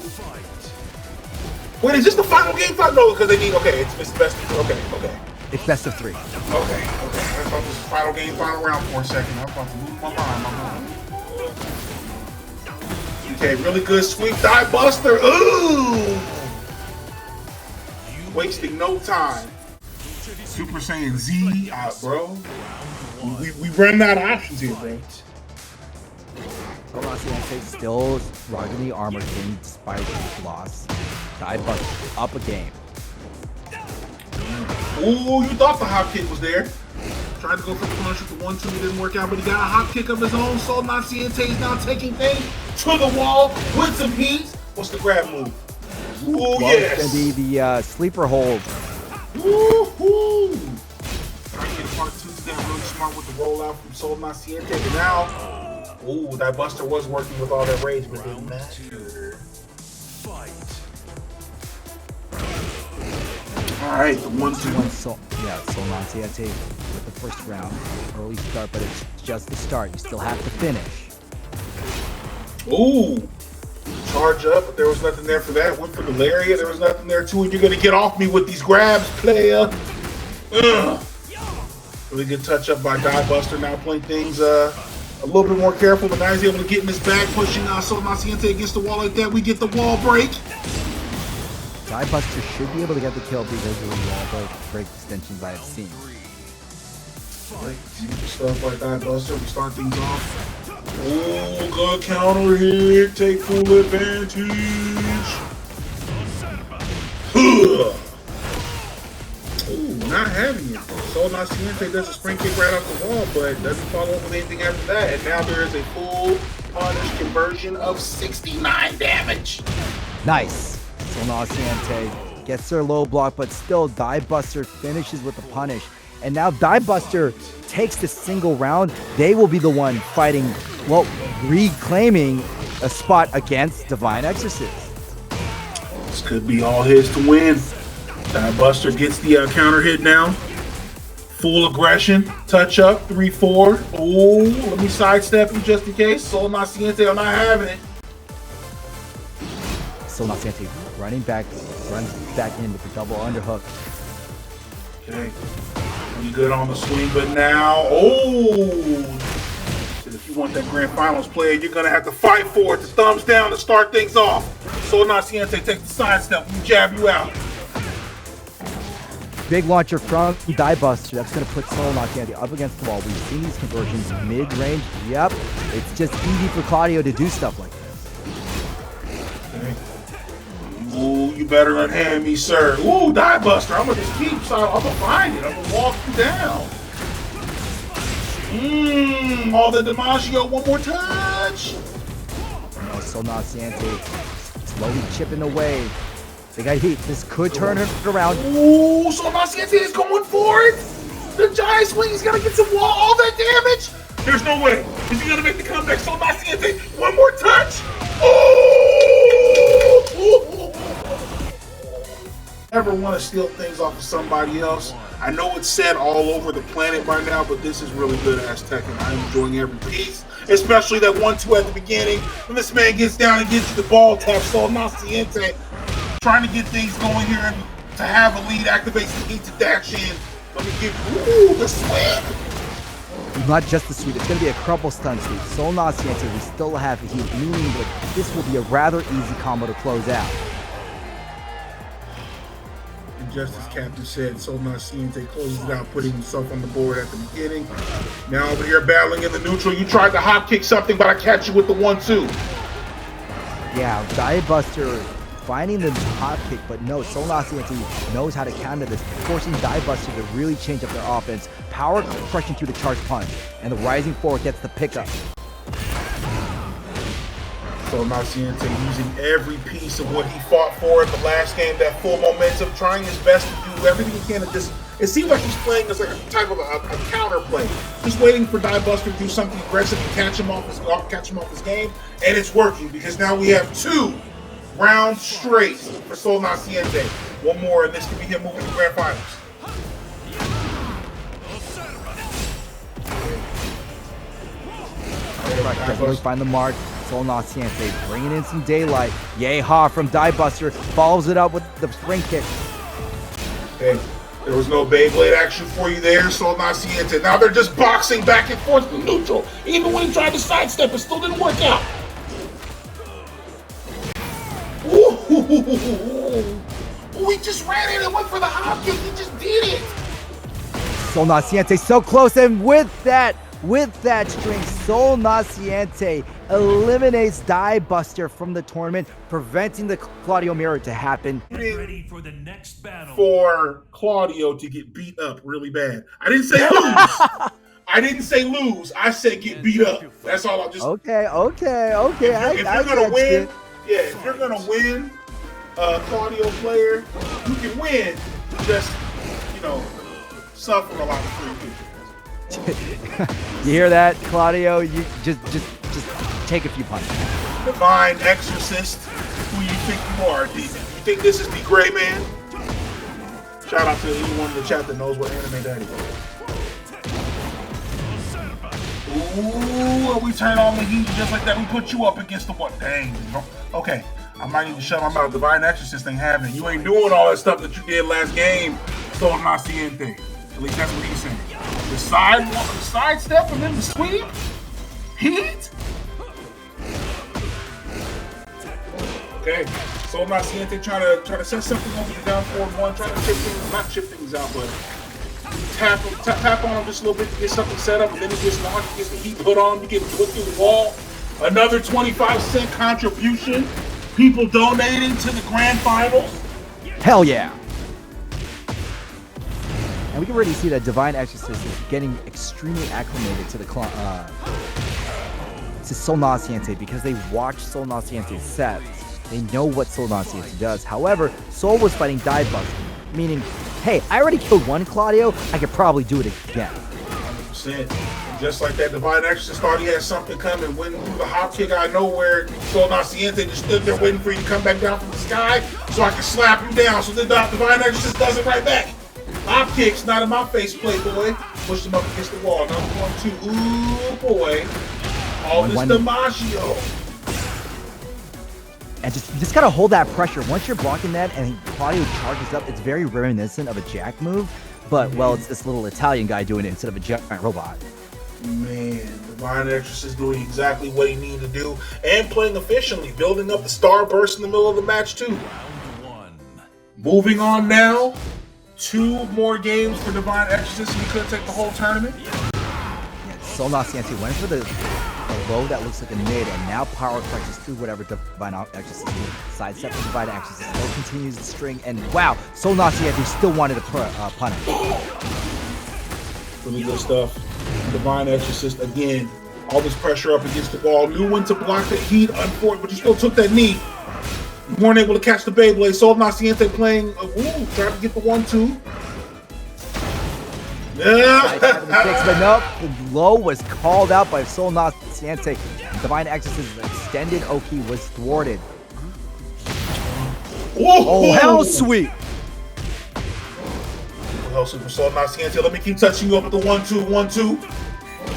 Wait, is this the final game fight? No, because they need, okay, it's best of 3. Okay. It's best of 3. Okay. I thought this was final game, final round for a second. I was about to lose my mind. Okay, really good sweep, DieBuster. Ooh! Wasting no time. Super Saiyan Z, bro. We ran out of options here, bro. Sol Naciente still rocking the armor king despite his loss. DieBuster up a game. Ooh, you thought the hop kick was there. Tried to go for the punch with the 1-2, it didn't work out, but he got a hop kick of his own. Sol Naciente is now taking things to the wall with some heat. What's the grab move? Ooh, well, yes. It's going to be the sleeper hold. Woohoo! Trying to get a part 2 to that, really smart with the rollout from Sol Naciente. But now, ooh, DieBuster was working with all that rage, but it didn't matter. Alright, the 1-2. Sol Naciente with the first round. Early start, but it's just the start. You still have to finish. Ooh! Charge up, but there was nothing there for that. Went for the lariat, there was nothing there too, and you're gonna get off me with these grabs, player. Really good touch up by DieBuster, now playing things a little bit more careful, but now he's able to get in his back, pushing Sol Naciente against the wall like that. We get the wall break. DieBuster should be able to get the kill because of the wall break extensions I have seen. Stuff like DieBuster, we start things off. Oh, good counter hit, take full advantage. Ooh, not having it. Sol Naciente does a spring kick right off the wall, but doesn't follow up with anything after that. And now there is a full punish conversion of 69 damage. Nice. Sol Naciente gets their low block, but still DieBuster finishes with the punish. And now DieBuster takes the single round. They will be the one fighting, well, reclaiming a spot against DivineExorcist. This could be all his to win. DieBuster gets the counter hit now. Full aggression, touch up, 3-4. Oh, let me sidestep him just in case. Sol Naciente, I'm not having it. Sol Naciente runs back in with the double underhook. Okay. Pretty good on the swing, but now, oh! If you want that grand finals player, you're gonna have to fight for it. The thumbs down to start things off. Sol Naciente takes the sidestep, we jab you out. Big launcher from DieBuster. That's going to put Sol Naciente up against the wall. We've seen these conversions mid-range. Yep. It's just easy for Claudio to do stuff like this. Okay. Ooh, you better unhand me, sir. Ooh, DieBuster. I'm going to just keep, so I'm going to find it. I'm going to walk you down. All the DiMaggio, one more touch. Oh, Sol Naciente slowly chipping away. They got heat. This could turn it around. Ooh, Sol Naciente is going for it. The giant swing. He's gonna get some wall. All that damage. There's no way. Is he gonna make the comeback? Sol Naciente. One more touch. Ooh. Ever want to steal things off of somebody else? I know it's said all over the planet right now, but this is really good ass Tekken. I'm enjoying every piece, especially that 1-2 at the beginning. When this man gets down and gets you the ball tap, Sol Naciente trying to get things going here and to have a lead, activates the heat to dash in. Let me give you the swing. not just the sweep, it's going to be a crumple stun sweep. Sol Naciente, we still have heat, meaning that this will be a rather easy combo to close out. And just as Captain said, Sol Naciente closes it out, putting himself on the board at the beginning. Now over here battling in the neutral. You tried to hop kick something, but I catch you with the 1-2. Yeah, DieBuster finding the hop kick, but no, Sol Naciente knows how to counter this, forcing DieBuster to really change up their offense. Power crushing through the charge punch, and the rising forward gets the pickup. Sol Naciente using every piece of what he fought for in the last game, that full momentum, trying his best to do everything he can to just. It seems like he's playing as like a type of a counter play, just waiting for DieBuster to do something aggressive and catch him off his game, and it's working because now we have 2 rounds straight for Sol Naciente. One more, and this could be him moving to the grand finals. Definitely find the mark. Sol Naciente bringing in some daylight. Yeehaw from DieBuster, follows it up with the spring kick. Okay. There was no Beyblade action for you there, Sol Naciente. Now they're just boxing back and forth in neutral. Even when he tried to sidestep, it still didn't work out. Ooh, he just ran in and went for the hop kick. He just did it. Sol Naciente so close, and with that string, Sol Naciente eliminates DieBuster from the tournament, preventing the Claudio mirror to happen. Ready for the next battle. For Claudio to get beat up really bad. I didn't say lose. I didn't say lose. I said get beat up. That's all. I'm just okay. If you're gonna win, if you're gonna win, Claudio player, you can win. Just suffer a lot of free people. You hear that, Claudio? You just take a few punches. DivineExorcist, who you think you are? Do you think this is the Gray Man? Shout out to anyone in the chat that knows what anime that is. Ooh, we turn on the heat just like that. We put you up against the one. Dang. Okay, I might need to shut my mouth. DivineExorcist ain't having it. You ain't doing all that stuff that you did last game. Sol Naciente. At least that's what he's saying. The side step and then the sweep? Heat? Okay. Sol Naciente trying to set something over the down forward 1, trying to not chip things out, but tap on him just a little bit to get something set up, and then he gets launched, he gets the heat put on him, you get put through the wall. Another 25-cent contribution. People donating to the grand finals. Hell yeah. And we can already see that DivineExorcist is getting extremely acclimated to the Sol Naciente because they watch Sol Naciente's sets. They know what Sol Naciente does. However, Sol was fighting DieBuster, meaning, hey, I already killed one Claudio, I could probably do it again. 100%. Just like that, DivineExorcist thought he had something coming, went through the hop kick out of nowhere. Sol Naciente just stood there waiting for you to come back down from the sky so I can slap you down. So then DivineExorcist does it right back. Hop kicks, not in my face, playboy. Push him up against the wall. Number 1-2. Ooh, boy. All this DiMaggio. And you just gotta hold that pressure. Once you're blocking that and Claudio charges up, it's very reminiscent of a jack move. But, well, it's this little Italian guy doing it instead of a giant robot. Man, DivineExorcist is doing exactly what he needed to do and playing efficiently, building up the star burst in the middle of the match, too. Round 1. Moving on now. 2 more games for DivineExorcist, and he could take the whole tournament. Yeah, Sol Naciente went for the low that looks like a mid, and now power crushes through whatever DivineExorcist did. Sidestep from DivineExorcist, still continues the string, and wow, Sol Naciente still wanted to punish. Really good stuff. DivineExorcist again, all this pressure up against the wall. Knew when to block the heat, unfortunately, but you still took that knee. You weren't able to catch the Beyblade. Sol Naciente playing, trying to get the 1-2. Yeah. But nope, the low was called out by Sol Naciente. DivineExorcist's extended Oki was thwarted. Oh, hell sweet. Hell sweet for Sol Naciente. Let me keep touching you up with the 1-2.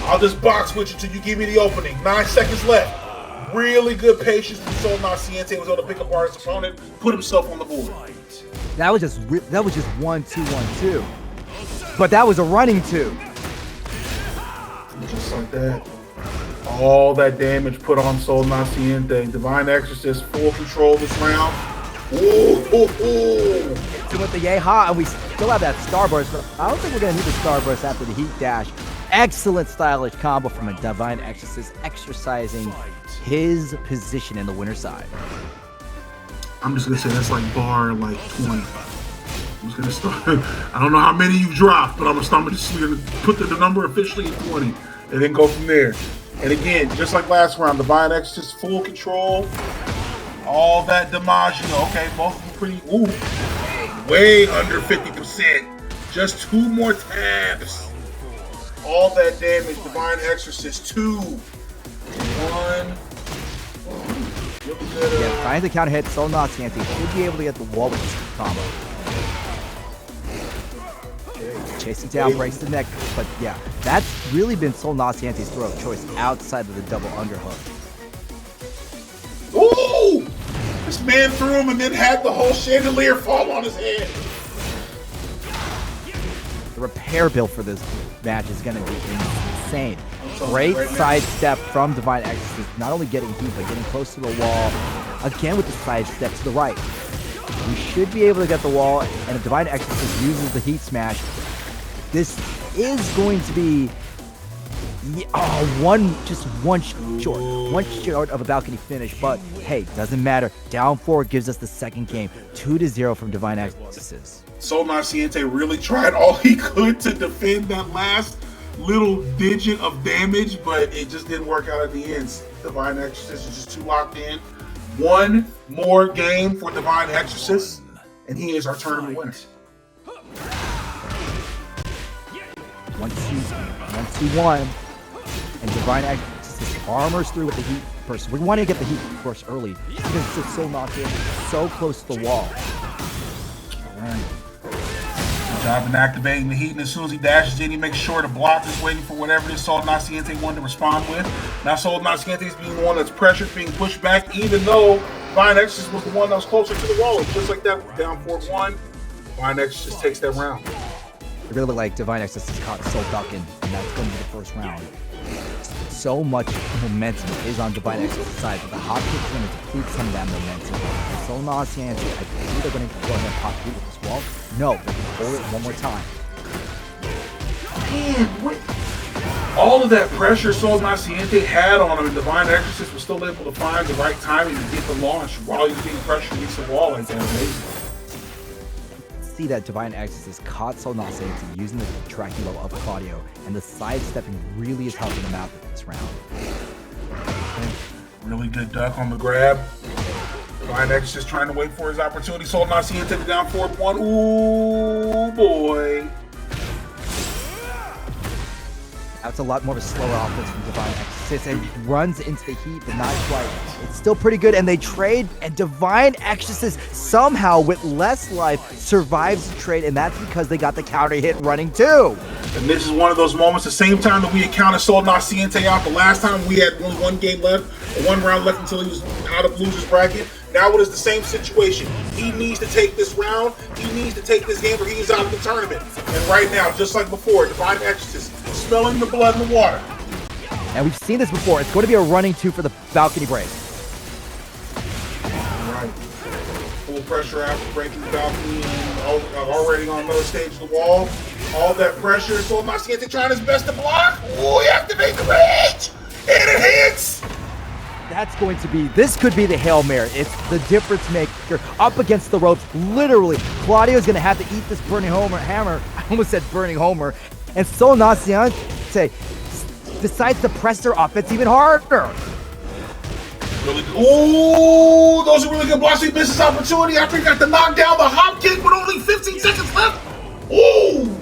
I'll just box with you till you give me the opening. 9 seconds left. Really good patience from Sol Naciente. Was able to pick apart his opponent, put himself on the board. That was just 1-2-1-2. But that was a running 2. Just like that. All that damage put on Sol Naciente. Divine Exorcist, full control this round. Ooh, ooh, ooh. So with the Yeehaw, and we still have that Starburst, but I don't think we're going to need the Starburst after the Heat Dash. Excellent stylish combo from a Divine Exorcist, exercising his position in the winner's side. I'm just going to say that's like bar like 20. I'm just going to start. I don't know how many you've dropped, but I'm going to put the number officially at 20 and then go from there. And again, just like last round, Divine Exorcist, full control. All that DiMaggio. Okay, both of them pretty, way under 50%. Just 2 more tabs. All that damage, Divine Exorcist, 2, 1. Really good. Yeah, trying to counter hit, Sol Naciente should be able to get the wall with this combo. Chasing down, breaks the neck, but yeah, that's really been Sol Naciente's throw of choice outside of the double underhook. Ooh! This man threw him and then had the whole chandelier fall on his head. The repair bill for this match is going to be insane. Great sidestep from Divine Exorcist, not only getting heat, but getting close to the wall. Again with the sidestep to the right. We should be able to get the wall, and if Divine Exorcist uses the heat smash, this is going to be one short of a balcony finish, but hey, doesn't matter. Down 4 gives us the second game, 2-0 from Divine Exorcist. Sol Naciente really tried all he could to defend that last little digit of damage, but it just didn't work out at the end. Divine Exorcist is just too locked in. One more game for Divine Exorcist, and he is our tournament winner. Once he won, and Divine Exorcist armors through with the heat burst. We want to get the heat burst early because it's so knocked in, so close to the wall. All right. Good job in activating the heat, and as soon as he dashes in, he makes sure to block, just waiting for whatever this Sol Naciente wanted to respond with. Now Sol Naciente is being the one that's pressured, being pushed back, even though Divine Exorcist was the one that was closer to the wall. It's just like that, down 4-1. Divine Exorcist takes that round. It really looked like Divine Exorcist caught Sol ducking, and that's going to be the first round. So much momentum is on Divine Exorcist's side, but the hop kick is going to deplete some of that momentum. And Sol Naciente, I believe they're going to go ahead and pop through with this wall. No, they can hold it one more time. Man, what? All of that pressure Sol Naciente had on him, and Divine Exorcist was still able to find the right timing to get the launch while he was being pressured against the wall like that. Amazing. See that Divine Exorcist caught Sol Naciente using the tracking level of Claudio, and the sidestepping really is helping him out with this round. Really good duck on the grab. Divine Exorcist trying to wait for his opportunity. Sol Naciente down 4-1. Ooh, boy. That's a lot more of a slower offense from Divine Exorcist, and runs into the heat, but not quite. It's still pretty good, and they trade, and Divine Exorcist somehow, with less life, survives the trade, and that's because they got the counter hit running too. And this is one of those moments, the same time that we had counted Sol Naciente out the last time, we had only one game left, or 1 round left until he was out of loser's bracket. Now it is the same situation. He needs to take this round. He needs to take this game, or he is out of the tournament. And right now, just like before, Divine Exorcist smelling the blood in the water. And we've seen this before. It's going to be a running 2 for the balcony break. All right. Full pressure after breaking the balcony and already on another stage of the wall. All that pressure. Sol Naciente trying his best to block. Oh, he activates the rage. And it hits. That's going to be, this could be the Hail Mary. It's the difference maker up against the ropes. Literally, Claudio's going to have to eat this burning hammer. I almost said burning homer. And Sol Naciente decides to press their offense even harder. Really good. Oh, those are really good blocks. He misses opportunity after he got the knockdown, the hop kick with only 15 seconds left. Oh!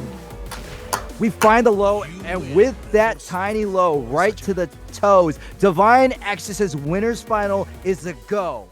We find the low, and with that tiny low right to the toes, Divine Exorcist winner's final is a go.